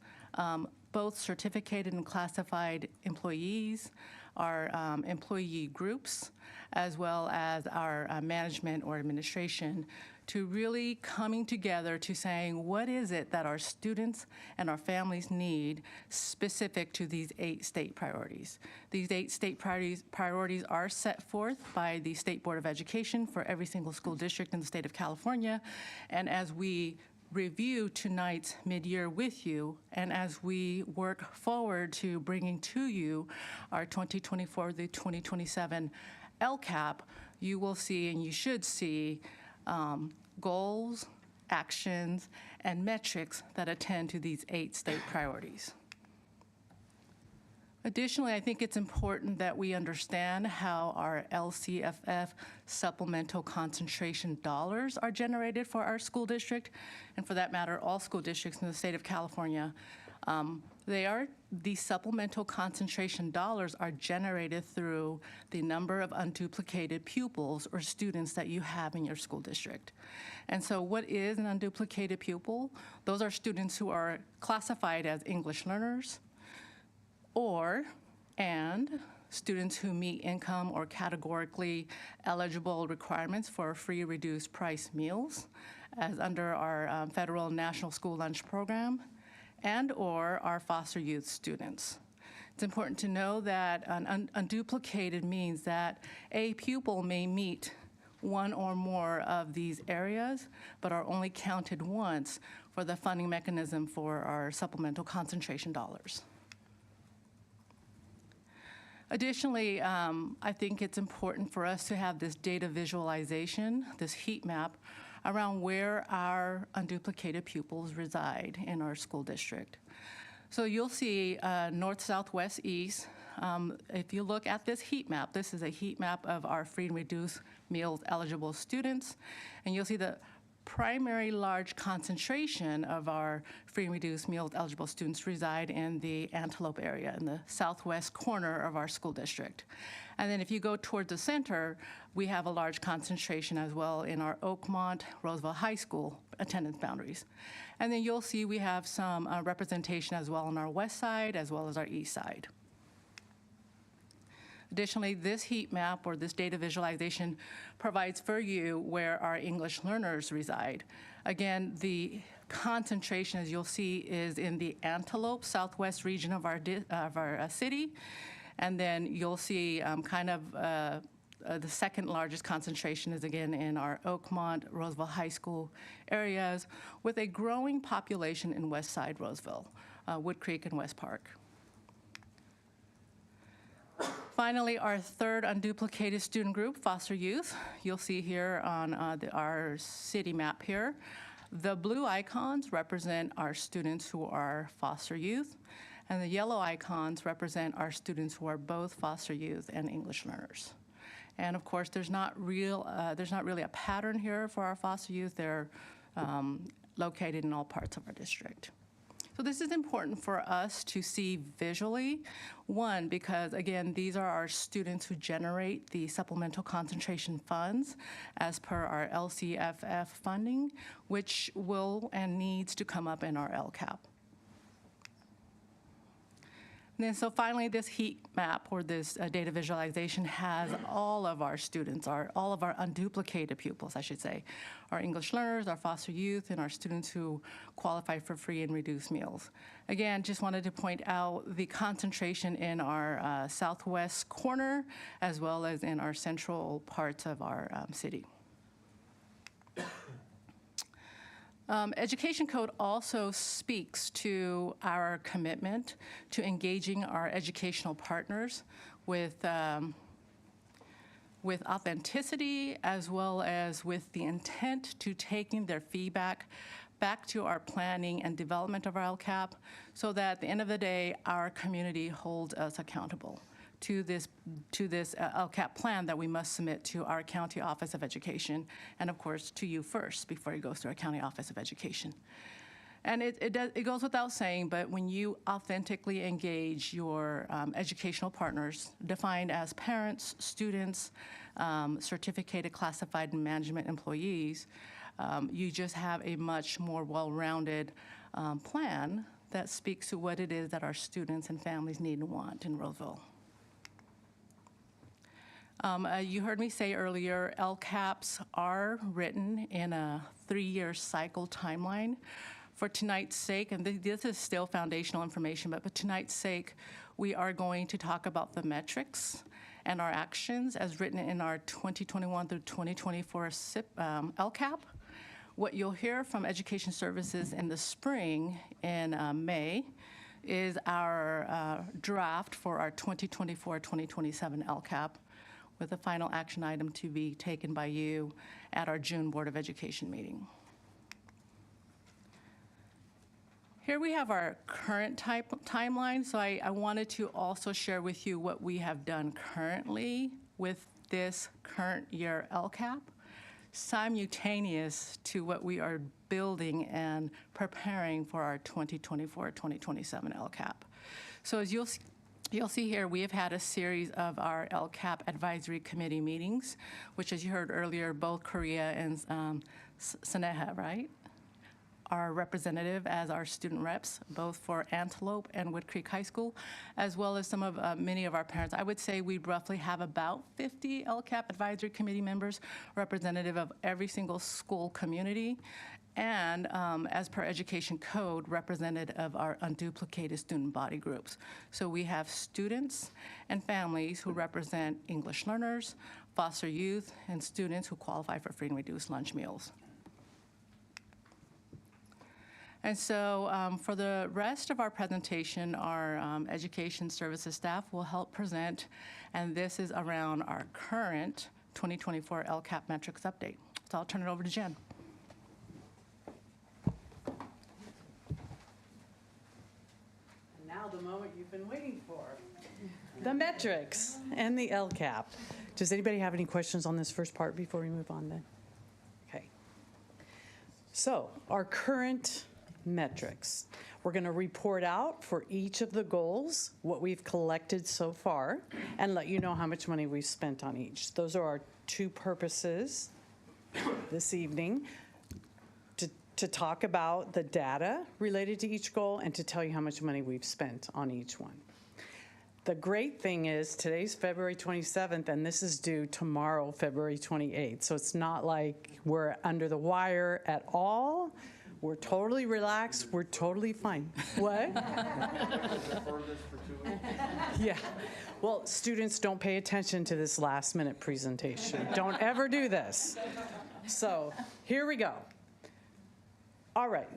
both certificated and classified employees, our employee groups, as well as our management or administration, to really coming together to saying, what is it that our students and our families need specific to these 8 state priorities? These 8 state priorities are set forth by the State Board of Education for every single school district in the state of California. And as we review tonight's mid-year with you, and as we work forward to bringing to you our 2024 to 2027 LCAP, you will see, and you should see, goals, actions, and metrics that attend to these 8 state priorities. Additionally, I think it's important that we understand how our LCFF supplemental concentration dollars are generated for our school district, and for that matter, all school districts in the state of California. The supplemental concentration dollars are generated through the number of unduplicated pupils or students that you have in your school district. And so what is an unduplicated pupil? Those are students who are classified as English learners, and students who meet income or categorically eligible requirements for free reduced price meals, as under our federal and national school lunch program and/or our foster youth students. It's important to know that an unduplicated means that a pupil may meet one or more of these areas, but are only counted once for the funding mechanism for our supplemental concentration dollars. Additionally, I think it's important for us to have this data visualization, this heat map, around where our unduplicated pupils reside in our school district. So you'll see north, south, west, east. If you look at this heat map, this is a heat map of our free and reduced meals eligible students, and you'll see the primary large concentration of our free and reduced meals eligible students reside in the Antelope area, in the southwest corner of our school district. And then if you go toward the center, we have a large concentration as well in our Oakmont, Roosevelt High School attendance boundaries. And then you'll see we have some representation as well on our west side as well as our east side. Additionally, this heat map or this data visualization provides for you where our English learners reside. Again, the concentration, as you'll see, is in the Antelope southwest region of our city. And then you'll see the second largest concentration is again in our Oakmont, Roosevelt High School areas, with a growing population in West Side Roseville, Wood Creek and West Park. Finally, our third unduplicated student group, foster youth. You'll see here on our city map here. The blue icons represent our students who are foster youth, and the yellow icons represent our students who are both foster youth and English learners. And of course, there's not really a pattern here for our foster youth. They're located in all parts of our district. So this is important for us to see visually. One, because again, these are our students who generate the supplemental concentration funds as per our LCFF funding, which will and needs to come up in our LCAP. And then, so finally, this heat map or this data visualization has all of our students, all of our unduplicated pupils, I should say, our English learners, our foster youth, and our students who qualify for free and reduced meals. Again, just wanted to point out the concentration in our southwest corner as well as in our central parts of our city. Education Code also speaks to our commitment to engaging our educational partners with authenticity as well as with the intent to taking their feedback back to our planning and development of our LCAP so that at the end of the day, our community holds us accountable to this LCAP plan that we must submit to our County Office of Education, and of course to you first before it goes to our County Office of Education. And it goes without saying, but when you authentically engage your educational partners, defined as parents, students, certificated, classified, and management employees, you just have a much more well-rounded plan that speaks to what it is that our students and families need and want in Roseville. You heard me say earlier, LCAPs are written in a 3-year cycle timeline. For tonight's sake, and this is still foundational information, but for tonight's sake, we are going to talk about the metrics and our actions as written in our 2021 through 2024 LCAP. What you'll hear from Education Services in the spring in May is our draft for our 2024-2027 LCAP, with a final action item to be taken by you at our June Board of Education meeting. Here we have our current timeline, so I wanted to also share with you what we have done currently with this current year LCAP, simultaneous to what we are building and preparing for our 2024-2027 LCAP. So as You'll see here, we have had a series of our LCAP Advisory Committee meetings, which, as you heard earlier, both Korea and Saneha, right, our representative as our student reps, both for Antelope and Wood Creek High School, as well as some of many of our parents. I would say we roughly have about 50 LCAP advisory committee members, representative of every single school community, and as per education code, representative of our unduplicated student body groups. So we have students and families who represent English learners, foster youth, and students who qualify for free and reduced lunch meals. And so for the rest of our presentation, our education services staff will help present, and this is around our current 2024 LCAP metrics update. So I'll turn it over to Jen. Now the moment you've been waiting for. The metrics and the LCAP. Does anybody have any questions on this first part before we move on then? Okay. So our current metrics. We're going to report out for each of the goals what we've collected so far and let you know how much money we've spent on each. Those are our two purposes this evening. To talk about the data related to each goal and to tell you how much money we've spent on each one. The great thing is today's February 27th, and this is due tomorrow, February 28th. So it's not like we're under the wire at all. We're totally relaxed. We're totally fine. What? Yeah. Well, students, don't pay attention to this last-minute presentation. Don't ever do this. So here we go. All right.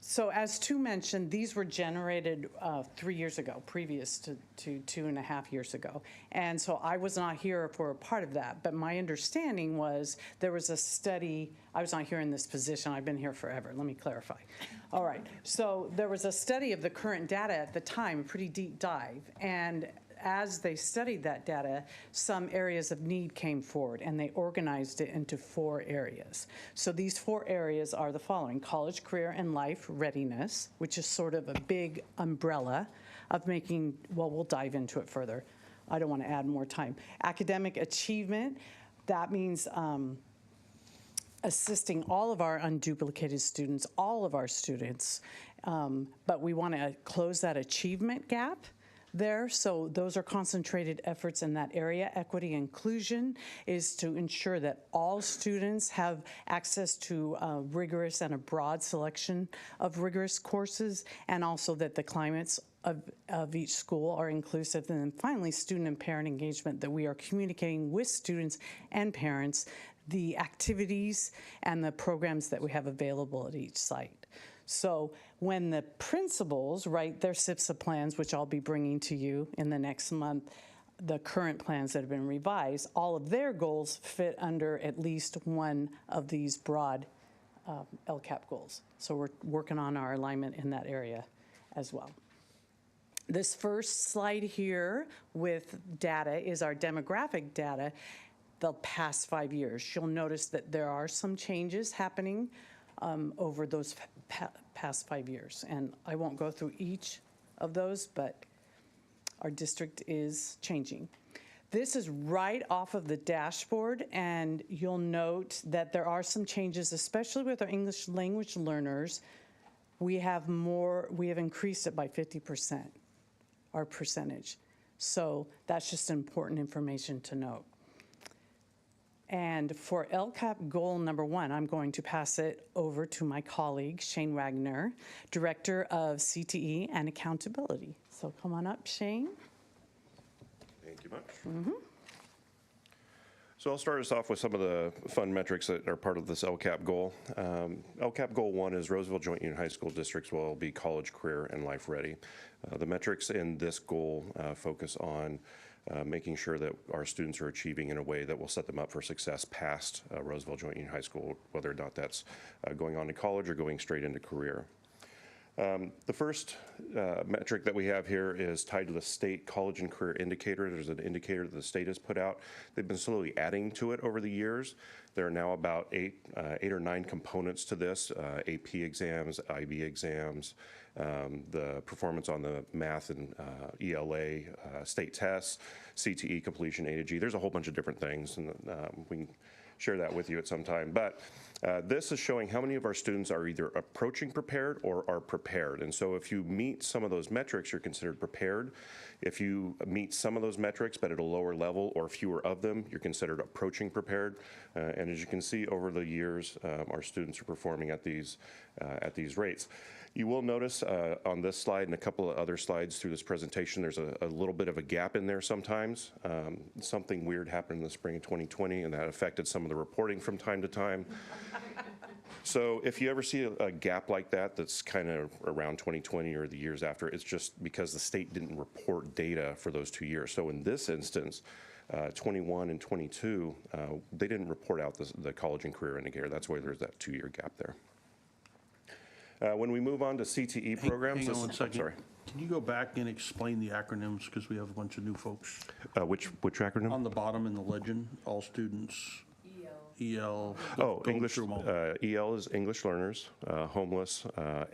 So as Stu mentioned, these were generated 3 years ago, previous to 2.5 years ago. And so I was not here for a part of that. But my understanding was there was a study. I was not here in this position. I've been here forever. Let me clarify. All right. So there was a study of the current data at the time, a pretty deep dive. And as they studied that data, some areas of need came forward, and they organized it into 4 areas. So these 4 areas are the following: college, career, and life readiness, which is sort of a big umbrella of making, well, we'll dive into it further. I don't want to add more time. Academic achievement, that means assisting all of our unduplicated students, all of our students, but we want to close that achievement gap there. So those are concentrated efforts in that area. Equity inclusion is to ensure that all students have access to rigorous and a broad selection of rigorous courses, and also that the climates of each school are inclusive. And then finally, student and parent engagement, that we are communicating with students and parents the activities and the programs that we have available at each site. So when the principals write their SIPSA plans, which I'll be bringing to you in the next month, the current plans that have been revised, all of their goals fit under at least one of these broad LCAP goals. So we're working on our alignment in that area as well. This first slide here with data is our demographic data the past 5 years. You'll notice that there are some changes happening over those past 5 years. And I won't go through each of those, but our district is changing. This is right off of the dashboard, and you'll note that there are some changes, especially with our English language learners. We have increased it by 50%, our percentage. So that's just important information to note. And for LCAP goal number 1, I'm going to pass it over to my colleague, Shane Wagner, Director of CTE and Accountability. So come on up, Shane. Thank you much. So I'll start us off with some of the fun metrics that are part of this LCAP goal. LCAP goal 1 is Roseville Joint Union High School districts will be college, career, and life ready. The metrics in this goal focus on making sure that our students are achieving in a way that will set them up for success past Roseville Joint Union High School, whether or not that's going on to college or going straight into career. The first metric that we have here is tied to the state college and career indicator. There's an indicator that the state has put out. They've been slowly adding to it over the years. There are now about eight or nine components to this: AP exams, IB exams, the performance on the math and ELA state tests, CTE completion, A to G. There's a whole bunch of different things, and we can share that with you at some time. But this is showing how many of our students are either approaching prepared or are prepared. And so if you meet some of those metrics, you're considered prepared. If you meet some of those metrics but at a lower level or fewer of them, you're considered approaching prepared. And as you can see over the years, our students are performing at these rates. You will notice on this slide and a couple of other slides through this presentation, there's a little bit of a gap in there sometimes. Something weird happened in the spring of 2020, and that affected some of the reporting from time to time. So if you ever see a gap like that that's kind of around 2020 or the years after, it's just because the state didn't report data for those 2 years. So in this instance, 21 and 22, they didn't report out the college and career indicator. That's why there's that 2-year gap there. When we move on to CTE programs. Hang on 1 second. Sorry. Can you go back and explain the acronyms, because we have a bunch of new folks? Which acronym? On the bottom in the legend, all students. EL. Oh, English. EL is English learners, homeless.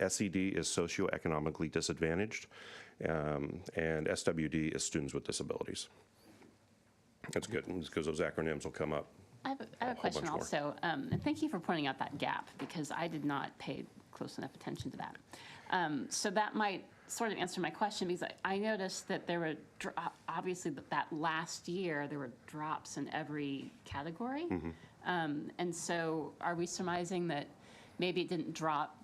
SED is socioeconomically disadvantaged, and SWD is students with disabilities. That's good, because those acronyms will come up. I have a question also, and thank you for pointing out that gap, because I did not pay close enough attention to that. So that might sort of answer my question, because I noticed that there were, obviously that last year, there were drops in every category. Mm-hmm. And so are we surmising that maybe it didn't drop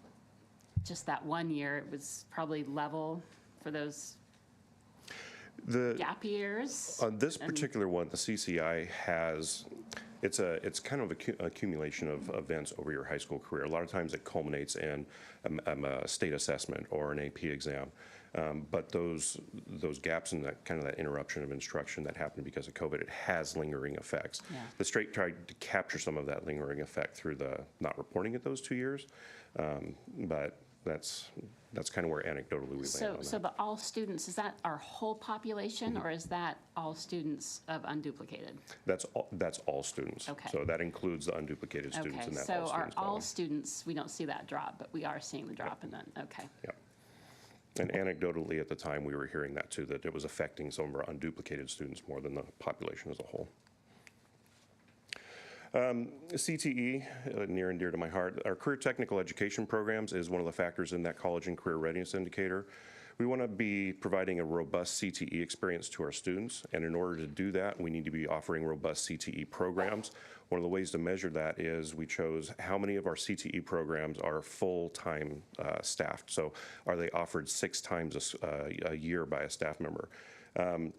just that 1 year, it was probably level for those gap years? On this particular one, the CCI has, it's kind of an accumulation of events over your high school career. A lot of times it culminates in a state assessment or an AP exam. But those gaps and that kind of that interruption of instruction that happened because of COVID, it has lingering effects. Yeah. The state tried to capture some of that lingering effect through the not reporting it those 2 years, but that's kind of where anecdotally we land on that. So the all students, is that our whole population, or is that all students of unduplicated? That's all students. Okay. So that includes the unduplicated students in that all students so our all column. students, we don't see that drop, but we are seeing the drop in that. Okay. Yeah. And anecdotally at the time, we were hearing that too, that it was affecting some of our unduplicated students more than the population as a whole. CTE, near and dear to my heart. Our career technical education programs is one of the factors in that college and career readiness indicator. We want to be providing a robust CTE experience to our students, and in order to do that, we need to be offering robust CTE programs. One of the ways to measure that is we chose how many of our CTE programs are full-time staffed. So are they offered 6 times a year by a staff member?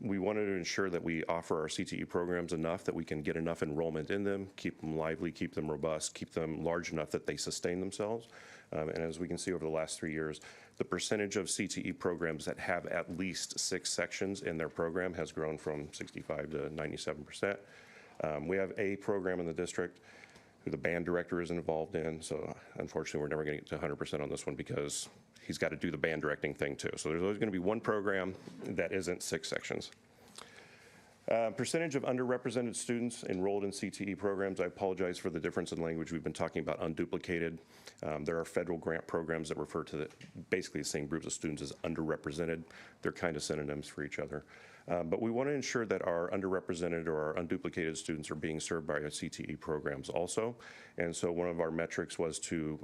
We wanted to ensure that we offer our CTE programs enough that we can get enough enrollment in them, keep them lively, keep them robust, keep them large enough that they sustain themselves. And as we can see over the last 3 years, the percentage of CTE programs that have at least 6 sections in their program has grown from 65 to 97%. We have a program in the district who the band director is involved in, so unfortunately we're never going to get to 100% on this one because he's got to do the band directing thing too. So there's always going to be one program that isn't 6 sections. Percentage of underrepresented students enrolled in CTE programs. I apologize for the difference in language. We've been talking about unduplicated. There are federal grant programs that refer to basically the same groups of students as underrepresented. They're kind of synonyms for each other. But we want to ensure that our underrepresented or our unduplicated students are being served by our CTE programs also. And so one of our metrics was to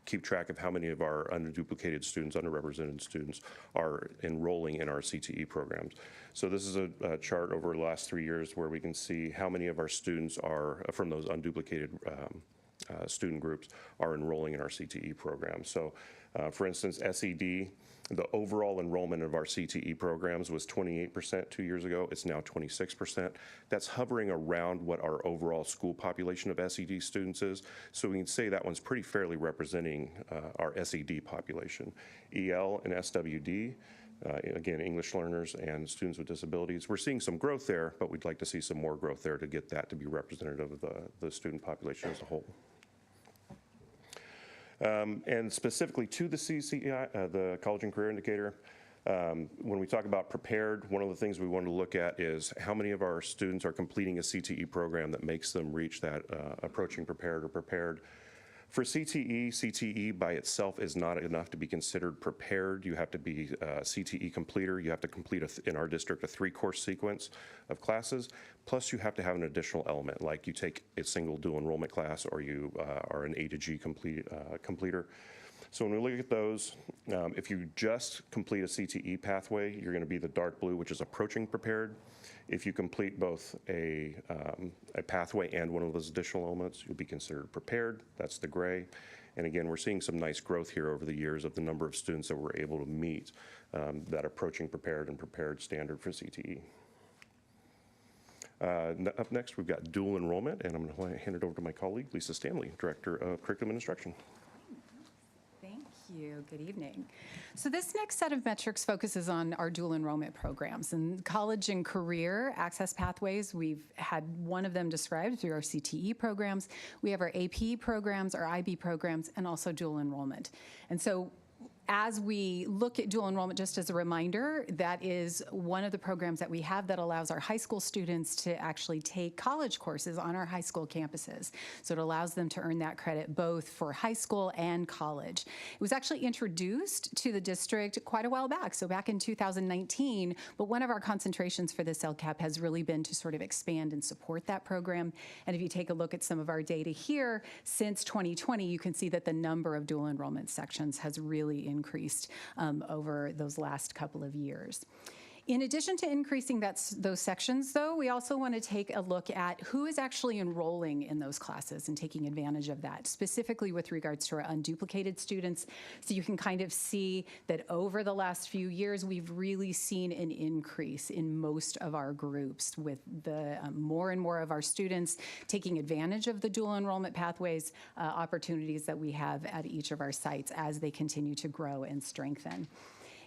keep track of how many of our unduplicated students, underrepresented students, are enrolling in our CTE programs. So this is a chart over the last 3 years where we can see how many of our students are, from those unduplicated student groups, are enrolling in our CTE programs. So for instance, SED, the overall enrollment of our CTE programs was 28% 2 years ago. It's now 26%. That's hovering around what our overall school population of SED students is. So we can say that one's pretty fairly representing our SED population. EL and SWD, again, English learners and students with disabilities. We're seeing some growth there, but we'd like to see some more growth there to get that to be representative of the student population as a whole. And specifically to the CCI, the College and Career Indicator, when we talk about prepared, one of the things we want to look at is how many of our students are completing a CTE program that makes them reach that approaching prepared or prepared. For CTE by itself is not enough to be considered prepared. You have to be a CTE completer. You have to complete, in our district, a 3-course sequence of classes. Plus, you have to have an additional element, like you take a single dual enrollment class or you are an A to G completer. So when we look at those, if you just complete a CTE pathway, you're going to be the dark blue, which is approaching prepared. If you complete both a pathway and one of those additional elements, you'll be considered prepared. That's the gray. And again, we're seeing some nice growth here over the years of the number of students that were able to meet that approaching prepared and prepared standard for CTE. Up next, we've got dual enrollment, and I'm going to hand it over to my colleague, Lisa Stanley, Director of Curriculum and Instruction. Thank you. Good evening. So this next set of metrics focuses on our dual enrollment programs. And college and career access pathways, we've had one of them described through our CTE programs. We have our AP programs, our IB programs, and also dual enrollment. And so as we look at dual enrollment, just as a reminder, that is one of the programs that we have that allows our high school students to actually take college courses on our high school campuses. So it allows them to earn that credit both for high school and college. It was actually introduced to the district quite a while back, so back in 2019, but one of our concentrations for this LCAP has really been to sort of expand and support that program. And if you take a look at some of our data here, since 2020, you can see that the number of dual enrollment sections has really increased over those last couple of years. In addition to increasing those sections, though, we also want to take a look at who is actually enrolling in those classes and taking advantage of that, specifically with regards to our unduplicated students. So you can kind of see that over the last few years, we've really seen an increase in most of our groups with the more and more of our students taking advantage of the dual enrollment pathways opportunities that we have at each of our sites as they continue to grow and strengthen.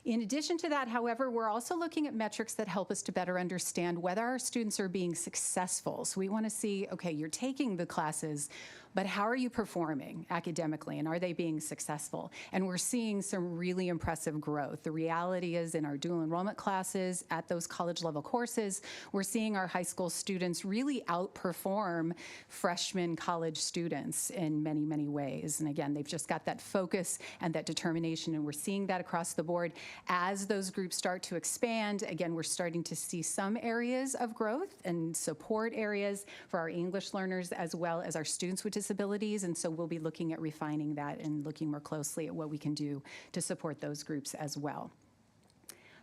In addition to that, however, we're also looking at metrics that help us to better understand whether our students are being successful. So we want to see, okay, you're taking the classes, but how are you performing academically, and are they being successful? And we're seeing some really impressive growth. The reality is in our dual enrollment classes at those college level courses, we're seeing our high school students really outperform freshman college students in many, many ways. And again, they've just got that focus and that determination, and we're seeing that across the board. As those groups start to expand, again, we're starting to see some areas of growth and support areas for our English learners as well as our students with disabilities, and so we'll be looking at refining that and looking more closely at what we can do to support those groups as well.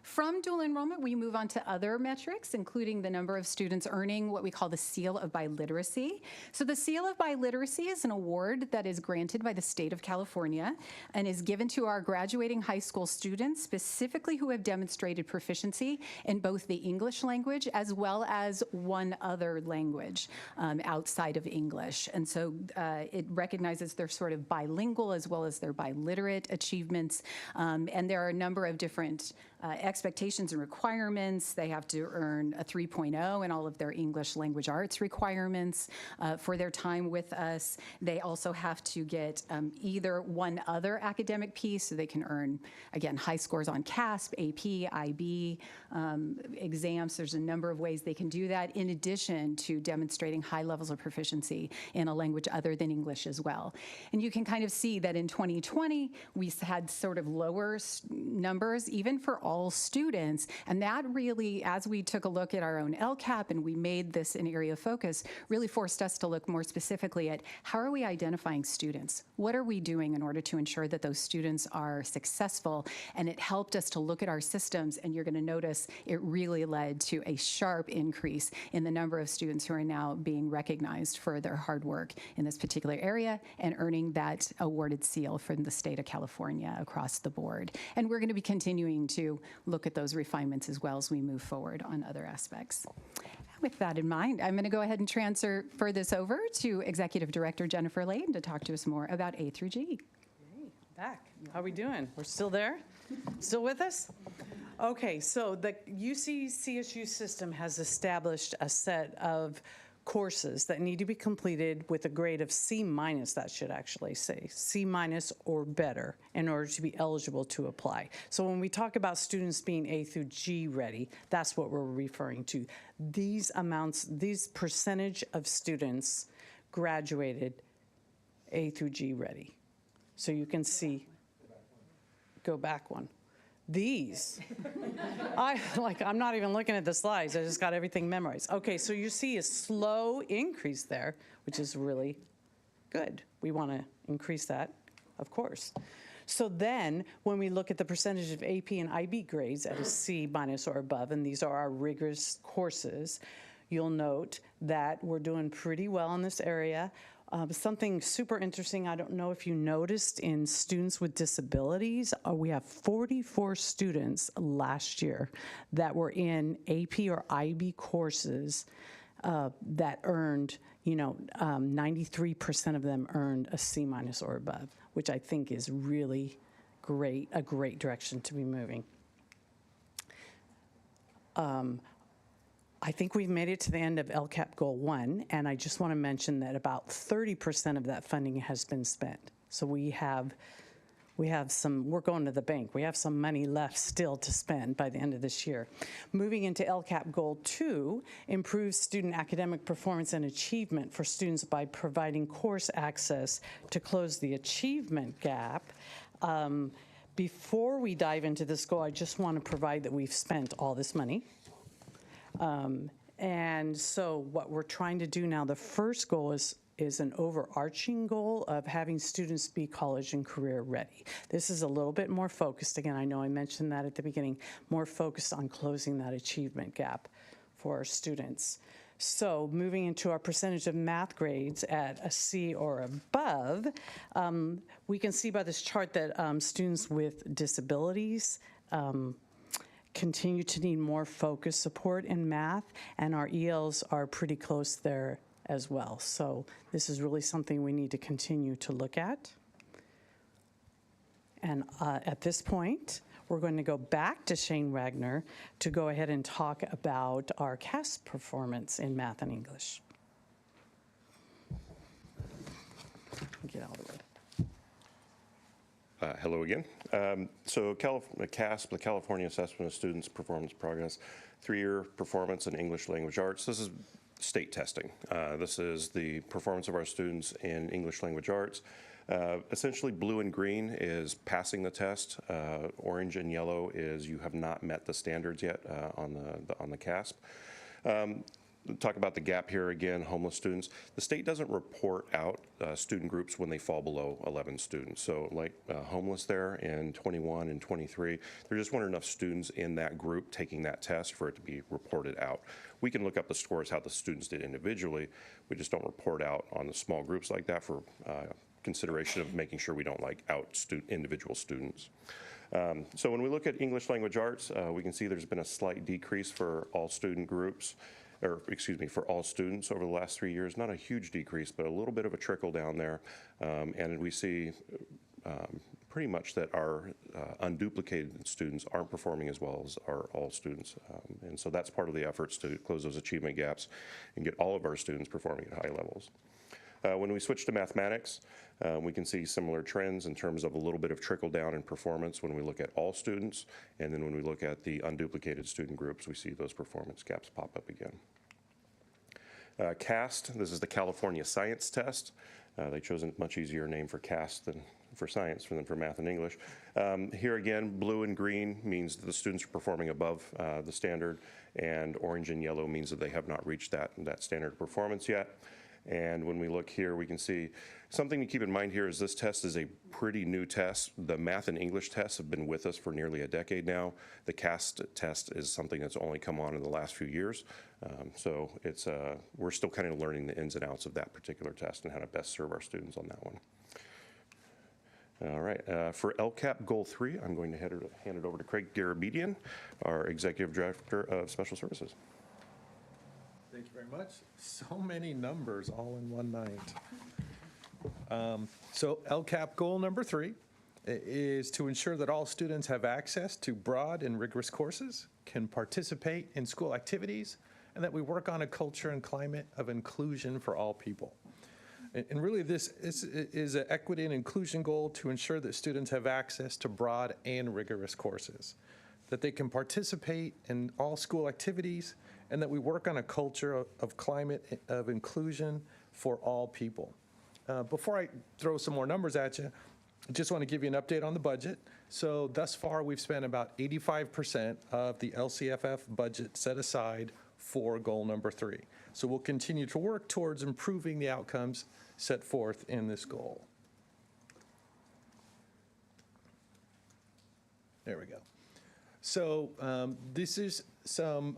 From dual enrollment, we move on to other metrics, including the number of students earning what we call the Seal of Biliteracy. So the Seal of Biliteracy is an award that is granted by the state of California and is given to our graduating high school students, specifically who have demonstrated proficiency in both the English language as well as one other language outside of English. And so it recognizes their sort of bilingual as well as their biliterate achievements. And there are a number of different expectations and requirements. They have to earn a 3.0 in all of their English language arts requirements for their time with us. They also have to get either one other academic piece, so they can earn, again, high scores on CASP, AP, IB exams. There's a number of ways they can do that, in addition to demonstrating high levels of proficiency in a language other than English as well. And you can kind of see that in 2020, we had sort of lower numbers, even for all students, and that really, as we took a look at our own LCAP and we made this an area of focus, really forced us to look more specifically at how are we identifying students? What are we doing in order to ensure that those students are successful? And it helped us to look at our systems, and you're going to notice it really led to a sharp increase in the number of students who are now being recognized for their hard work in this particular area and earning that awarded seal from the state of California across the board. And we're going to be continuing to look at those refinements as well as we move forward on other aspects. With that in mind, I'm going to go ahead and transfer this over to Executive Director Jennifer Lane to talk to us more about A through G. Back. How we doing? We're still there? Still with us? Okay, so the UC-CSU system has established a set of courses that need to be completed with a grade of C-, that should actually say, C- or better in order to be eligible to apply. So when we talk about students being A through G ready, that's what we're referring to. These amounts, these percentage of students graduated A through G ready. So you can see, go back one. These, I'm not even looking at the slides, I just got everything memorized. Okay, so you see a slow increase there, which is really good. We want to increase that, of course. So then, when we look at the percentage of AP and IB grades at a C- or above, and these are our rigorous courses, you'll note that we're doing pretty well in this area. Something super interesting, I don't know if you noticed, in students with disabilities, we have 44 students last year that were in AP or IB courses that earned, 93% of them earned a C- or above, which I think is really great, a great direction to be moving. I think we've made it to the end of LCAP Goal 1, and I just want to mention that about 30% of that funding has been spent. So we have some, we're going to the bank. We have some money left still to spend by the end of this year. Moving into LCAP Goal 2, improve student academic performance and achievement for students by providing course access to close the achievement gap. Before we dive into this goal, I just want to provide that we've spent all this money. And so what we're trying to do now, the first goal is an overarching goal of having students be college and career ready. This is a little bit more focused. Again, I know I mentioned that at the beginning, more focused on closing that achievement gap for our students. So moving into our percentage of math grades at a C or above, we can see by this chart that students with disabilities continue to need more focused support in math, and our ELs are pretty close there as well. So this is really something we need to continue to look at. And at this point, we're going to go back to Shane Wagner to go ahead and talk about our CAS performance in math and English. Get out of the way. Hello again. So CASP, the California Assessment of Students' Performance Progress, 3-year performance in English language arts. This is state testing. This is the performance of our students in English language arts. Essentially, blue and green is passing the test. Orange and yellow is you have not met the standards yet on the CASP. Talk about the gap here again, homeless students. The state doesn't report out student groups when they fall below 11 students. So like homeless there in 21 and 23, there just weren't enough students in that group taking that test for it to be reported out. We can look up the scores, how the students did individually. We just don't report out on the small groups like that for consideration of making sure we don't out individual students. So when we look at English language arts, we can see there's been a slight decrease for all student groups, or excuse me, for all students over the last 3 years. Not a huge decrease, but a little bit of a trickle down there. And we see pretty much that our unduplicated students aren't performing as well as our all students. And so that's part of the efforts to close those achievement gaps and get all of our students performing at high levels. When we switch to mathematics, we can see similar trends in terms of a little bit of trickle down in performance when we look at all students, and then when we look at the unduplicated student groups, we see those performance gaps pop up again. CAST, this is the California Science Test. They chose a much easier name for CAST than for science than for math and English. Here again, blue and green means that the students are performing above the standard, and orange and yellow means that they have not reached that standard performance yet. And when we look here, we can see something to keep in mind here is this test is a pretty new test. The math and English tests have been with us for nearly a decade now. The CAST test is something that's only come on in the last few years. So it's we're still kind of learning the ins and outs of that particular test and how to best serve our students on that one. All right, for LCAP Goal 3, I'm going to hand it over to Craig Garabedian, our Executive Director of Special Services. Thank you very much. So many numbers all in one night. So LCAP goal number 3 is to ensure that all students have access to broad and rigorous courses, can participate in school activities, and that we work on a culture and climate of inclusion for all people. And really this is an equity and inclusion goal to ensure that students have access to broad and rigorous courses, that they can participate in all school activities, and that we work on a culture of climate of inclusion for all people. Before I throw some more numbers at you, I just want to give you an update on the budget. So thus far, we've spent about 85% of the LCFF budget set aside for goal number 3. So we'll continue to work towards improving the outcomes set forth in this goal. There we go. So this is some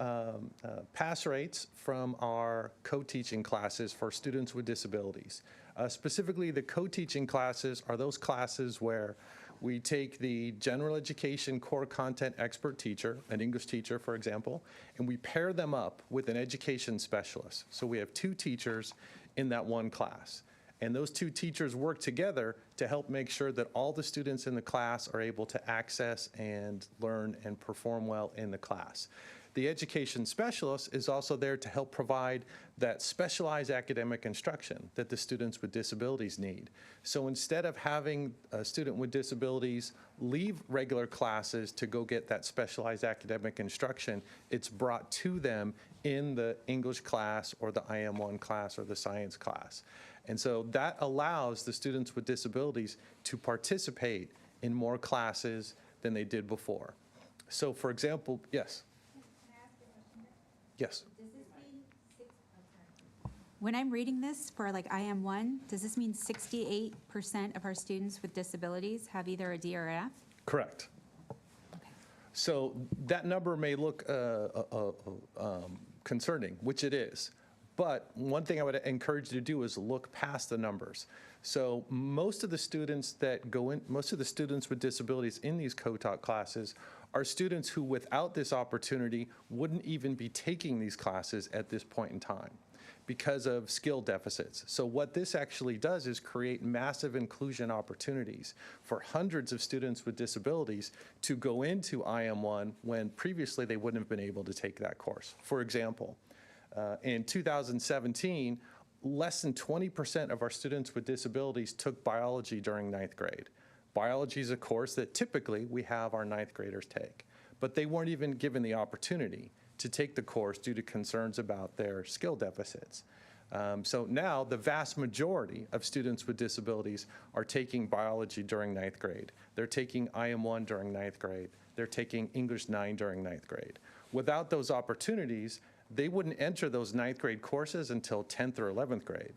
pass rates from our co-teaching classes for students with disabilities. Specifically, the co-teaching classes are those classes where we take the general education core content expert teacher, an English teacher, for example, and we pair them up with an education specialist. So we have 2 teachers in that one class. And those 2 teachers work together to help make sure that all the students in the class are able to access and learn and perform well in the class. The education specialist is also there to help provide that specialized academic instruction that the students with disabilities need. So instead of having a student with disabilities leave regular classes to go get that specialized academic instruction, it's brought to them in the English class or the IM1 class or the science class. And so that allows the students with disabilities to participate in more classes than they did before. So for example, yes? Yes. When I'm reading this for like IM1, does this mean 68% of our students with disabilities have either a D or an F? Correct. So that number may look concerning, which it is. But one thing I would encourage you to do is look past the numbers. So most of the students that go in, most of the students with disabilities in these co-taught classes are students who without this opportunity wouldn't even be taking these classes at this point in time because of skill deficits. So what this actually does is create massive inclusion opportunities for hundreds of students with disabilities to go into IM1 when previously they wouldn't have been able to take that course. For example, in 2017, less than 20% of our students with disabilities took biology during 9th grade. Biology is a course that typically we have our 9th graders take, but they weren't even given the opportunity to take the course due to concerns about their skill deficits. So now the vast majority of students with disabilities are taking biology during 9th grade. They're taking IM1 during 9th grade. They're taking English 9 during 9th grade. Without those opportunities, they wouldn't enter those 9th grade courses until 10th or 11th grade.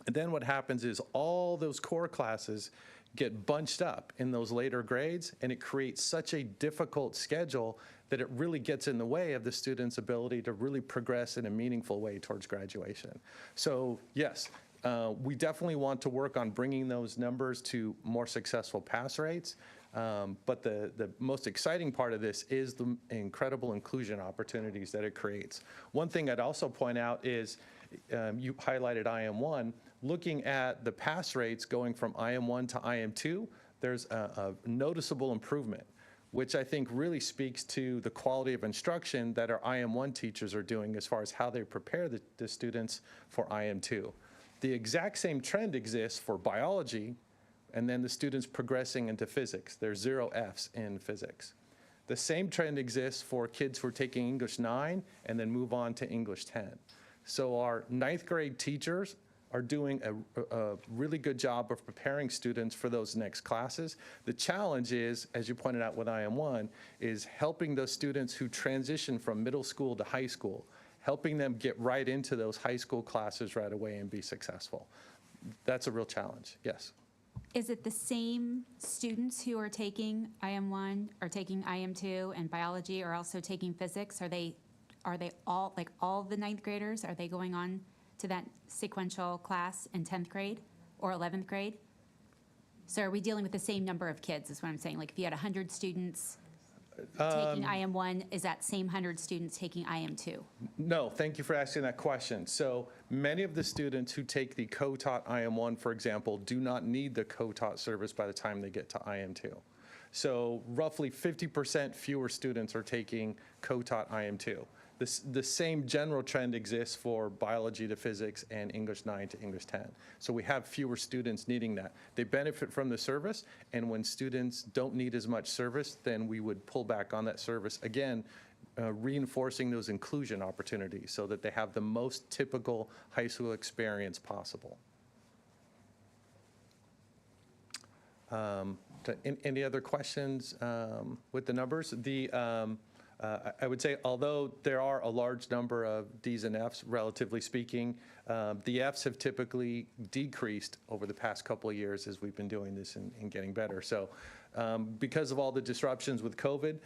And then what happens is all those core classes get bunched up in those later grades, and it creates such a difficult schedule that it really gets in the way of the student's ability to really progress in a meaningful way towards graduation. So yes, we definitely want to work on bringing those numbers to more successful pass rates. But the most exciting part of this is the incredible inclusion opportunities that it creates. One thing I'd also point out is you highlighted IM1. Looking at the pass rates going from IM1 to IM2, there's a noticeable improvement, which I think really speaks to the quality of instruction that our IM1 teachers are doing as far as how they prepare the students for IM2. The exact same trend exists for biology, and then the students progressing into physics. There's 0 Fs in physics. The same trend exists for kids who are taking English 9 and then move on to English 10. So our 9th grade teachers are doing a really good job of preparing students for those next classes. The challenge is, as you pointed out with IM1, is helping those students who transition from middle school to high school, helping them get right into those high school classes right away and be successful. That's a real challenge, yes. Is it the same students who are taking IM1 or taking IM2 and biology are also taking physics? Are they all, like all the 9th graders, are they going on to that sequential class in 10th grade or 11th grade? So are we dealing with the same number of kids is what I'm saying? Like if you had 100 students taking IM1, is that same 100 students taking IM2? No, thank you for asking that question. So many of the students who take the co-taught IM1, for example, do not need the co-taught service by the time they get to IM2. So roughly 50% fewer students are taking co-taught IM2. The same general trend exists for biology to physics and English 9 to English 10. So we have fewer students needing that. They benefit from the service, and when students don't need as much service, then we would pull back on that service. Again, reinforcing those inclusion opportunities so that they have the most typical high school experience possible. Any other questions with the numbers? I would say, although there are a large number of Ds and Fs, relatively speaking, the Fs have typically decreased over the past couple of years as we've been doing this and getting better. So because of all the disruptions with COVID,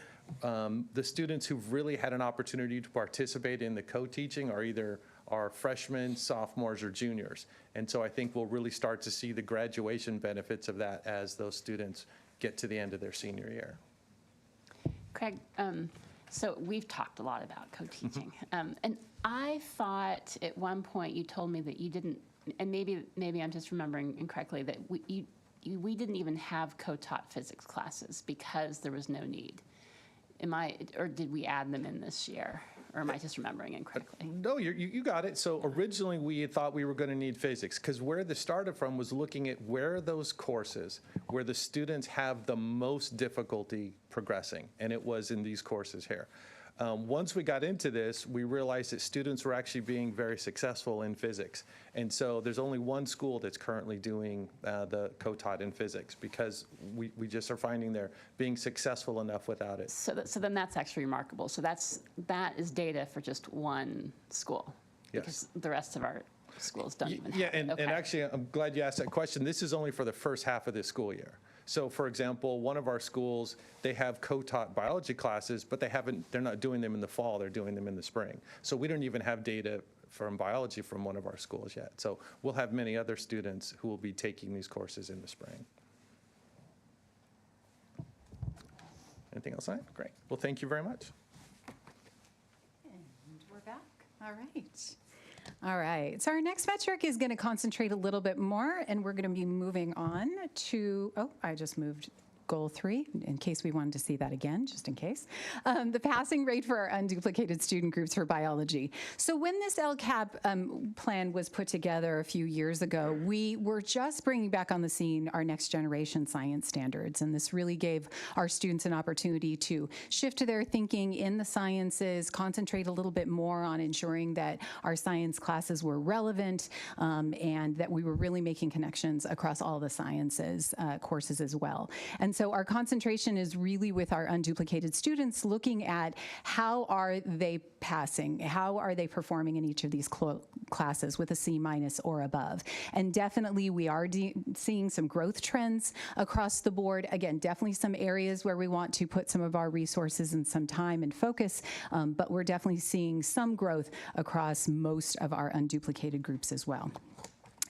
the students who've really had an opportunity to participate in the co-teaching are either our freshmen, sophomores, or juniors. And so I think we'll really start to see the graduation benefits of that as those students get to the end of their senior year. Craig, so we've talked a lot about co-teaching. And I thought at one point you told me that you didn't, and maybe I'm just remembering incorrectly, that we didn't even have co-taught physics classes because there was no need. Or did we add them in this year? Or am I just remembering incorrectly? No, you got it. So originally we had thought we were going to need physics because where this started from was looking at where are those courses where the students have the most difficulty progressing, and it was in these courses here. Once we got into this, we realized that students were actually being very successful in physics. And so there's only one school that's currently doing the co-taught in physics because we just are finding they're being successful enough without it. So then that's actually remarkable. So that is data for just one school. Yes. Because the rest of our schools don't even have Yeah, it. and actually, I'm glad you asked that question. This is only for the first half of this school year. So for example, one of our schools, they have co-taught biology classes, but they're not doing them in the fall, they're doing them in the spring. So we don't even have data from biology from one of our schools yet. So we'll have many other students who will be taking these courses in the spring. Anything else, Ryan? Great. Well, thank you very much. And we're back. All right. All right, so our next metric is going to concentrate a little bit more, and we're going to be moving on to, I just moved goal 3, in case we wanted to see that again, just in case. The passing rate for our unduplicated student groups for biology. So when this LCAP plan was put together a few years ago, we were just bringing back on the scene our next generation science standards. And this really gave our students an opportunity to shift to their thinking in the sciences, concentrate a little bit more on ensuring that our science classes were relevant and that we were really making connections across all the sciences courses as well. And so our concentration is really with our unduplicated students, looking at how are they passing, how are they performing in each of these classes with a C- or above. And definitely we are seeing some growth trends across the board. Again, definitely some areas where we want to put some of our resources and some time and focus, but we're definitely seeing some growth across most of our unduplicated groups as well.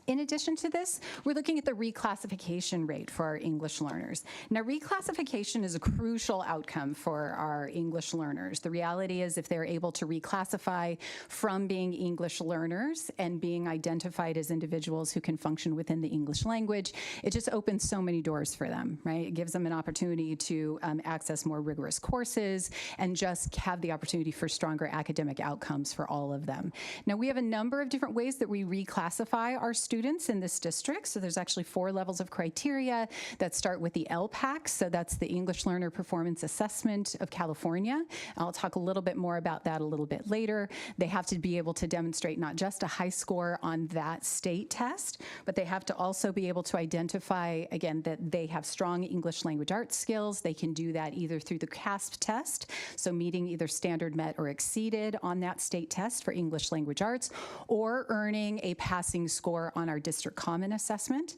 In addition to this, we're looking at the reclassification rate for our English learners. Now, reclassification is a crucial outcome for our English learners. The reality is if they're able to reclassify from being English learners and being identified as individuals who can function within the English language, it just opens so many doors for them, right? It gives them an opportunity to access more rigorous courses and just have the opportunity for stronger academic outcomes for all of them. Now, we have a number of different ways that we reclassify our students in this district. So there's actually 4 levels of criteria that start with the LPAC. So that's the English Learner Performance Assessment of California. I'll talk a little bit more about that a little bit later. They have to be able to demonstrate not just a high score on that state test, but they have to also be able to identify, again, that they have strong English language arts skills. They can do that either through the CASP test, so meeting either standard met or exceeded on that state test for English language arts, or earning a passing score on our district common assessment.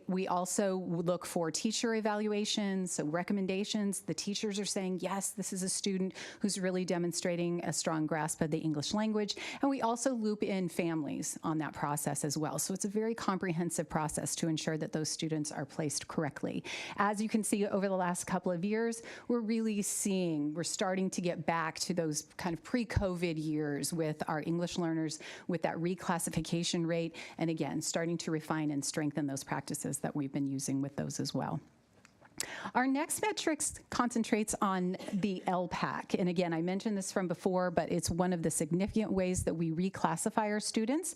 We also look for teacher evaluations, so recommendations. The teachers are saying, yes, this is a student who's really demonstrating a strong grasp of the English language. And we also loop in families on that process as well. So it's a very comprehensive process to ensure that those students are placed correctly. As you can see over the last couple of years, we're starting to get back to those kind of pre-COVID years with our English learners with that reclassification rate. And again, starting to refine and strengthen those practices that we've been using with those as well. Our next metrics concentrates on the LPAC. And again, I mentioned this from before, but it's one of the significant ways that we reclassify our students.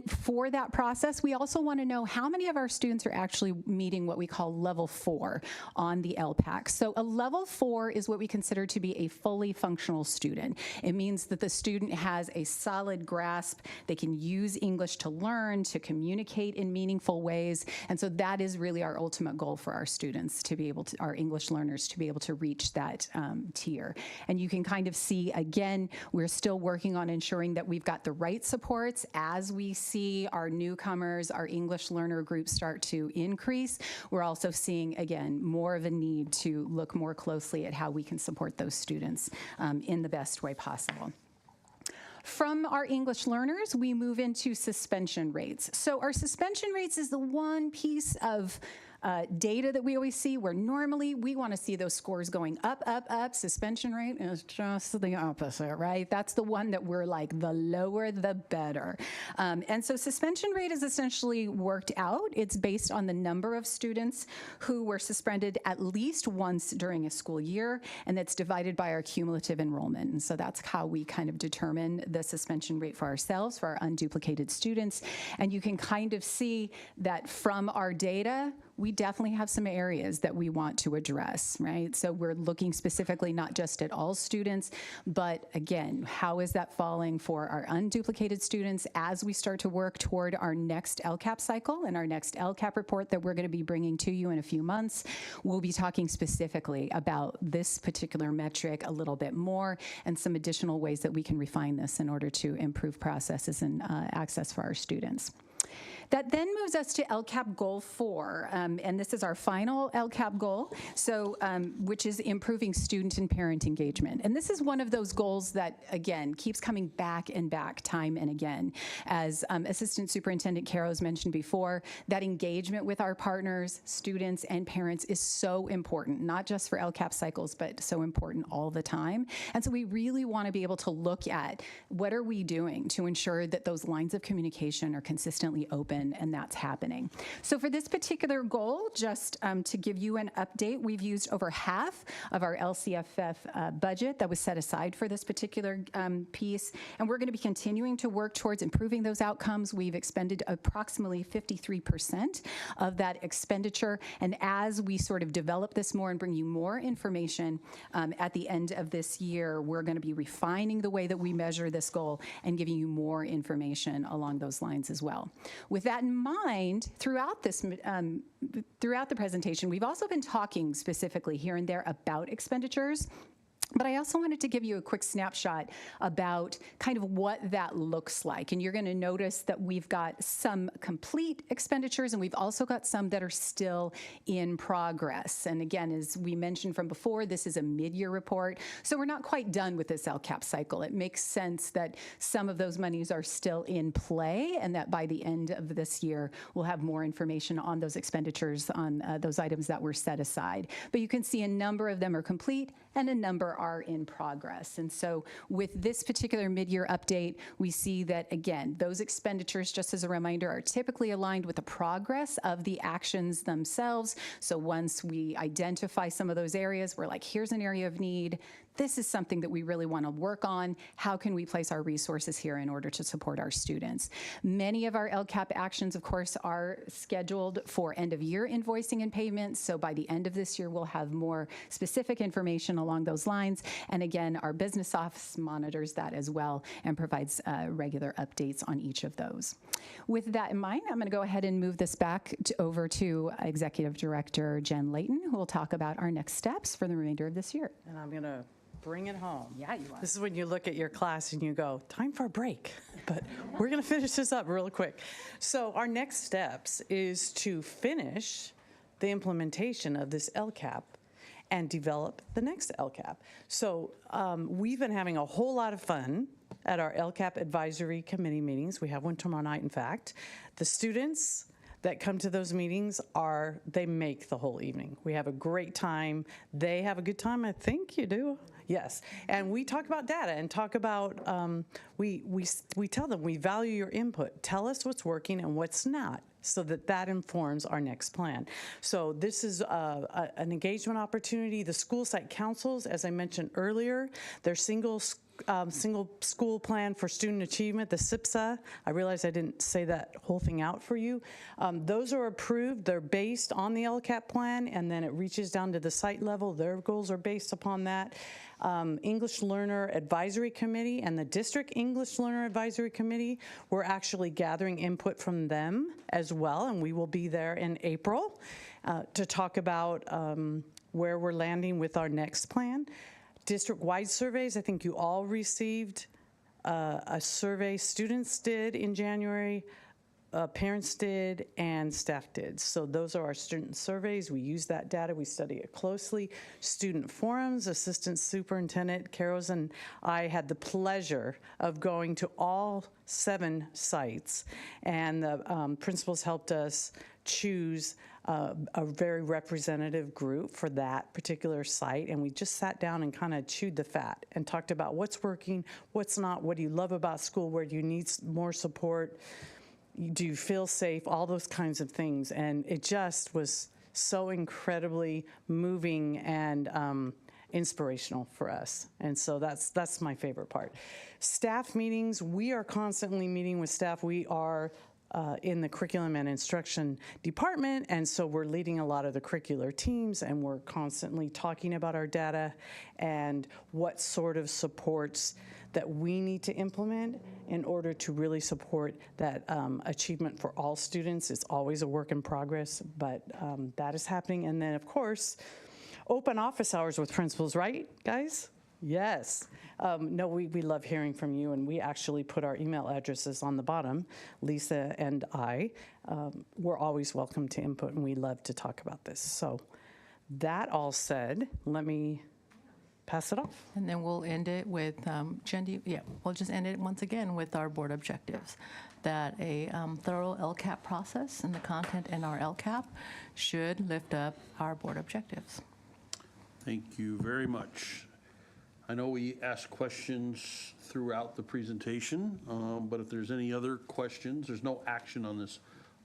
For that process, we also want to know how many of our students are actually meeting what we call level 4 on the LPAC. So a level 4 is what we consider to be a fully functional student. It means that the student has a solid grasp. They can use English to learn, to communicate in meaningful ways. And so that is really our ultimate goal for our students, to be able to, our English learners, to be able to reach that tier. And you can kind of see, again, we're still working on ensuring that we've got the right supports as we see our newcomers, our English learner groups start to increase. We're also seeing, again, more of a need to look more closely at how we can support those students in the best way possible. From our English learners, we move into suspension rates. So our suspension rates is the one piece of data that we always see where normally we want to see those scores going up, up, up. Suspension rate is just the opposite, right? That's the one that we're like, the lower the better. And so suspension rate is essentially worked out. It's based on the number of students who were suspended at least once during a school year, and that's divided by our cumulative enrollment. And so that's how we kind of determine the suspension rate for ourselves, for our unduplicated students. And you can kind of see that from our data, we definitely have some areas that we want to address, right? So we're looking specifically not just at all students, but again, how is that falling for our unduplicated students as we start to work toward our next LCAP cycle and our next LCAP report that we're going to be bringing to you in a few months. We'll be talking specifically about this particular metric a little bit more and some additional ways that we can refine this in order to improve processes and access for our students. That then moves us to LCAP Goal 4, and this is our final LCAP goal, so which is improving student and parent engagement. And this is one of those goals that, again, keeps coming back and back time and again. As Assistant Superintendent Caro's mentioned before, that engagement with our partners, students, and parents is so important, not just for LCAP cycles, but so important all the time. And so we really want to be able to look at what are we doing to ensure that those lines of communication are consistently open, and that's happening. So for this particular goal, just to give you an update, we've used over half of our LCFF budget that was set aside for this particular piece, and we're going to be continuing to work towards improving those outcomes. We've expended approximately 53% of that expenditure, and as we sort of develop this more and bring you more information at the end of this year, we're going to be refining the way that we measure this goal and giving you more information along those lines as well. With that in mind, throughout the presentation, we've also been talking specifically here and there about expenditures. But I also wanted to give you a quick snapshot about kind of what that looks like. And you're going to notice that we've got some complete expenditures, and we've also got some that are still in progress. And again, as we mentioned from before, this is a mid-year report, so we're not quite done with this LCAP cycle. It makes sense that some of those monies are still in play, and that by the end of this year, we'll have more information on those expenditures, on those items that were set aside. But you can see a number of them are complete, and a number are in progress. And so with this particular mid-year update, we see that, again, those expenditures, just as a reminder, are typically aligned with the progress of the actions themselves. So once we identify some of those areas, we're like, here's an area of need. This is something that we really want to work on. How can we place our resources here in order to support our students? Many of our LCAP actions, of course, are scheduled for end-of-year invoicing and payments. So by the end of this year, we'll have more specific information along those lines. And again, our business office monitors that as well and provides regular updates on each of those. With that in mind, I'm going to go ahead and move this back over to Executive Director Jen Layton, who will talk about our next steps for the remainder of this year. And I'm going to bring it home. Yeah, you are. This is when you look at your class and you go, time for a break. But we're going to finish this up real quick. So our next steps is to finish the implementation of this LCAP and develop the next LCAP. So we've been having a whole lot of fun at our LCAP advisory committee meetings. We have one tomorrow night, in fact. The students that come to those meetings they make the whole evening. We have a great time. They have a good time. I think you do. Yes, and we talk about data and talk about, we tell them we value your input. Tell us what's working and what's not, so that informs our next plan. So this is an engagement opportunity. The school site councils, as I mentioned earlier, they're single Single School Plan for Student Achievement, the SIPSA. I realize I didn't say that whole thing out for you. Those are approved. They're based on the LCAP plan, and then it reaches down to the site level. Their goals are based upon that. English Learner Advisory Committee and the District English Learner Advisory Committee, we're actually gathering input from them as well, and we will be there in April to talk about where we're landing with our next plan. District-wide surveys, I think you all received a survey students did in January, parents did, and staff did. So those are our student surveys. We use that data. We study it closely. Student forums, Assistant Superintendent Carols and I had the pleasure of going to all 7 sites, and the principals helped us choose a very representative group for that particular site, and we just sat down and kind of chewed the fat and talked about what's working, what's not, what do you love about school, where do you need more support, do you feel safe, all those kinds of things. And it just was so incredibly moving and inspirational for us. And so that's my favorite part. Staff meetings, we are constantly meeting with staff. We are in the curriculum and instruction department, and so we're leading a lot of the curricular teams, and we're constantly talking about our data and what sort of supports that we need to implement in order to really support that achievement for all students. It's always a work in progress, but that is happening. And then, of course, open office hours with principals, right, guys? Yes. No, we love hearing from you, and we actually put our email addresses on the bottom. Lisa and I, we're always welcome to input, and we love to talk about this. So that all said, let me pass it off. And then we'll end it with, we'll just end it once again with our board objectives. That a thorough LCAP process and the content in our LCAP should lift up our board objectives. Thank you very much. I know we asked questions throughout the presentation, but if there's any other questions, there's no action on this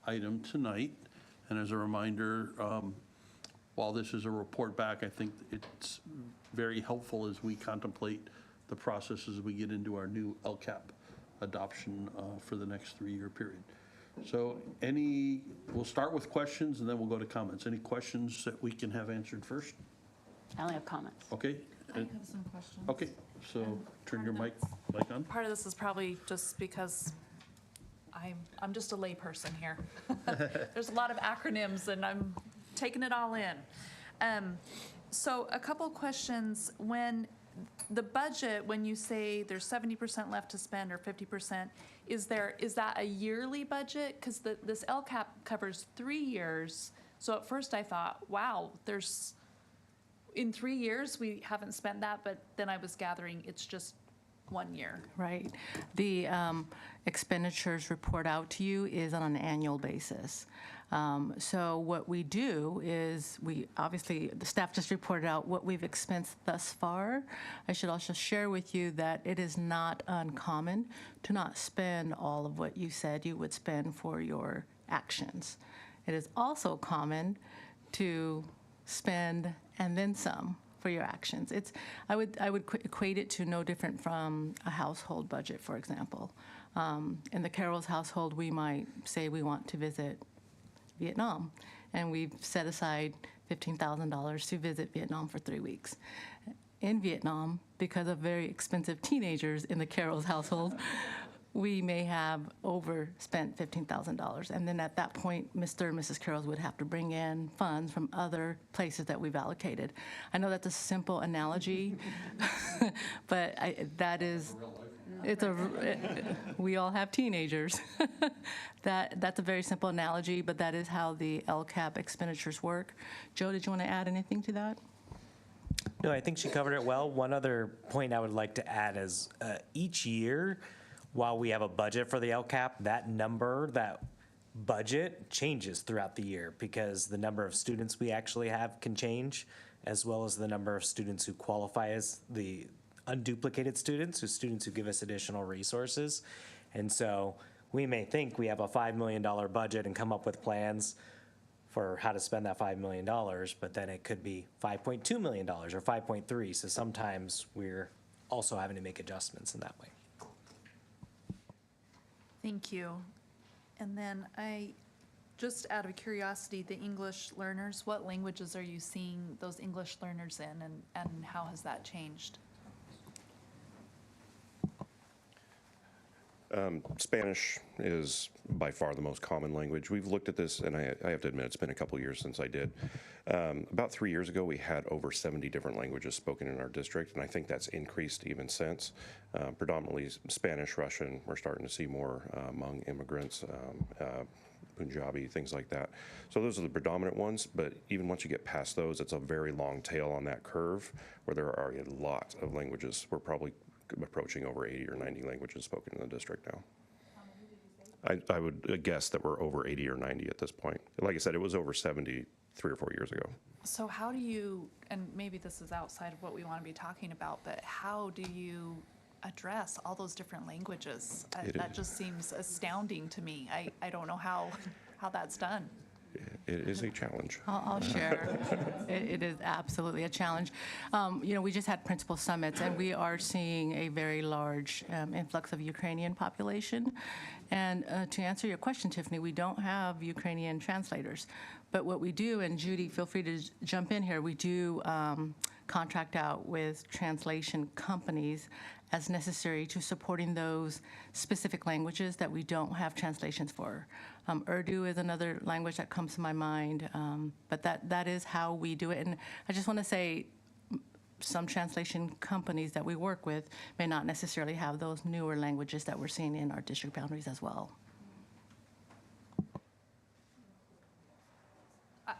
item tonight. And as a reminder, while this is a report back, I think it's very helpful as we contemplate the process as we get into our new LCAP adoption for the next 3-year period. So we'll start with questions and then we'll go to comments. Any questions that we can have answered first? I only have comments. Okay. I have some questions. Okay, so turn your mic on. Part of this is probably just because I'm just a layperson here. There's a lot of acronyms, and I'm taking it all in. So a couple questions. When the budget, when you say there's 70% left to spend or 50%, is that a yearly budget? Because this LCAP covers 3 years. So at first I thought, wow, in 3 years, we haven't spent that, but then I was gathering it's just 1 year. Right. The expenditures report out to you is on an annual basis. So what we do is obviously, the staff just reported out what we've expensed thus far. I should also share with you that it is not uncommon to not spend all of what you said you would spend for your actions. It is also common to spend and then some for your actions. I would equate it to no different from a household budget, for example. In the Carroll's household, we might say we want to visit Vietnam, and we've set aside $15,000 to visit Vietnam for 3 weeks. In Vietnam, because of very expensive teenagers in the Carroll's household, we may have overspent $15,000. And then at that point, Mr. and Mrs. Carroll would have to bring in funds from other places that we've allocated. I know that's a simple analogy, but we all have teenagers. That's a very simple analogy, but that is how the LCAP expenditures work. Joe, did you want to add anything to that? No, I think she covered it well. One other point I would like to add is each year, while we have a budget for the LCAP, that budget changes throughout the year because the number of students we actually have can change, as well as the number of students who qualify as the unduplicated students, students who give us additional resources. And so we may think we have a $5 million budget and come up with plans for how to spend that $5 million, but then it could be $5.2 million or 5.3. So sometimes we're also having to make adjustments in that way. Thank you. And then just out of curiosity, the English learners, what languages are you seeing those English learners in, and how has that changed? Spanish is by far the most common language. We've looked at this, and I have to admit, it's been a couple years since I did. About 3 years ago, we had over 70 different languages spoken in our district, and I think that's increased even since. Predominantly Spanish, Russian, we're starting to see more among immigrants, Punjabi, things like that. So those are the predominant ones, but even once you get past those, it's a very long tail on that curve where there are a lot of languages. We're probably approaching over 80 or 90 languages spoken in the district now. I would guess that we're over 80 or 90 at this point. Like I said, it was over 70 3 or 4 years ago. So how do you, and maybe this is outside of what we want to be talking about, but how do you address all those different languages? That just seems astounding to me. I don't know how that's done. It is a challenge. I'll share. It is absolutely a challenge. We just had principal summits, and we are seeing a very large influx of Ukrainian population. And to answer your question, Tiffany, we don't have Ukrainian translators. But what we do, and Judy, feel free to jump in here, we do contract out with translation companies as necessary to supporting those specific languages that we don't have translations for. Urdu is another language that comes to my mind, but that is how we do it. And I just want to say, some translation companies that we work with may not necessarily have those newer languages that we're seeing in our district boundaries as well.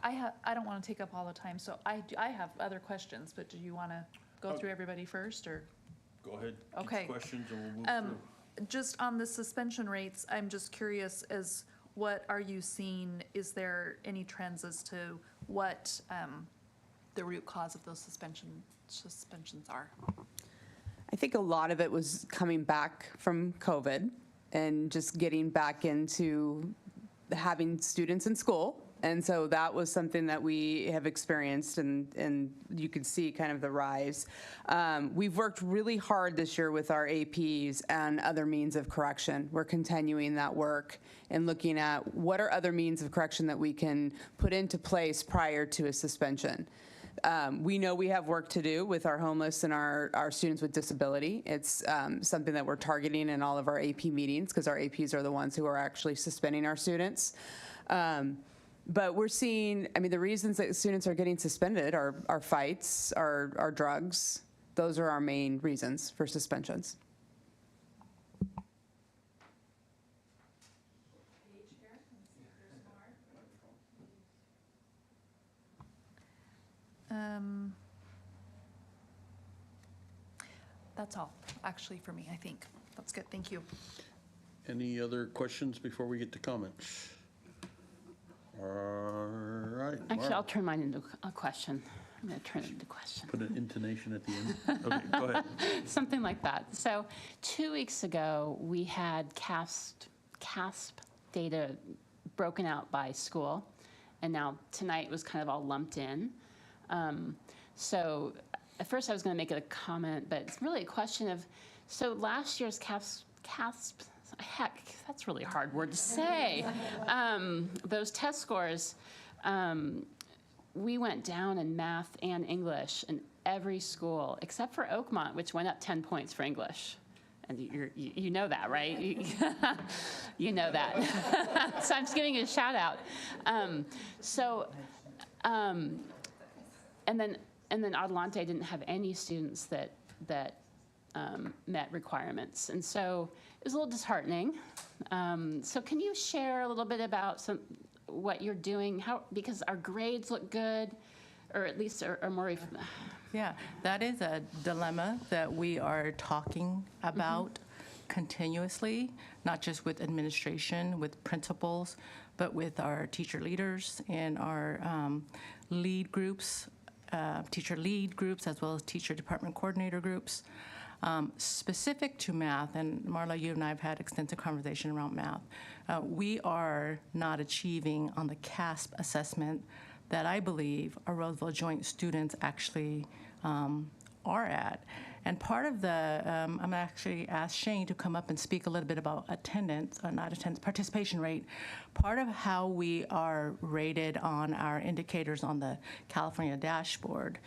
I don't want to take up all the time, so I have other questions, but do you want to go through everybody first, or? Go ahead. Okay. Questions, and we'll move through. Just on the suspension rates, I'm just curious as what are you seeing? Is there any trends as to what the root cause of those suspensions are? I think a lot of it was coming back from COVID and just getting back into having students in school. And so that was something that we have experienced, and you could see kind of the rise. We've worked really hard this year with our APs and other means of correction. We're continuing that work and looking at what are other means of correction that we can put into place prior to a suspension. We know we have work to do with our homeless and our students with disability. It's something that we're targeting in all of our AP meetings, because our APs are the ones who are actually suspending our students. But we're seeing, the reasons that students are getting suspended are fights, are drugs. Those are our main reasons for suspensions. That's all, actually, for me, I think. That's good, thank you. Any other questions before we get to comments? All right. Actually, I'll turn mine into a question. I'm going to turn it into a question. Put an intonation at the end. Okay, go ahead. Something like that. So 2 weeks ago, we had CASP data broken out by school, and now tonight was kind of all lumped in. So at first I was going to make it a comment, but it's really a question of, so last year's CASP, heck, that's a really hard word to say. Those test scores, we went down in math and English in every school, except for Oakmont, which went up 10 points for English. And you know that, right? You know that. So I'm just giving you a shout out. And then Adelante didn't have any students that met requirements. And so it was a little disheartening. So can you share a little bit about what you're doing? Because our grades look good, or at least are more. Yeah, that is a dilemma that we are talking about continuously, not just with administration, with principals, but with our teacher leaders and our lead groups, teacher lead groups, as well as teacher department coordinator groups. Specific to math, and Marla, you and I have had extensive conversation around math, we are not achieving on the CASP assessment that I believe our Roseville Joint students actually are at. And part of the, I'm actually asked Shane to come up and speak a little bit about attendance, or not attendance, participation rate. Part of how we are rated on our indicators on the California dashboard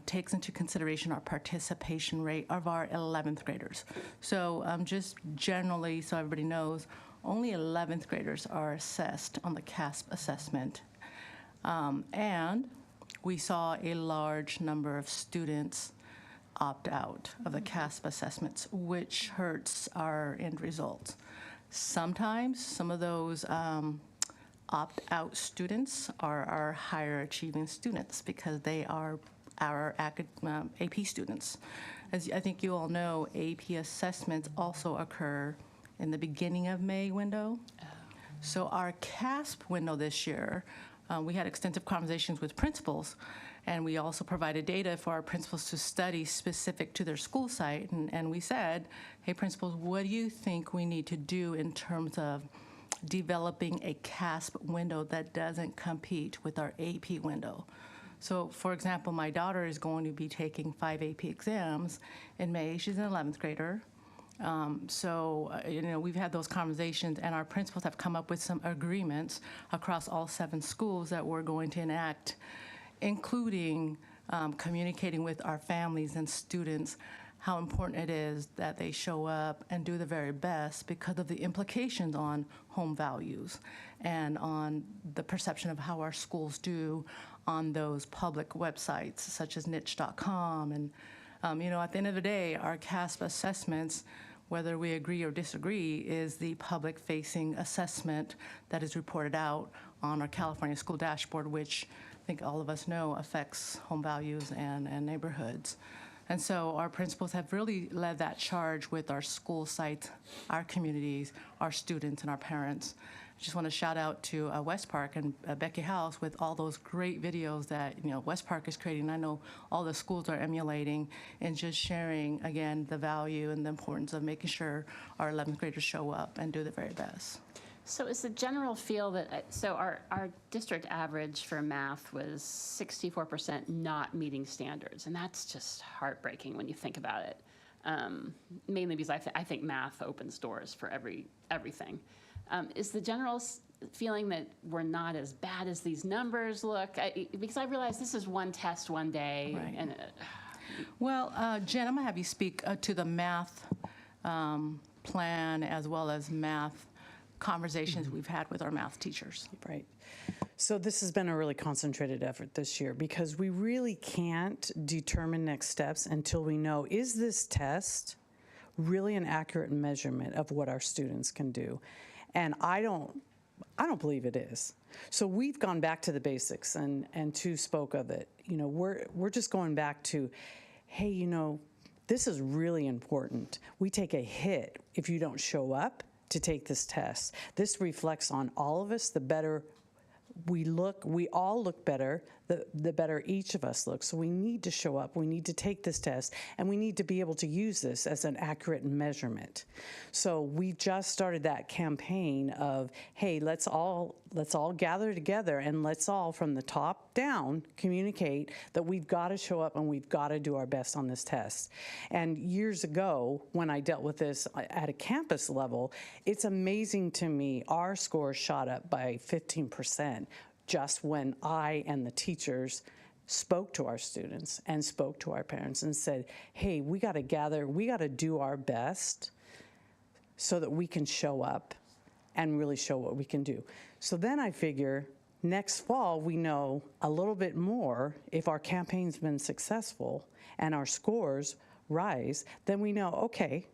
takes into consideration our participation rate of our 11th graders. So just generally, so everybody knows, only 11th graders are assessed on the CASP assessment. And we saw a large number of students opt out of the CASP assessments, which hurts our end results. Sometimes some of those opt-out students are our higher achieving students because they are our AP students. As I think you all know, AP assessments also occur in the beginning of May window. So our CASP window this year, we had extensive conversations with principals, and we also provided data for our principals to study specific to their school site. And we said, hey, principals, what do you think we need to do in terms of developing a CASP window that doesn't compete with our AP window? So, for example, my daughter is going to be taking 5 AP exams in May. She's an 11th grader. We've had those conversations, and our principals have come up with some agreements across all 7 schools that we're going to enact, including communicating with our families and students how important it is that they show up and do the very best because of the implications on home values and on the perception of how our schools do on those public websites such as niche.com. And, at the end of the day, our CASP assessments, whether we agree or disagree, is the public-facing assessment that is reported out on our California school dashboard, which I think all of us know affects home values and neighborhoods. And so our principals have really led that charge with our school sites, our communities, our students, and our parents. I just want to shout out to West Park and Becky House with all those great videos that West Park is creating. I know all the schools are emulating and just sharing, again, the value and the importance of making sure our 11th graders show up and do their very best. So is the general feel that, so our district average for math was 64% not meeting standards, and that's just heartbreaking when you think about it, mainly because I think math opens doors for everything. Is the general feeling that we're not as bad as these numbers look? Because I realize this is one test one day. Right. And Well, Jen, I'm going to have you speak to the math plan as well as math conversations we've had with our math teachers. Right. So this has been a really concentrated effort this year because we really can't determine next steps until we know, is this test really an accurate measurement of what our students can do? And I don't believe it is. So we've gone back to the basics, and Tu spoke of it. We're just going back to, hey, this is really important. We take a hit if you don't show up to take this test. This reflects on all of us. The better we look, we all look better, the better each of us looks. So we need to show up, we need to take this test, and we need to be able to use this as an accurate measurement. So we just started that campaign of, hey, let's all gather together and let's all from the top down communicate that we've got to show up and we've got to do our best on this test. And years ago, when I dealt with this at a campus level, it's amazing to me, our scores shot up by 15%. Just when I and the teachers spoke to our students and spoke to our parents and said, hey, we got to gather, we got to do our best so that we can show up and really show what we can do. So then I figure next fall we know a little bit more if our campaign's been successful and our scores rise, then we know, okay,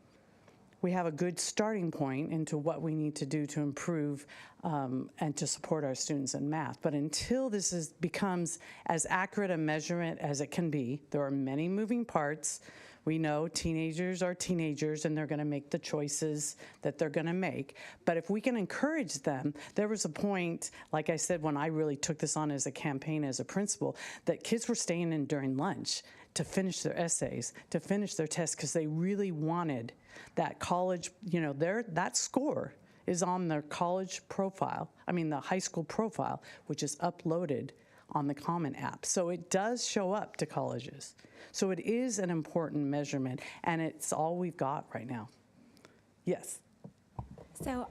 we have a good starting point into what we need to do to improve and to support our students in math. But until this becomes as accurate a measurement as it can be, there are many moving parts. We know teenagers are teenagers and they're going to make the choices that they're going to make. But if we can encourage them, there was a point, like I said, when I really took this on as a campaign as a principal, that kids were staying in during lunch to finish their essays, to finish their tests, because they really wanted that college, that score is on their college profile, the high school profile, which is uploaded on the Common App. So it does show up to colleges. So it is an important measurement, and it's all we've got right now. Yes. So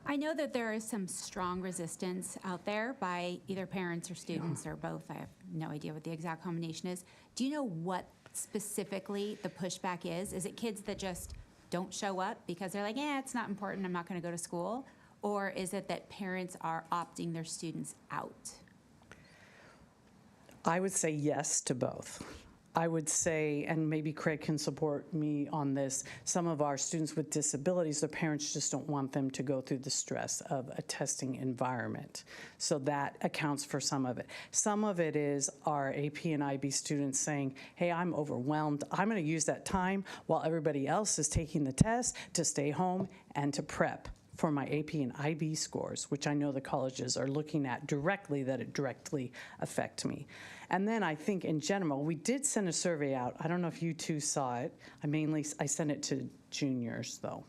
I know that there is some strong resistance out there by either parents or students or both. I have no idea what the exact combination is. Do you know what specifically the pushback is? Is it kids that just don't show up because they're like, it's not important, I'm not going to go to school? Or is it that parents are opting their students out? I would say yes to both. I would say, and maybe Craig can support me on this, some of our students with disabilities, their parents just don't want them to go through the stress of a testing environment. So that accounts for some of it. Some of it is our AP and IB students saying, hey, I'm overwhelmed. I'm going to use that time while everybody else is taking the test to stay home and to prep for my AP and IB scores, which I know the colleges are looking at directly, that it directly affect me. And then I think in general, we did send a survey out. I don't know if you two saw it. I sent it to juniors though.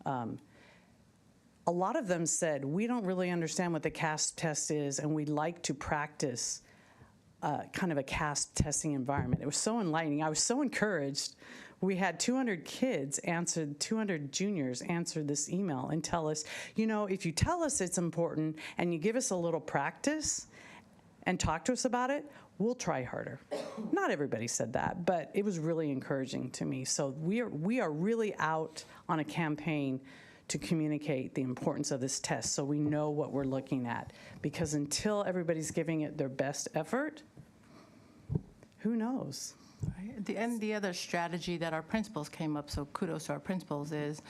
A lot of them said, we don't really understand what the CAST test is, and we'd like to practice kind of a CAST testing environment. It was so enlightening. I was so encouraged. We had 200 kids answered, 200 juniors answered this email and tell us, if you tell us it's important and you give us a little practice and talk to us about it, we'll try harder. Not everybody said that, but it was really encouraging to me. So we are really out on a campaign to communicate the importance of this test so we know what we're looking at. Because until everybody's giving it their best effort, who knows? And the other strategy that our principals came up, so kudos to our principals, is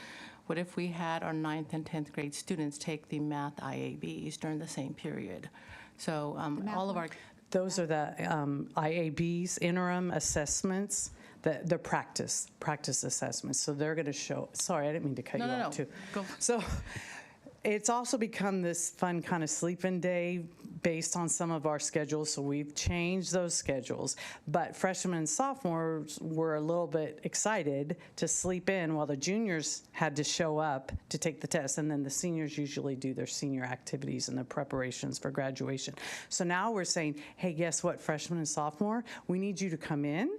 what if we had our 9th and 10th grade students take the math IABs during the same period? So all of our... Those are the IABs, interim assessments, the practice assessments. So they're going to show, sorry, I didn't mean to cut you off too. Go. So it's also become this fun kind of sleep-in day based on some of our schedules, so we've changed those schedules. But freshmen and sophomores were a little bit excited to sleep in while the juniors had to show up to take the test, and then the seniors usually do their senior activities and their preparations for graduation. So now we're saying, hey, guess what, freshmen and sophomore, we need you to come in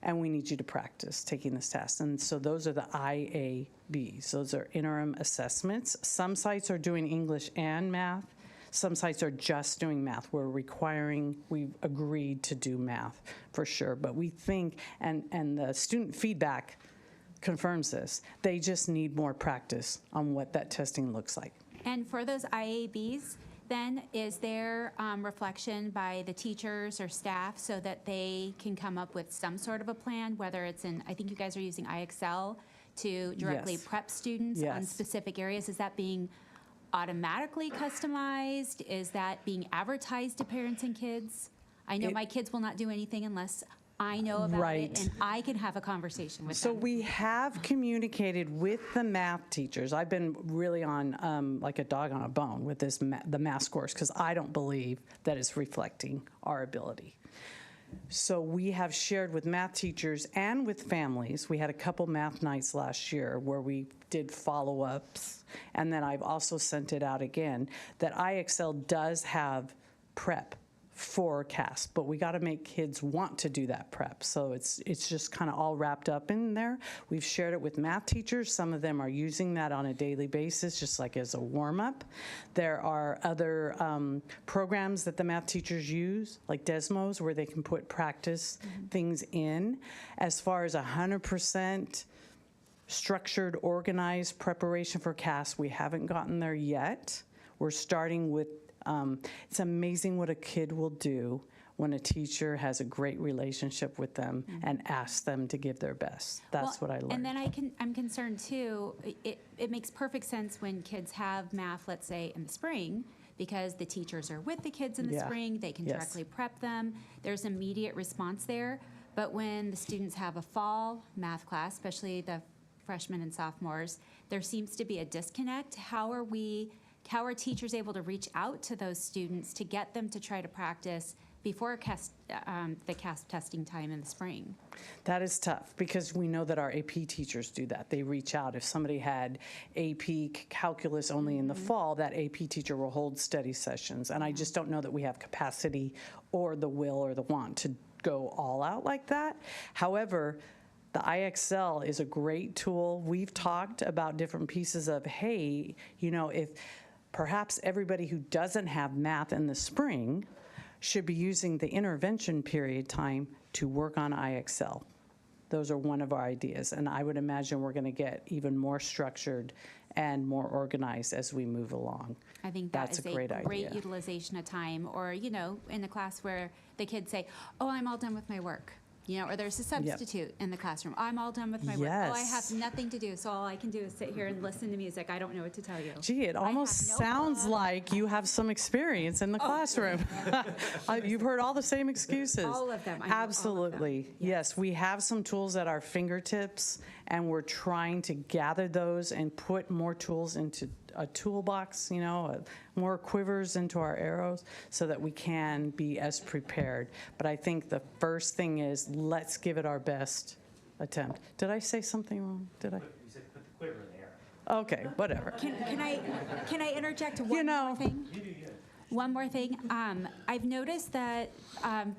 and we need you to practice taking this test. And so those are the IABs. Those are interim assessments. Some sites are doing English and math. Some sites are just doing math. We've agreed to do math for sure. But we think, and the student feedback confirms this, they just need more practice on what that testing looks like. And for those IABs, then is there reflection by the teachers or staff so that they can come up with some sort of a plan, whether it's in, I think you guys are using iExcel to directly prep students on specific areas. Is that being automatically customized? Is that being advertised to parents and kids? I know my kids will not do anything unless I know about it and I can have a conversation with them. So we have communicated with the math teachers. I've been really on like a dog on a bone with this the math scores because I don't believe that it's reflecting our ability. So we have shared with math teachers and with families. We had a couple math nights last year where we did follow-ups, and then I've also sent it out again, that iExcel does have prep for CAST, but we got to make kids want to do that prep. So it's just kind of all wrapped up in there. We've shared it with math teachers. Some of them are using that on a daily basis, just like as a warm-up. There are other programs that the math teachers use, like Desmos, where they can put practice things in. As far as 100% structured, organized preparation for CAST, we haven't gotten there yet. We're starting with it's amazing what a kid will do when a teacher has a great relationship with them and asks them to give their best. That's what I learned. And then I'm concerned too, it makes perfect sense when kids have math, let's say in the spring, because the teachers are with the kids in the spring, they can directly prep them, there's immediate response there. But when the students have a fall math class, especially the freshmen and sophomores, there seems to be a disconnect. How are teachers able to reach out to those students to get them to try to practice before a the CASP testing time in the spring. That is tough because we know that our AP teachers do that. They reach out. If somebody had AP calculus only in the fall, that AP teacher will hold study sessions. And I just don't know that we have capacity or the will or the want to go all out like that. However, the IXL is a great tool. We've talked about different pieces of, hey, you know, if perhaps everybody who doesn't have math in the spring should be using the intervention period time to work on IXL. Those are one of our ideas, and I would imagine we're going to get even more structured and more organized as we move along. I think that's is a great idea. utilization of time, or, you know, in the class where the kids say, oh, I'm all done with my work. You know, or there's a substitute in the classroom. I'm all done with my work. Oh, I have nothing to do, so all I can do is sit here and listen to music. I don't know what to tell you. Gee, it almost sounds like you have some experience in the classroom. You've heard all the same excuses. All of them. I know all of them. Absolutely. Yes, we have some tools at our fingertips, and we're trying to gather those and put more tools into a toolbox, you know, more quivers into our arrows so that we can be as prepared. But I think the first thing is let's give it our best attempt. Did I say something wrong? Did I? You said put the quiver in the air. Okay, whatever. Can I interject one more thing? You do good. One more thing. I've noticed that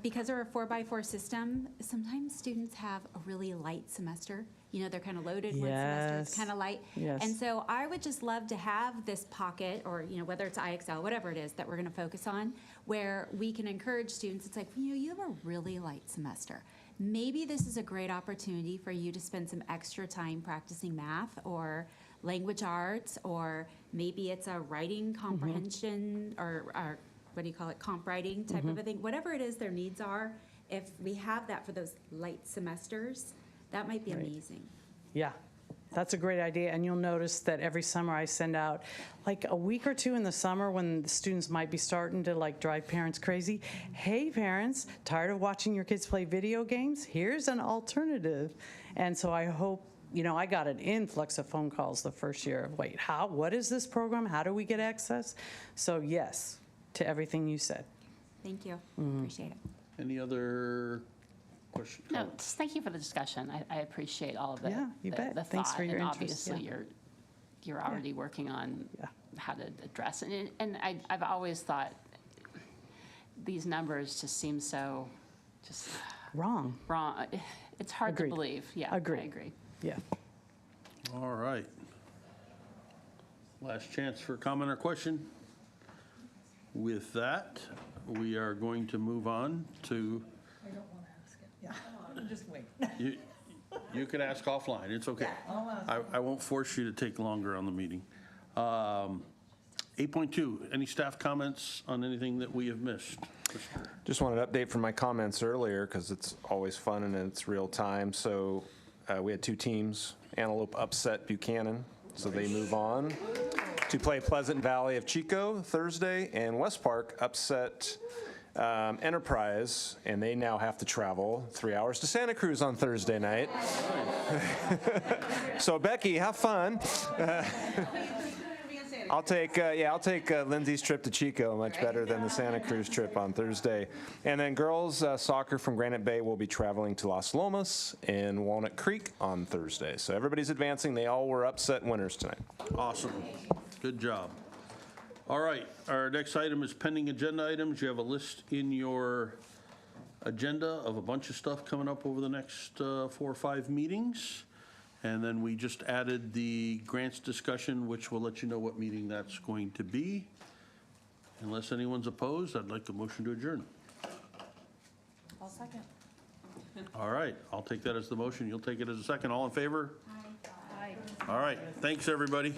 because of our 4x4 system, sometimes students have a really light semester. You know, they're kind of loaded one semester, it's kind of light. Yes. And so I would just love to have this pocket, or, you know, whether it's IXL, whatever it is that we're going to focus on, where we can encourage students. It's like, you know, you have a really light semester. Maybe this is a great opportunity for you to spend some extra time practicing math or language arts, or maybe it's a writing comprehension or what do you call it, comp writing type of a thing. Whatever it is their needs are, if we have that for those light semesters, that might be amazing. Yeah, that's a great idea. And you'll notice that every summer I send out like a week or two in the summer when the students might be starting to like drive parents crazy. Hey parents, tired of watching your kids play video games? Here's an alternative. And so I hope, you know, I got an influx of phone calls the first year of, wait, what is this program? How do we get access? So yes, to everything you said. Thank you. Appreciate it. Any other questions? No, just thank you for the discussion. I appreciate all of the, Yeah, you bet. the Thanks thought, for your and interest. obviously you're already working on how to address it. And I've always thought these numbers just seem so just wrong. It's hard to believe. Yeah, I agree. Yeah. All right. Last chance for comment or question. With that, we are going to move on to. I don't want to ask it. Yeah, just wait. You can ask offline. It's okay. I won't force you to take longer on the meeting. 8.2, any staff comments on anything that we have missed? Just wanted an update from my comments earlier because it's always fun and it's real time. So we had two teams. Antelope upset Buchanan, so they move on to play Pleasant Valley of Chico Thursday, and West Park upset Enterprise, and they now have to travel 3 hours to Santa Cruz on Thursday night. So Becky, have fun. I'll take Lindsay's trip to Chico, much better than the Santa Cruz trip on Thursday. And then girls soccer from Granite Bay will be traveling to Las Lomas and Walnut Creek on Thursday. So everybody's advancing. They all were upset winners tonight. Awesome. Good job. All right, our next item is pending agenda items. You have a list in your agenda of a bunch of stuff coming up over the next 4 or 5 meetings. And then we just added the grants discussion, which will let you know what meeting that's going to be. Unless anyone's opposed, I'd like a motion to adjourn. I'll second. All right, I'll take that as the motion. You'll take it as a second. All in favor? Aye. All right, thanks, everybody.